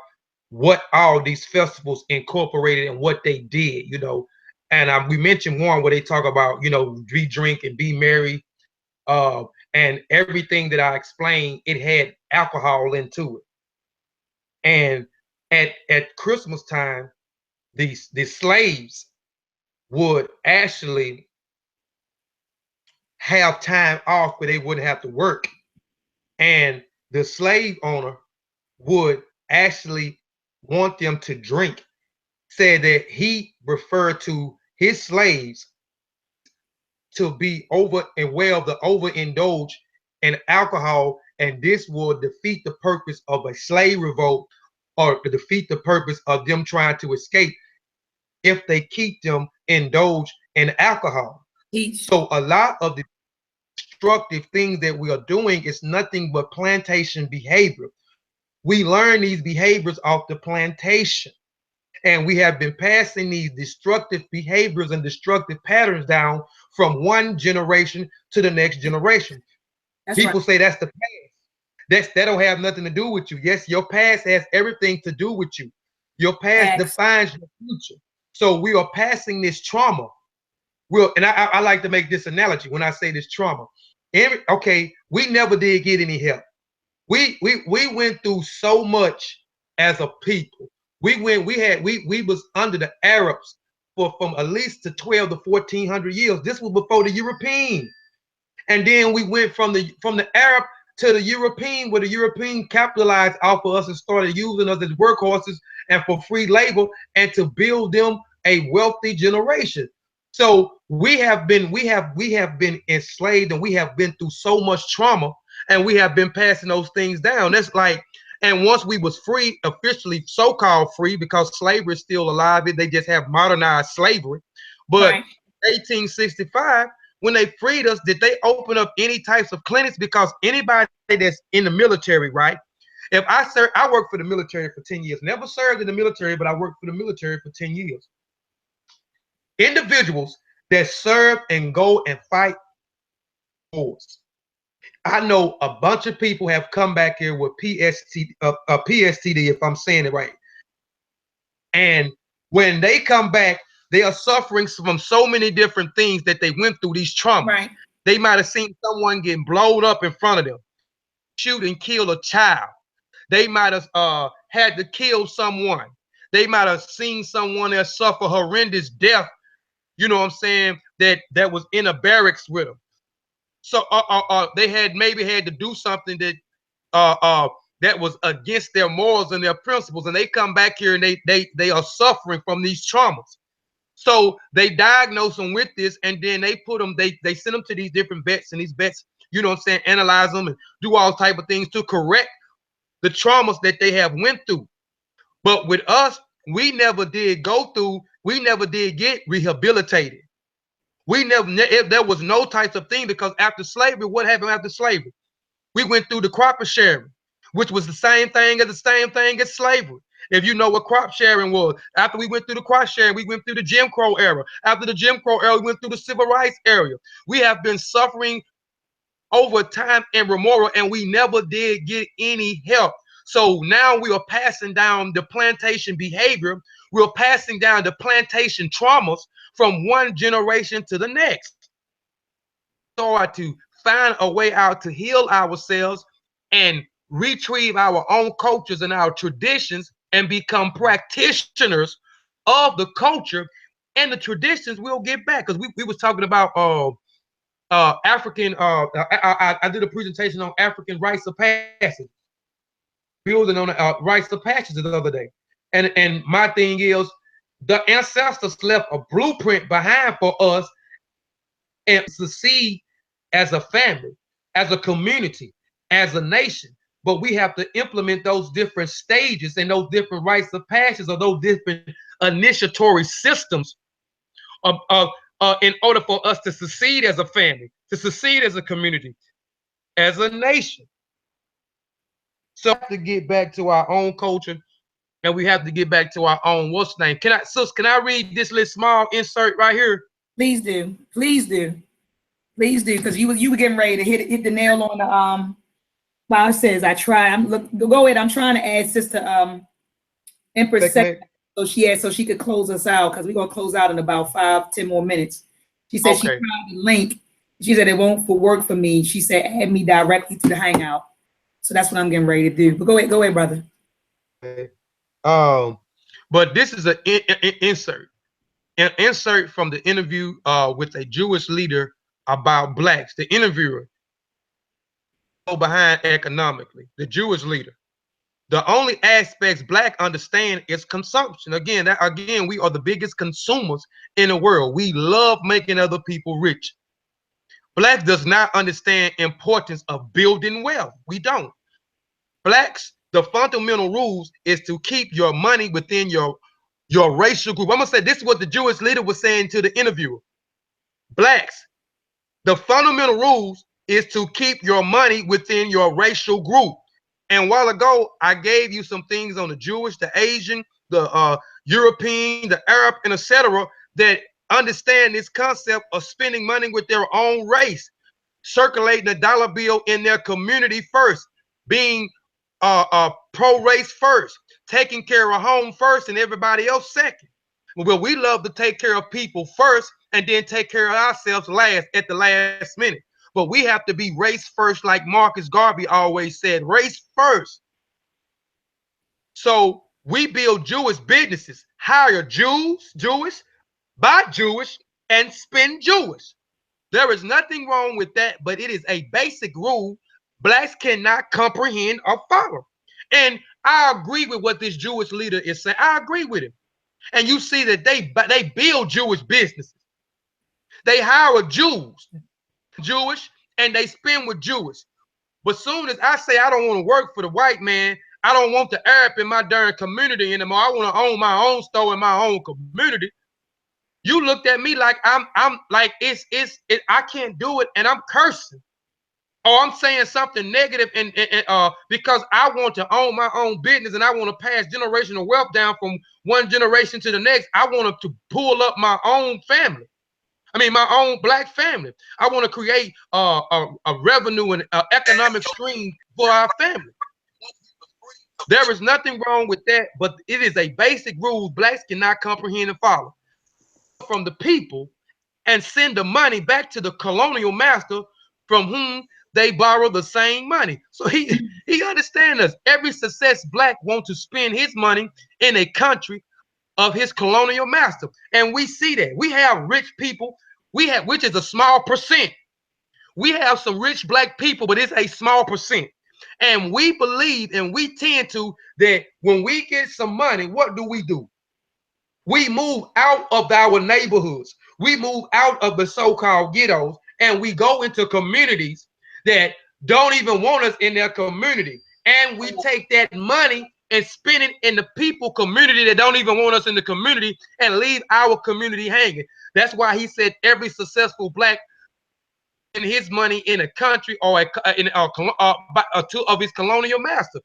what all these festivals incorporated and what they did, and we mentioned one where they talk about, be drink and be merry, and everything that I explained, it had alcohol into it. And at Christmas time, the slaves would actually have time off where they wouldn't have to work. And the slave owner would actually want them to drink. Said that he referred to his slaves to be overindulge in alcohol, and this will defeat the purpose of a slave revolt or to defeat the purpose of them trying to escape if they keep them indulged in alcohol. Teach. So a lot of the destructive things that we are doing is nothing but plantation behavior. We learn these behaviors off the plantation. And we have been passing these destructive behaviors and destructive patterns down from one generation to the next generation. That's right. People say that's the past. That don't have nothing to do with you. Yes, your past has everything to do with you. Your past Facts. defines your future. So we are passing this trauma. And I like to make this analogy when I say this trauma. Okay, we never did get any help. We went through so much as a people. We was under the Arabs for from at least to 12 to 1400 years. This was before the European. And then we went from the Arab to the European, where the European capitalized off of us and started using us as workhorses and for free labor and to build them a wealthy generation. So we have been enslaved, and we have been through so much trauma, and we have been passing those things down. That's like, and once we was free, officially so-called free, because slavery is still alive, they just have modernized slavery. But Right. 1865, when they freed us, did they open up any types of clinics? Because anybody that's in the military, right? If I worked for the military for 10 years, never served in the military, but I worked for the military for 10 years. Individuals that serve and go and fight wars. I know a bunch of people have come back here with PSTD, if I'm saying it right. And when they come back, they are suffering from so many different things that they went through, these traumas. Right. They might have seen someone getting blown up in front of them, shoot and kill a child. They might have had to kill someone. They might have seen someone that suffer horrendous death, you know what I'm saying, that was in a barracks with them. So they had maybe had to do something uh, uh, that was against their morals and their principles, and they come back here and they are suffering from these traumas. So they diagnose them with this, and then they put them, they send them to these different vets, and these vets, you know what I'm saying, analyze them and do all type of things to correct the traumas that they have went through. But with us, we never did go through, we never did get rehabilitated. We never, there was no types of thing, because after slavery, what happened after slavery? We went through the crop sharing, which was the same thing as slavery. If you know what crop sharing was, after we went through the crop sharing, we went through the Jim Crow era. After the Jim Crow era, we went through the civil rights era. We have been suffering over time immemorial, and we never did get any help. So now we are passing down the plantation behavior. We're passing down the plantation traumas from one generation to the next. Start to find a way out to heal ourselves and retrieve our own cultures and our traditions and become practitioners of the culture and the traditions. We'll get back, because we was talking about African. I did a presentation on African rites of passage, building on rites of passage the other day, and my thing is, the ancestors left a blueprint behind for us and succeed as a family, as a community, as a nation. But we have to implement those different stages and those different rites of passage, or those different initiatory systems in order for us to succeed as a family, to succeed as a community, as a nation. So we have to get back to our own culture, and we have to get back to our own what's name. Can I read this little small insert right here? Please do. Please do. Please do. Because you were getting ready to hit the nail on the Wow, it says I try. I'm look go ahead. I'm trying to add Sister Empress second, so she could close us out, because we're gonna close out in about 5-10 more minutes. She said she Okay. tried the link. She said it won't work for me. She said add me directly to the hangout. So that's what I'm getting ready to do. But go ahead, brother. Okay. Um, but this is an insert from the interview with a Jewish leader about blacks. The interviewer go behind economically. The Jewish leader. The only aspects black understand is consumption. Again, we are the biggest consumers in the world. We love making other people rich. Black does not understand importance of building wealth. We don't. Blacks The fundamental rules is to keep your money within your racial group. I'm gonna say this is what the Jewish leader was saying to the interviewer. Blacks, the fundamental rules is to keep your money within your racial group. And a while ago, I gave you some things on the Jewish, the Asian, the European, the Arab, and etc. that understand this concept of spending money with their own race, circulating a dollar bill in their community first, being pro-race first, taking care of home first and everybody else second. Well, we love to take care of people first and then take care of ourselves last at the last minute. But we have to be race first, like Marcus Garvey always said, race first. So we build Jewish businesses, hire Jewish, buy Jewish, and spend Jewish. There is nothing wrong with that, but it is a basic rule blacks cannot comprehend or follow. And I agree with what this Jewish leader is saying. I agree with him. And you see that they build Jewish businesses. They hire Jewish, and they spend with Jewish. But soon as I say I don't want to work for the white man, I don't want the Arab in my darn community anymore. I want to own my own store in my own community. You looked at me like I'm like I can't do it, and I'm cursing. Or I'm saying something negative and because I want to own my own business and I want to pass generational wealth down from one generation to the next. I want to pull up my own family. I mean, my own black family. I want to create a revenue and economic stream for our family. There is nothing wrong with that, but it is a basic rule blacks cannot comprehend and follow. From the people and send the money back to the colonial master from whom they borrow the same money. So he understands us. Every success black wants to spend his money in a country of his colonial master. And we see that. We have rich people, which is a small percent. We have some rich black people, but it's a small percent. And we believe and we tend to that when we get some money, what do? We move out of our neighborhoods. We move out of the so-called ghettos and we go into communities that don't even want us in their community. And we take that money and spend it in the people community that don't even want us in the community and leave our community hanging. That's why he said every successful black in his money in a country or two of his colonial master.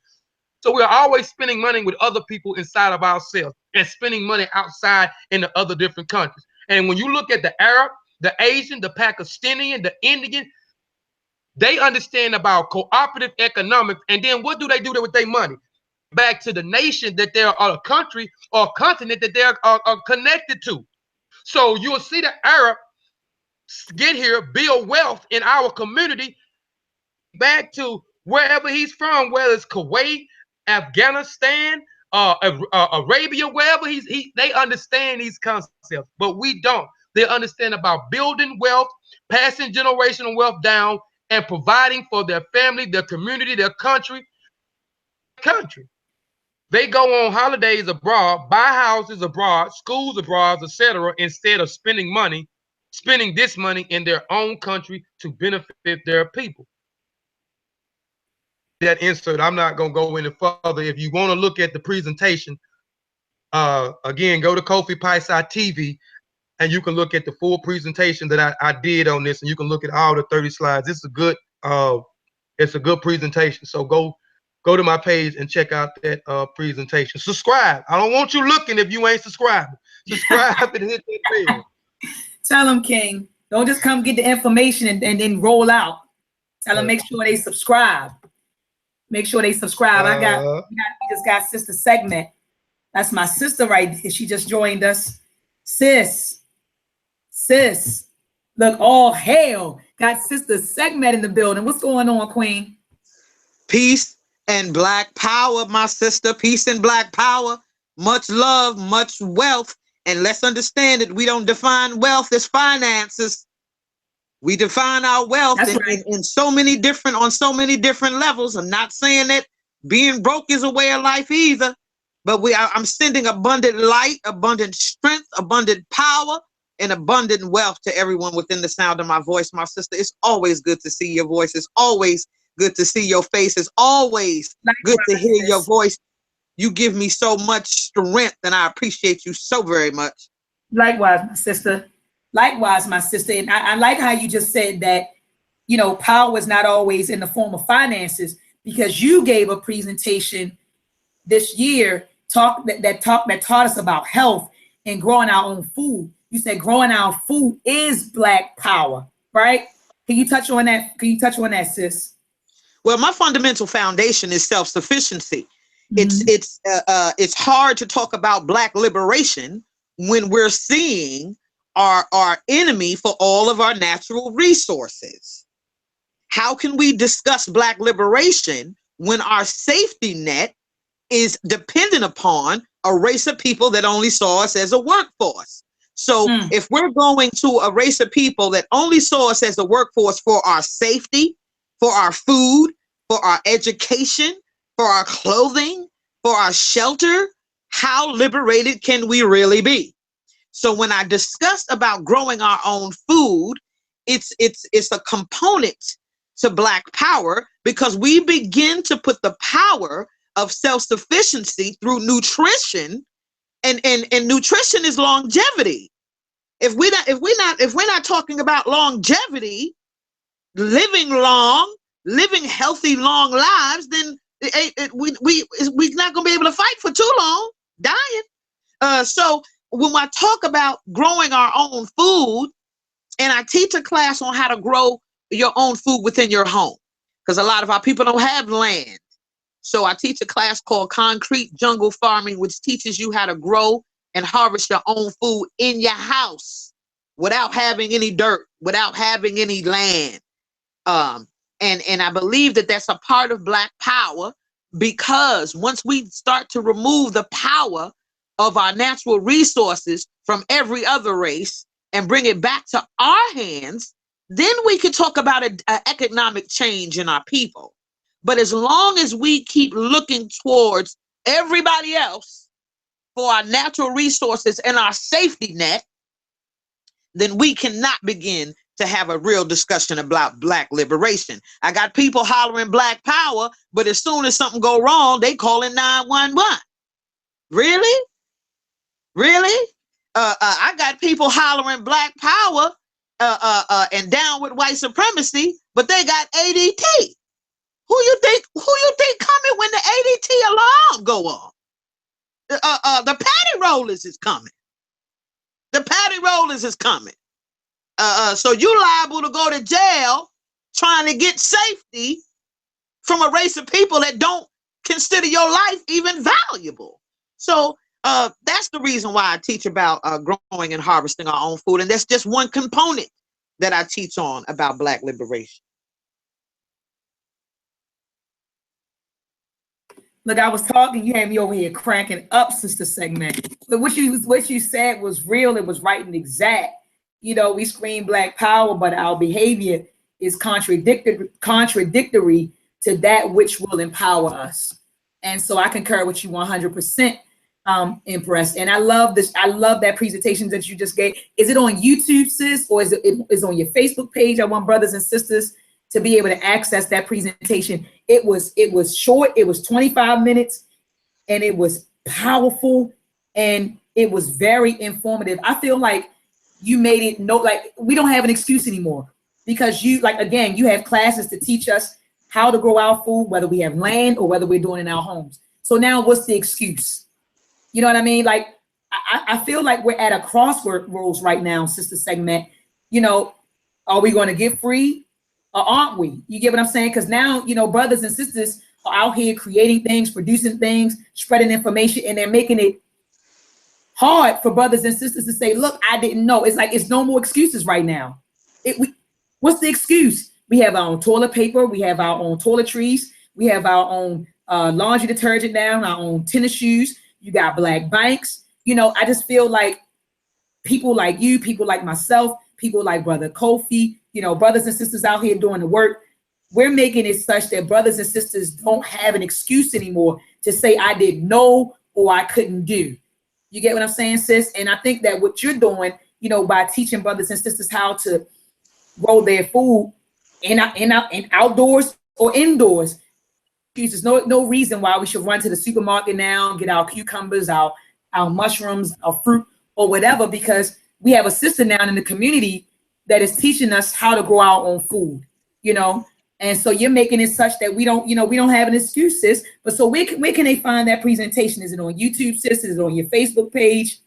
So we're always spending money with other people inside of ourselves and spending money outside in the other different countries. And when you look at the Arab, the Asian, the Pakistani, the Indian, they understand about cooperative economics. And then what do with their money? Back to the nation that they're a country or a continent that they're connected to. So you'll see the Arab get here, build wealth in our community back to wherever he's from, whether it's Kuwait, Afghanistan, Arabia, wherever they understand these concepts, but we don't. They understand about building wealth, passing generational wealth down, and providing for their family, their community, their country. They go on holidays abroad, buy houses abroad, schools abroad, etc., instead of spending this money in their own country to benefit their people. That insert, I'm not going to go any further. If you want to look at the presentation, again, go to Kofi Paisai TV and you can look at the full presentation that I did on this, and you can look at all the 30 slides. It's a good presentation. So go to my page and check out that presentation. Subscribe. I don't want you looking if you ain't subscribing. Subscribe and hit that bell. Tell them, King, don't just come get the information and then roll out. Tell them, make sure they subscribe. Make sure they subscribe. We just got Sister Segment. That's my sister right there. She just joined us. Sis. Look, all hail. Got Sister Segment in the building. What's going on, Queen? Peace and black power, my sister. Peace and black power. Much love, much wealth. And let's understand that we don't define wealth as finances. We define our wealth in so many different, on so many different levels. I'm not saying that being broke is a way of life either, but I'm sending abundant light, abundant strength, abundant power, and abundant wealth to everyone within the sound of my voice, my sister. It's always good to see your voice. It's always Good to see your face. It's always good to Likewise, hear your sis. voice. You give me so much strength, and I appreciate you so very much. Likewise, my sister. Likewise, my sister. And I like how you just said that, power is not always in the form of finances, because you gave a presentation this year that taught us about health and growing our own food. You said growing our food is Black power, right? Can you touch on that? Can you touch on that, sis? Well, my fundamental foundation is self-sufficiency. It's Mhm. it's it's hard to talk about Black liberation when we're seeing our enemy for all of our natural resources. How can we discuss Black liberation when our safety net is dependent upon a race of people that only saw us as a workforce? So Mm. if we're going to a race of people that only saw us as a workforce for our safety, for our food, for our education, for our clothing, for our shelter, how liberated can we really be? So when I discussed about growing our own food, it's a component to Black power, because we begin to put the power of self-sufficiency through nutrition, and nutrition is longevity. If we're not talking about longevity, living long, living healthy long lives, then we're not gonna be able to fight for too long, dying. So when I talk about growing our own food, and I teach a class on how to grow your own food within your home, because a lot of our people don't have land. So I teach a class called Concrete Jungle Farming, which teaches you how to grow and harvest your own food in your house without having any dirt, without having any land. Um, and I believe that that's a part of Black power, because once we start to remove the power of our natural resources from every other race and bring it back to our hands, then we can talk about an economic change in our people. But as long as we keep looking towards everybody else for our natural resources and our safety net, then we cannot begin to have a real discussion about Black liberation. I got people hollering Black power, but as soon as something go wrong, they calling 911. Really? Really? I got people hollering Black power and down with white supremacy, but they got ADT. Who you think coming when the ADT alarm go off? The patty rollers is coming. The patty rollers is coming. So you liable to go to jail trying to get safety from a race of people that don't consider your life even valuable. So that's the reason why I teach about growing and harvesting our own food. And that's just one component that I teach on about Black liberation. Look, I was talking, you had me over here cracking up, sister segment. But what you said was real, it was right and exact. We scream Black power, but our behavior is contradictory to that which will empower us. And so I concur with you 100%, Empress. And I love this. I love that presentation that you just gave. Is it on YouTube, sis, or is on your Facebook page? I want brothers and sisters to be able to access that presentation. It was short. It was 25 minutes, and it was powerful, and it was very informative. I feel like you made it like we don't have an excuse anymore, because you have classes to teach us how to grow our food, whether we have land or whether we're doing it in our homes. So now what's the excuse? You know what I mean? Like, I feel like we're at a crossroads right now, sister segment. Are we going to get free or aren't we? You get what I'm saying? Because now, brothers and sisters are out here creating things, producing things, spreading information, and they're making it hard for brothers and sisters to say, look, I didn't know. It's like, it's no more excuses right now. What's the excuse? We have our own toilet paper. We have our own toiletries. We have our own laundry detergent now, our own tennis shoes. You got Black banks. I just feel like people like you, people like myself, people like Brother Kofi, brothers and sisters out here doing the work. We're making it such that brothers and sisters don't have an excuse anymore to say, I didn't know or I couldn't do. You get what I'm saying, sis? And I think that what you're doing, by teaching brothers and sisters how to grow their food in outdoors or indoors. There's no reason why we should run to the supermarket now and get our cucumbers, our mushrooms, our fruit, or whatever, because we have a sister now in the community that is teaching us how to grow our own food, you know. And so you're making it such that we don't, we don't have an excuse, sis. But so where can they find that presentation? Is it on YouTube, sis? Is it on your Facebook page?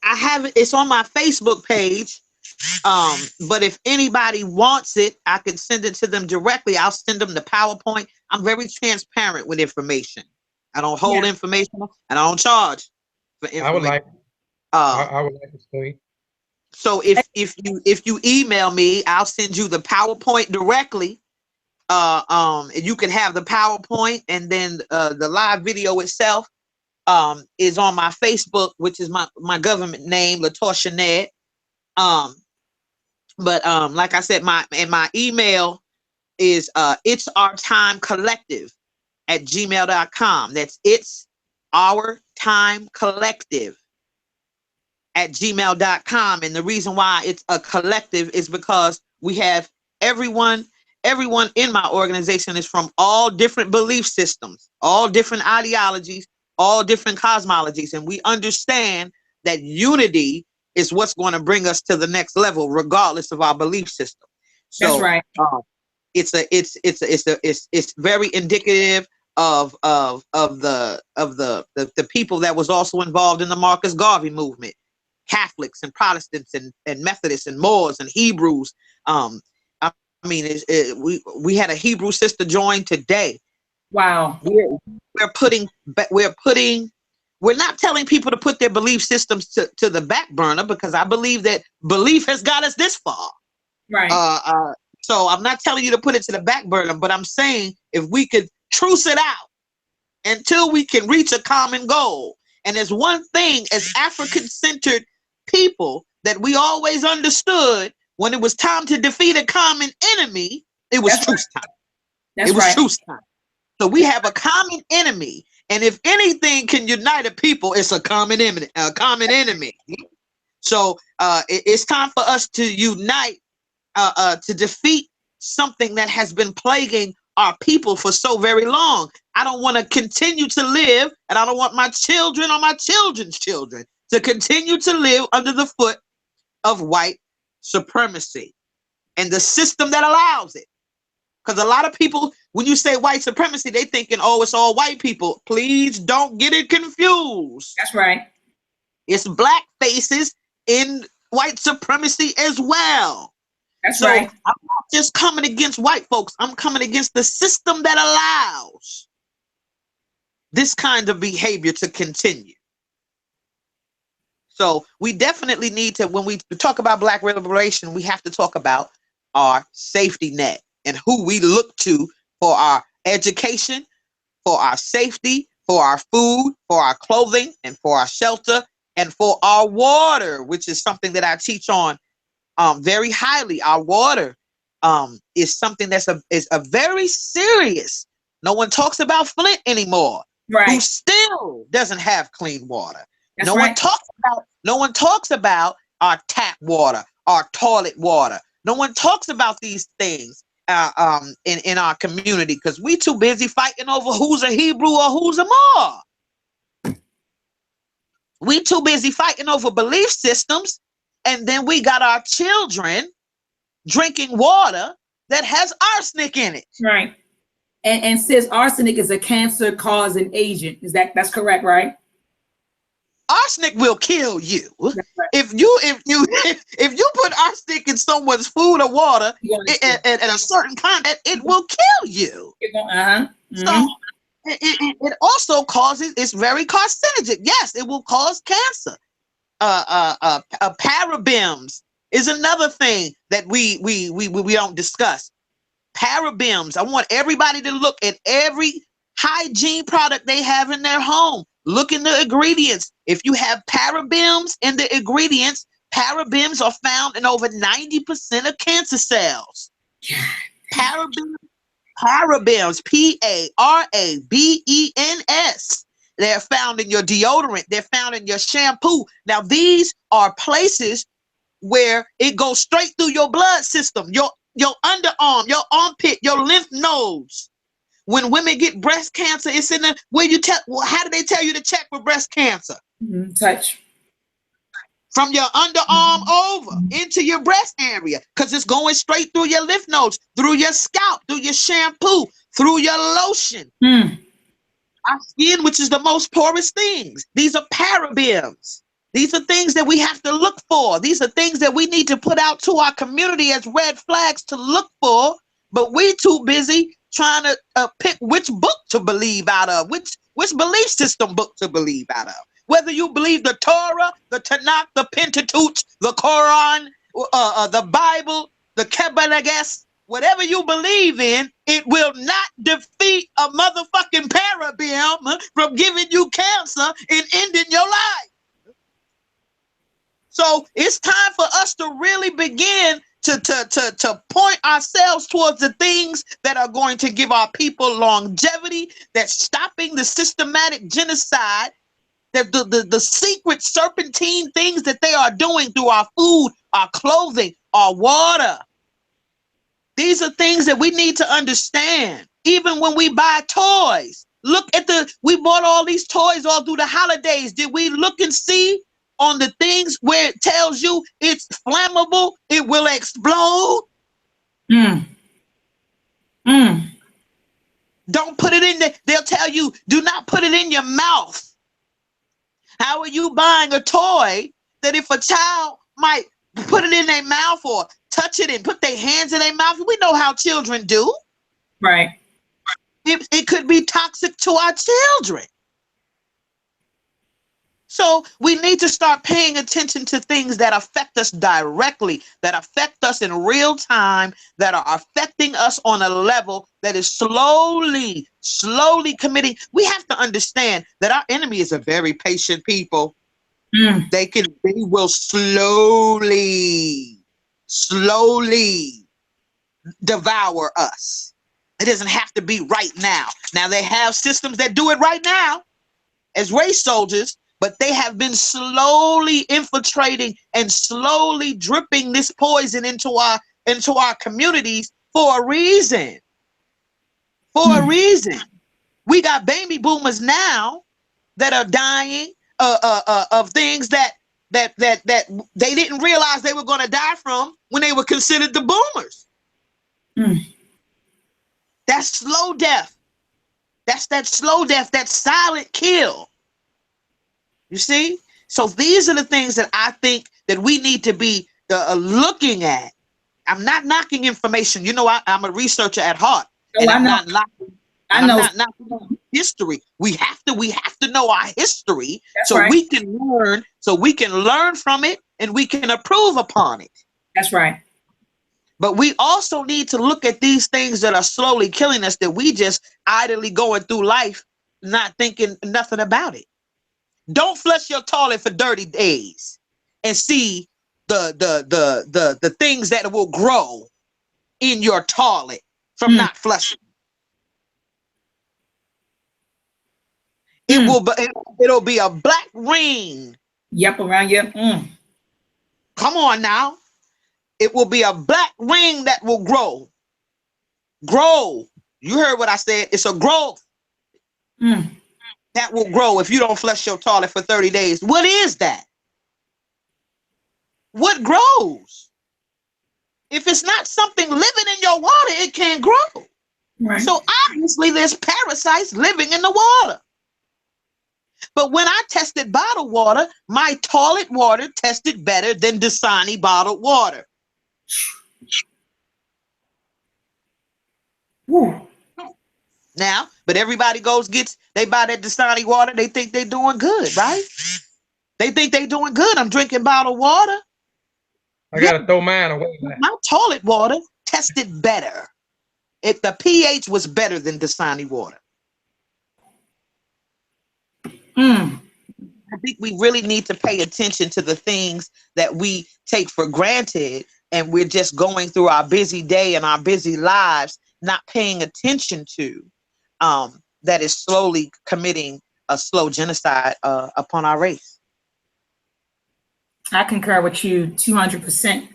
I have it. It's on my Facebook page. But if anybody wants it, I can send it to them directly. I'll send them the PowerPoint. I'm very transparent with information. I don't hold information, and I don't charge for information. I would like to explain. So if you email me, I'll send you the PowerPoint directly. You can have the PowerPoint, and then the live video itself is on my Facebook, which is my government name, LaTorsha Ned. But like I said, my email is it's our time collective at gmail.com. That's it's our time collective at gmail.com. And the reason why it's a collective is because we have everyone in my organization is from all different belief systems, all different ideologies, all different cosmologies, and we understand that unity is what's going to bring us to the next level, regardless of our belief system. So, that's right. It's very indicative of the people that was also involved in the Marcus Garvey movement, Catholics and Protestants and Methodists and Moors and Hebrews. I mean, we had a Hebrew sister join today. Wow. We're not telling people to put their belief systems to the back burner, because I believe that belief has got us this far. Right. So I'm not telling you to put it to the back burner, but I'm saying if we could truce it out until we can reach a common goal. And there's one thing as African-centered people that we always understood: when it was time to defeat a common enemy, it was truce time. It was truce time. So we have a common enemy, and if anything can unite a people, it's a common enemy. So it's time for us to unite to defeat something that has been plaguing our people for so very long. I don't want to continue to live, and I don't want my children or my children's children to continue to live under the foot of white supremacy and the system that allows it. Because a lot of people, when you say white supremacy, they thinking, oh, it's all white people. Please don't get it confused. That's right. It's black faces in white supremacy as well. That's right. I'm not just coming against white folks. I'm coming against the system that allows this kind of behavior to continue. So we definitely need to, when we talk about Black liberation, we have to talk about our safety net and who we look to for our education, for our safety, for our food, for our clothing, and for our shelter, and for our water, which is something that I teach on very highly. Our water is something that's is a very serious. No one talks about Flint anymore, right? Who still doesn't have clean water. That's no one talks about our tap water, our toilet water. No one talks about these things in our community, because we too busy fighting over who's a Hebrew or who's a Moor. We too busy fighting over belief systems, and then we got our children drinking water that has arsenic in it. Right. And says arsenic is a cancer causing agent. That's correct, right? Arsenic will kill you. Right. If you put arsenic in someone's food or water at a certain content, it will kill you. Uh-huh. Mm-hmm. So it also causes, it's very carcinogenic. Yes, it will cause cancer. Parabens is another thing that we don't discuss. Parabens. I want everybody to look at every hygiene product they have in their home. Look in the ingredients. If you have parabens in the ingredients, parabens are found in over 90% of cancer cells. Parabens, Parabens. They're found in your deodorant. They're found in your shampoo. Now, these are places where it goes straight through your blood system. your underarm, your armpit, your lymph nodes. When women get breast cancer, it's in the where you tell. Well, how do they tell you to check for breast cancer? Touch. From your underarm over into your breast area, because it's going straight through your lymph nodes, through your scalp, through your shampoo, through your lotion. Our skin, which is the most porous things. These are parabens. These are things that we have to look for. These are things that we need to put out to our community as red flags to look for. But we too busy trying to pick which book to believe out of, which belief system book to believe out of. Whether you believe the Torah, the Tanakh, the Pentateuch, the Quran, the Bible, the Kabbalah, whatever you believe in, it will not defeat a motherfucking paraben from giving you cancer and ending your life. So it's time for us to really begin to point ourselves towards the things that are going to give our people longevity, that's stopping the systematic genocide, that the secret serpentine things that they are doing through our food, our clothing, our water. These are things that we need to understand. Even when we buy toys, look at we bought all these toys all through the holidays. Did we look and see on the things where it tells you it's flammable, it will explode? Don't put it in there. They'll tell you, do not put it in your mouth. How are you buying a toy that if a child might put it in their mouth or touch it and put their hands in their mouth? We know how children do. Right. It could be toxic to our children. So we need to start paying attention to things that affect us directly, that affect us in real time, that are affecting us on a level that is slowly committing. We have to understand that our enemy is a very patient people. They will slowly devour us. It doesn't have to be right now. Now they have systems that do it right now as race soldiers, but they have been slowly infiltrating and slowly dripping this poison into our communities for a reason. For a reason. We got baby boomers now that are dying of things that they didn't realize they were going to die from when they were considered the boomers. That's slow death. That's that slow death, that silent kill. You see? So these are the things that I think that we need to be looking at. I'm not knocking information. You know, I'm a researcher at heart. And I'm not knocking history. We have to know our history. That's so right. we can learn from it and we can improve upon it. That's right. But we also need to look at these things that are slowly killing us, that we just idly going through life, not thinking nothing about it. Don't flush your toilet for 30 days and see the things that will grow in your toilet from not flushing. It'll be a black ring. Yep, around your. Come on now. It will be a black ring that will grow. Grow. You heard what I said. It's a growth. That will grow if you don't flush your toilet for 30 days. What is that? What grows? If it's not something living in your water, it can't grow. Right. So obviously there's parasites living in the water. But when I tested bottled water, my toilet water tested better than Dasani bottled water. Woo. Now, but everybody they buy that Dasani water, they think they're doing good, right? They think they're doing good. I'm drinking bottled water. I gotta throw mine away. My toilet water tested better. The pH was better than Dasani water. I think we really need to pay attention to the things that we take for granted, and we're just going through our busy day and our busy lives, not paying attention to, that is slowly committing a slow genocide upon our race. I concur with you 200%.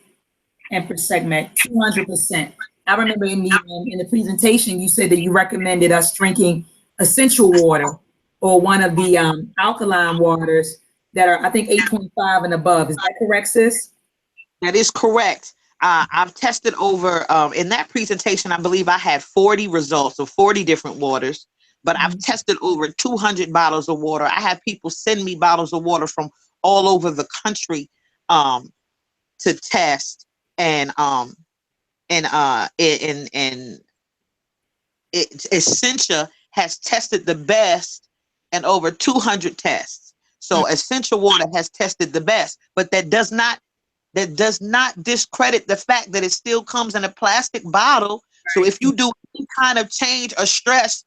Empress segment, 200%. I remember in the presentation, you said that you recommended us drinking essential water or one of the alkaline waters that are, I think, 8.5 and above. Is that correct, sis? That is correct. I've tested over, in that presentation, I believe I had 40 results of 40 different waters, but I've tested over 200 bottles of water. I have people send me bottles of water from all over the country to test, and Essentia has tested the best in over 200 tests. So Essential Water has tested the best, but that does not discredit the fact that it still comes in a plastic bottle. So if you do any kind of change or stress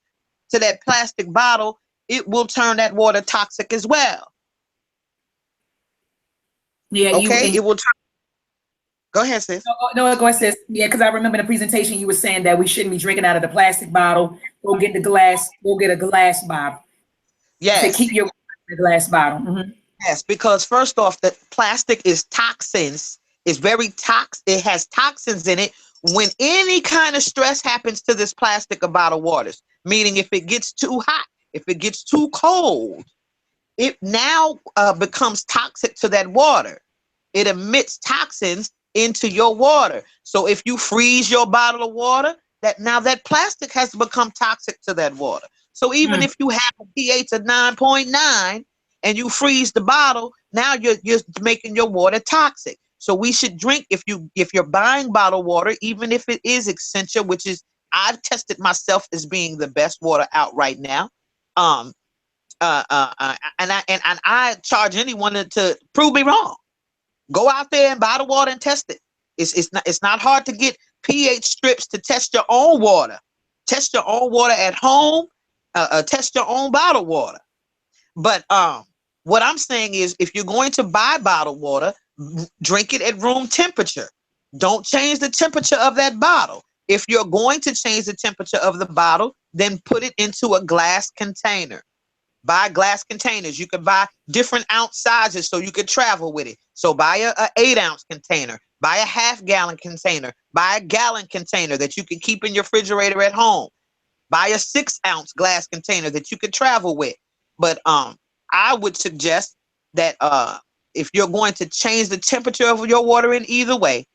to that plastic bottle, it will turn that water toxic as well. Yeah, okay, it will turn. Go ahead, sis. No, go ahead, sis. Yeah, because I remember in the presentation you were saying that we shouldn't be drinking out of the plastic bottle. Go get the glass. Go get a glass bottle. Yes. To keep your glass bottle. Mm-hmm. Yes, because first off, the plastic is toxins. It's very toxic. It has toxins in it. When any kind of stress happens to this plastic or bottled waters, meaning if it gets too hot, if it gets too cold, it now becomes toxic to that water. It emits toxins into your water. So if you freeze your bottle of water, that plastic has become toxic to that water. So even if you have a pH of 9.9 and you freeze the bottle, now you're making your water toxic. So we should drink, if you're buying bottled water, even if it is Essentia, which is, I've tested myself as being the best water out right now. And I charge anyone to prove me wrong. Go out there and buy the water and test it. It's not hard to get pH strips to test your own water. Test your own water at home. Test your own bottled water. But what I'm saying is, if you're going to buy bottled water, drink it at room temperature. Don't change the temperature of that bottle. If you're going to change the temperature of the bottle, then put it into a glass container. Buy glass containers. You can buy different ounce sizes so you can travel with it. So buy a 8-ounce container, buy a half-gallon container, buy a gallon container that you can keep in your refrigerator at home. Buy a 6-ounce glass container that you can travel with. But I would suggest that if you're going to change the temperature of your water in either way,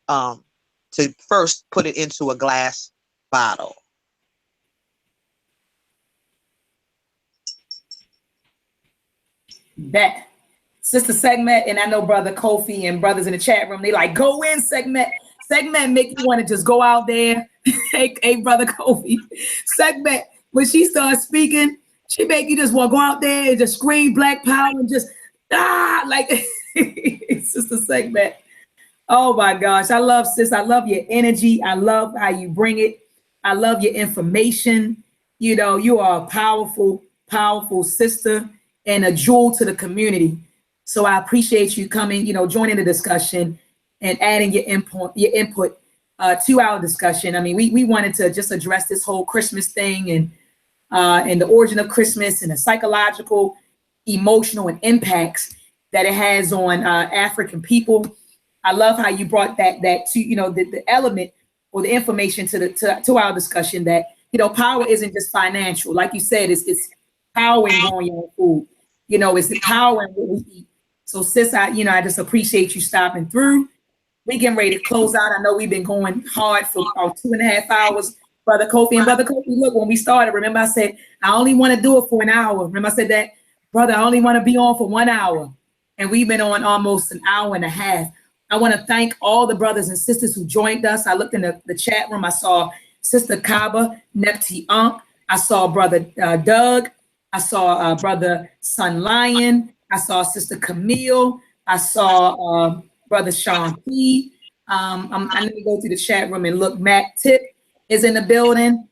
to first put it into a glass bottle. That sister segment, and I know brother Kofi and brothers in the chat room, they like, go in segment make you want to just go out there. hey brother Kofi, segment, when she starts speaking, she make you just want to go out there and just scream Black Power and just like sister segment. Oh my gosh, I love sis. I love your energy. I love how you bring it. I love your information. You know, you are a powerful sister and a jewel to the community. So I appreciate you coming, joining the discussion and adding your input to our discussion. I mean, we wanted to just address this whole Christmas thing and the origin of Christmas and the psychological, emotional, and impacts that it has on African people. I love how you brought that to the element or the information to our discussion that power isn't just financial. Like you said, it's power in growing your own food. It's the power in what we eat. So sis, I just appreciate you stopping through. We getting ready to close out. I know we've been going hard for about 2.5 hours. Brother Kofi and Brother Kofi, look, when we started, remember I said, I only want to do it for an hour. Remember I said that, brother, I only want to be on for 1 hour. And we've been on almost an hour and a half. I want to thank all the brothers and sisters who joined us. I looked in the chat room. I saw Sister Kaba, Nepti Unk. I saw Brother Doug. I saw Brother Sun Lion. I saw Sister Camille. I saw Brother Sean P. I need to go through the chat room and look. Matt Tip is in the building.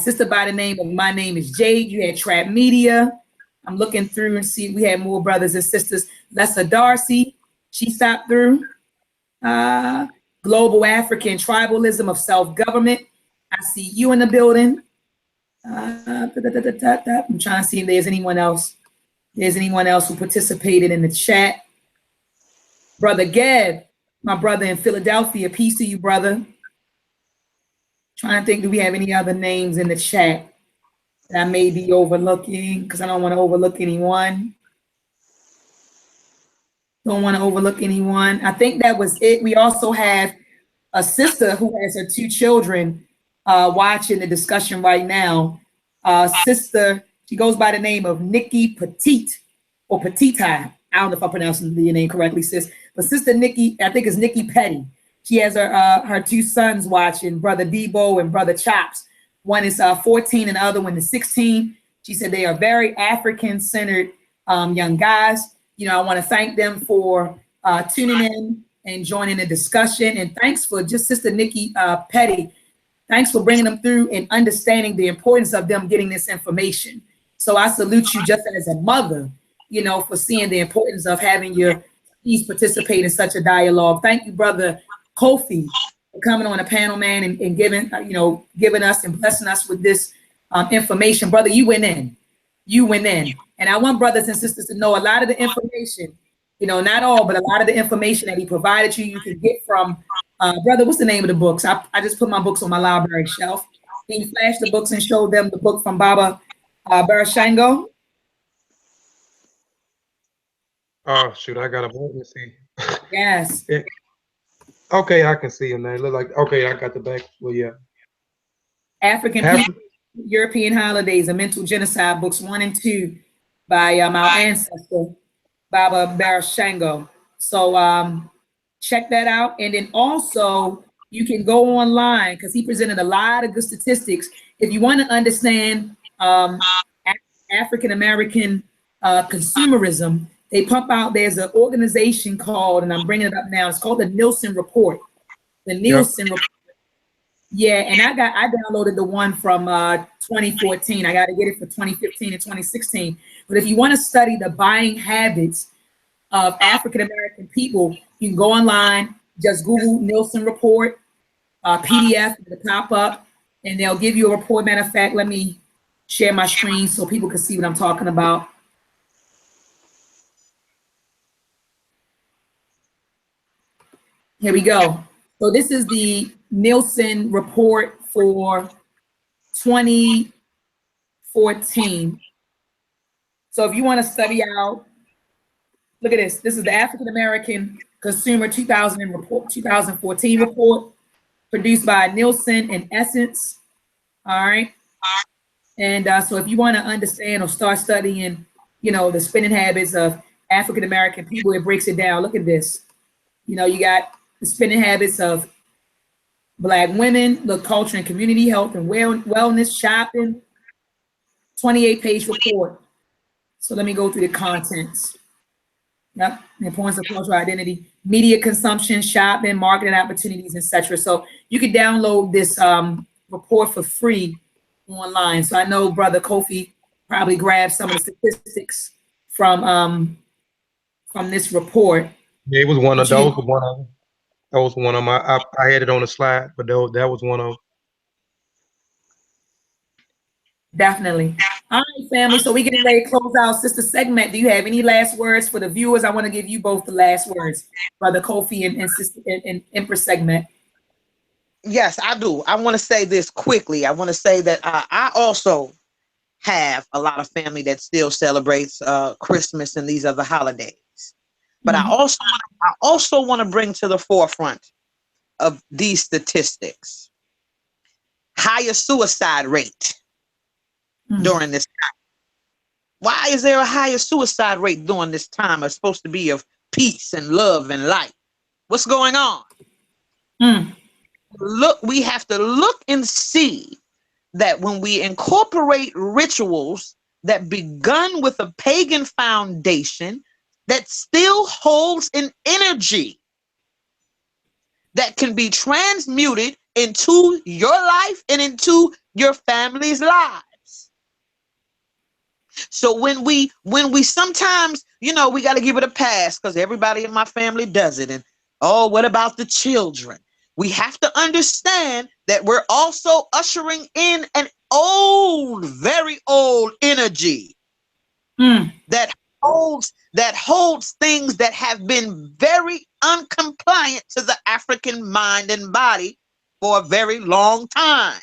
Sister by the name of My Name is Jade. You had Trap Media. I'm looking through and see we had more brothers and sisters. Lessa Darcy, she stopped through. Global African Tribalism of Self-Government. I see you in the building. I'm trying to see if there's anyone else. Who participated in the chat. Brother Geb, my brother in Philadelphia. Peace to you, brother. Trying to think, do we have any other names in the chat that I may be overlooking? Because I don't want to overlook anyone. Don't want to overlook anyone. I think that was it. We also have a sister who has her 2 children watching the discussion right now. Sister, she goes by the name of Nikki Petite or Petita. I don't know if I'm pronouncing your name correctly, sis. But Sister Nikki, I think it's Nikki Petty. She has her 2 sons watching, Brother Debo and Brother Chops. One is 14 and the other one is 16. She said they are very African-centered young guys. You know, I want to thank them for tuning in and joining the discussion. And thanks for just Sister Nikki Petty. Thanks for bringing them through and understanding the importance of them getting this information. So I salute you just as a mother, you know, for seeing the importance of having your kids participate in such a dialogue. Thank you, Brother Kofi, for coming on the panel, man, and giving, giving us and blessing us with this information. Brother, you went in. You went in. And I want brothers and sisters to know a lot of the information, you know, not all, but a lot of the information that he provided you can get from, brother, what's the name of the books? I just put my books on my library shelf. Can you flash the books and show them the book from Baba Barashango? Oh, shoot, I got a book. Let's see. Yes. Yeah. Okay, I can see him now. It look like, okay, I got the back. Well, yeah. African People, European Holidays, A Mental Genocide, books 1 and 2 by our ancestor, Baba Barashango. So check that out. And then also you can go online because he presented a lot of good statistics. If you want to understand African-American consumerism, they pump out, there's an organization called, and I'm bringing it up now, it's called the Nielsen Report. The Nielsen Report. Yeah, and I downloaded the one from 2014. I got to get it for 2015 and 2016. But if you want to study the buying habits of African-American people, you can go online, just Google Nielsen Report, PDF, it'll pop up, and they'll give you a report. Matter of fact, let me share my screen so people can see what I'm talking about. Here we go. So this is the Nielsen report for 2014. So if you want to study out, look at this. This is the African American Consumer 2014 report produced by Nielsen and Essence. All right. And so if you want to understand or start studying, you know, the spending habits of African American people, it breaks it down. Look at this. You know, you got the spending habits of Black women, the culture and community health and wellness, shopping, 28-page report. So let me go through the contents. Yep, the importance of cultural identity, media consumption, shopping, marketing opportunities, etc. So you can download this report for free online. So I know Brother Kofi probably grabbed some of the statistics from this report. Yeah, it was one of those. That was one of my. I had it on the slide, but that was one of. Definitely. All right, family. So we're getting ready to close out sister segment. Do you have any last words for the viewers? I want to give you both the last words, Brother Kofi and sister and Empress segment. Yes, I do. I want to say this quickly. I want to say that I also have a lot of family that still celebrates Christmas and these other holidays. But I also want to bring to the forefront of these statistics higher suicide rate during this time. Why is there a higher suicide rate during this time? It's supposed to be of peace and love and light. What's going on? Look, we have to look and see that when we incorporate rituals that begun with a pagan foundation that still holds an energy that can be transmuted into your life and into your family's lives. So when we sometimes, you know, we got to give it a pass because everybody in my family does it. And oh, what about the children? We have to understand that we're also ushering in an old, very old energy that that holds things that have been very uncompliant to the African mind and body for a very long time.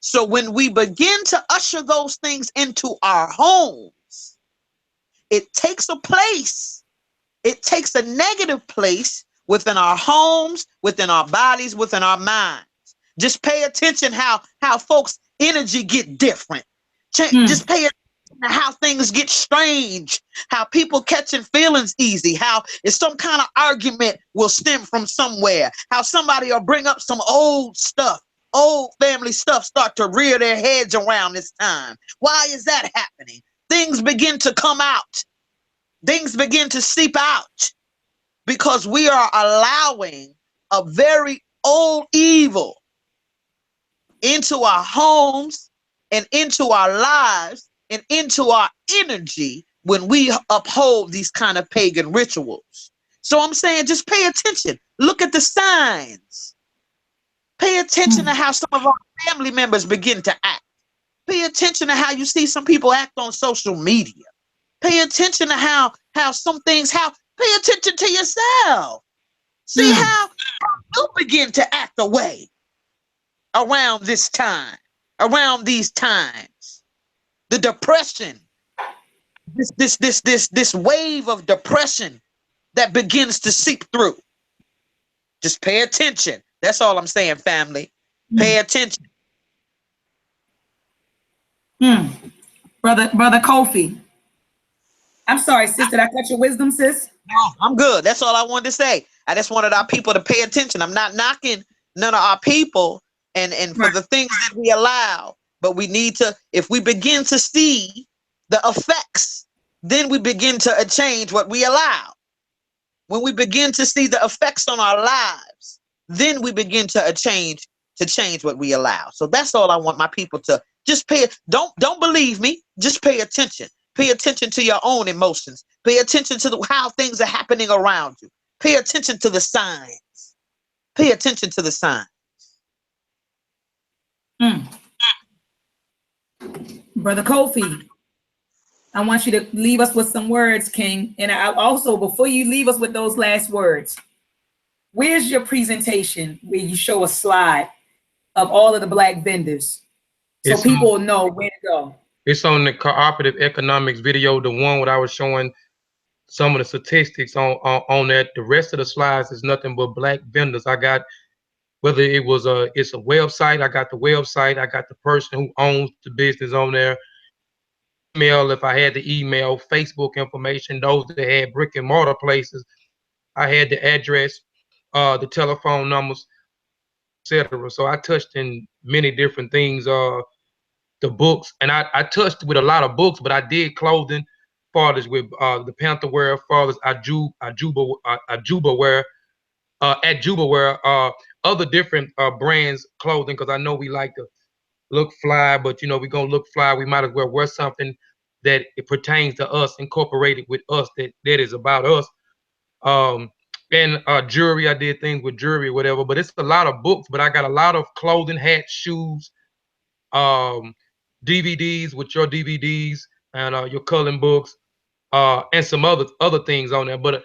So when we begin to usher those things into our homes, it takes a place. It takes a negative place within our homes, within our bodies, within our minds. Just pay attention how folks' energy get different. Just pay attention to how things get strange, how people catching feelings easy, how if some kind of argument will stem from somewhere, how somebody will bring up some old stuff, old family stuff start to rear their heads around this time. Why is that happening? Things begin to come out. Things begin to seep out because we are allowing a very old evil into our homes and into our lives and into our energy when we uphold these kind of pagan rituals. So I'm saying just pay attention. Look at the signs. Pay attention to how some of our family members begin to act. Pay attention to how you see some people act on social media. Pay attention to how some things, pay attention to yourself. See how you begin to act away around this time, around these times. The depression, this wave of depression that begins to seep through. Just pay attention. That's all I'm saying, family. Pay attention. Brother Kofi. I'm sorry, sis. Did I cut your wisdom, sis? No, I'm good. That's all I wanted to say. I just wanted our people to pay attention. I'm not knocking none of our people and for the things that we allow, but we need to, if we begin to see the effects, then we begin to change what we allow. When we begin to see the effects on our lives, then we begin to change what we allow. So that's all I want my people to just pay. Don't believe me. Just pay attention. Pay attention to your own emotions. Pay attention to how things are happening around you. Pay attention to the signs. Pay attention to the signs. Brother Kofi, I want you to leave us with some words, King. And I also, before you leave us with those last words, where's your presentation where you show a slide of all of the black vendors so people will know where to go? It's on the cooperative economics video, the one where I was showing some of the statistics on that. The rest of the slides is nothing but black vendors. I got, whether it was it's a website, I got the website, I got the person who owns the business on there. Email, if I had the email, Facebook information, those that had brick and mortar places, I had the address, the telephone numbers, etc. So I touched in many different things. The books, and I touched with a lot of books, but I did clothing, fathers with the Panther wear, fathers Ajuba wear, at Juba wear, other different brands clothing, because I know we like to look fly, but we're gonna look fly. We might as well wear something that it pertains to us, incorporated with us, that is about us. And jewelry, I did things with jewelry, whatever. But it's a lot of books. But I got a lot of clothing, hats, shoes, DVDs with your DVDs and your coloring books, and some other things on there. But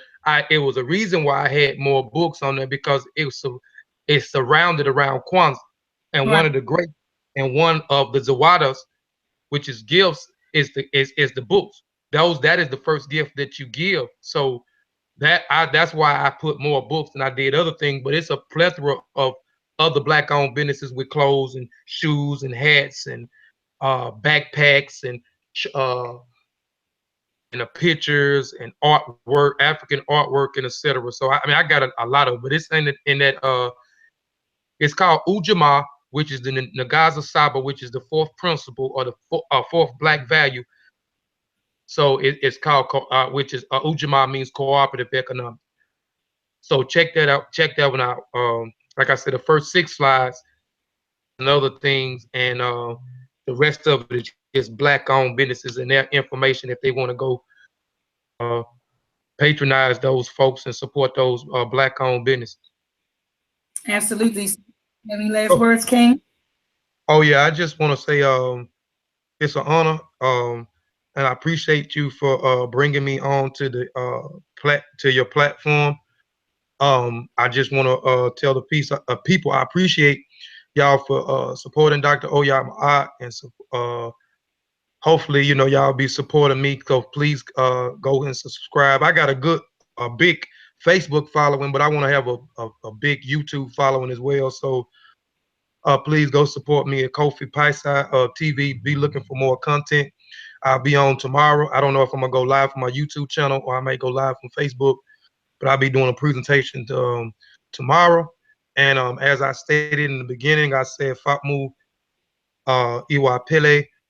it was a reason why I had more books on there, because it's surrounded around Kwanzaa, and one of the great, and one of the Zawadas, which is gifts, is the books. That is the first gift that you give. So that's why I put more books than I did other things. But it's a plethora of other black-owned businesses with clothes and shoes and hats and backpacks and the pictures and artwork, African artwork, and etc. So I mean, I got a lot of, but it's in that it's called Ujamaa, which is the Nagaza Saba, which is the fourth principle, or the fourth black value. So it's called, which is Ujamaa, means cooperative economics. So check that out. Check that one out. Like I said, the first 6 slides and other things, and the rest of it is just black-owned businesses and their information if they want to go patronize those folks and support those black-owned businesses. Absolutely. Any last words, King? Oh yeah, I just want to say it's an honor. and I appreciate you for bringing me on to the to your platform. I just want to tell the people I appreciate y'all for supporting Dr. Oyama and hopefully y'all be supporting me. So please go and subscribe. I got a big Facebook following, but I want to have a big YouTube following as well. So please go support me at Kofi Paisai TV. Be looking for more content. I'll be on tomorrow. I don't know if I'm gonna go live from my YouTube channel or I may go live from Facebook, but I'll be doing a presentation tomorrow. And as I stated in the beginning, I said Fatmu Iwa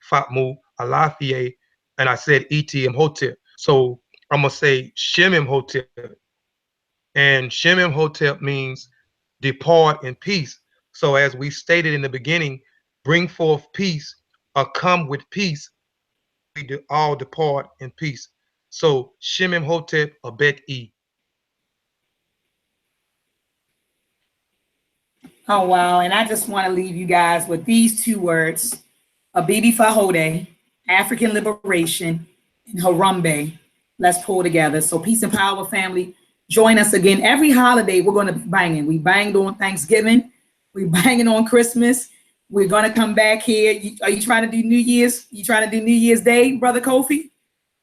Fatmu Alafie, and I said ETM Hotep. So I'm gonna say Shemim Hotep, and Shemim Hotep means depart in peace. So as we stated in the beginning, bring forth peace or come with peace. We all depart in peace. So Shemim Hotep Abek E. Oh, wow. And I just want to leave you guys with these two words, Abibi Fahode, African liberation, and Harambe. Let's pull together. So peace and power, family. Join us again. Every holiday, we're going to be banging. We banged on Thanksgiving. We banging on Christmas. We're going to come back here. Are you trying to do New Year's? You trying to do New Year's Day, Brother Kofi?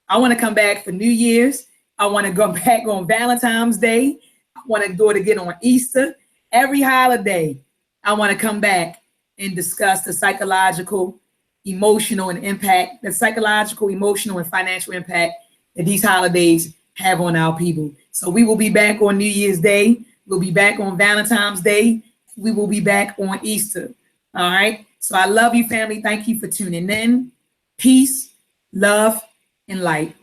I want to come back for New Year's. I want to go back on Valentine's Day. I want to do it again on Easter. Every holiday, I want to come back and discuss the psychological, emotional, and impact, the psychological, emotional, and financial impact that these holidays have on our people. So we will be back on New Year's Day. We'll be back on Valentine's Day. We will be back on Easter. All right. So I love you, family. Thank you for tuning in. Peace, love, and light.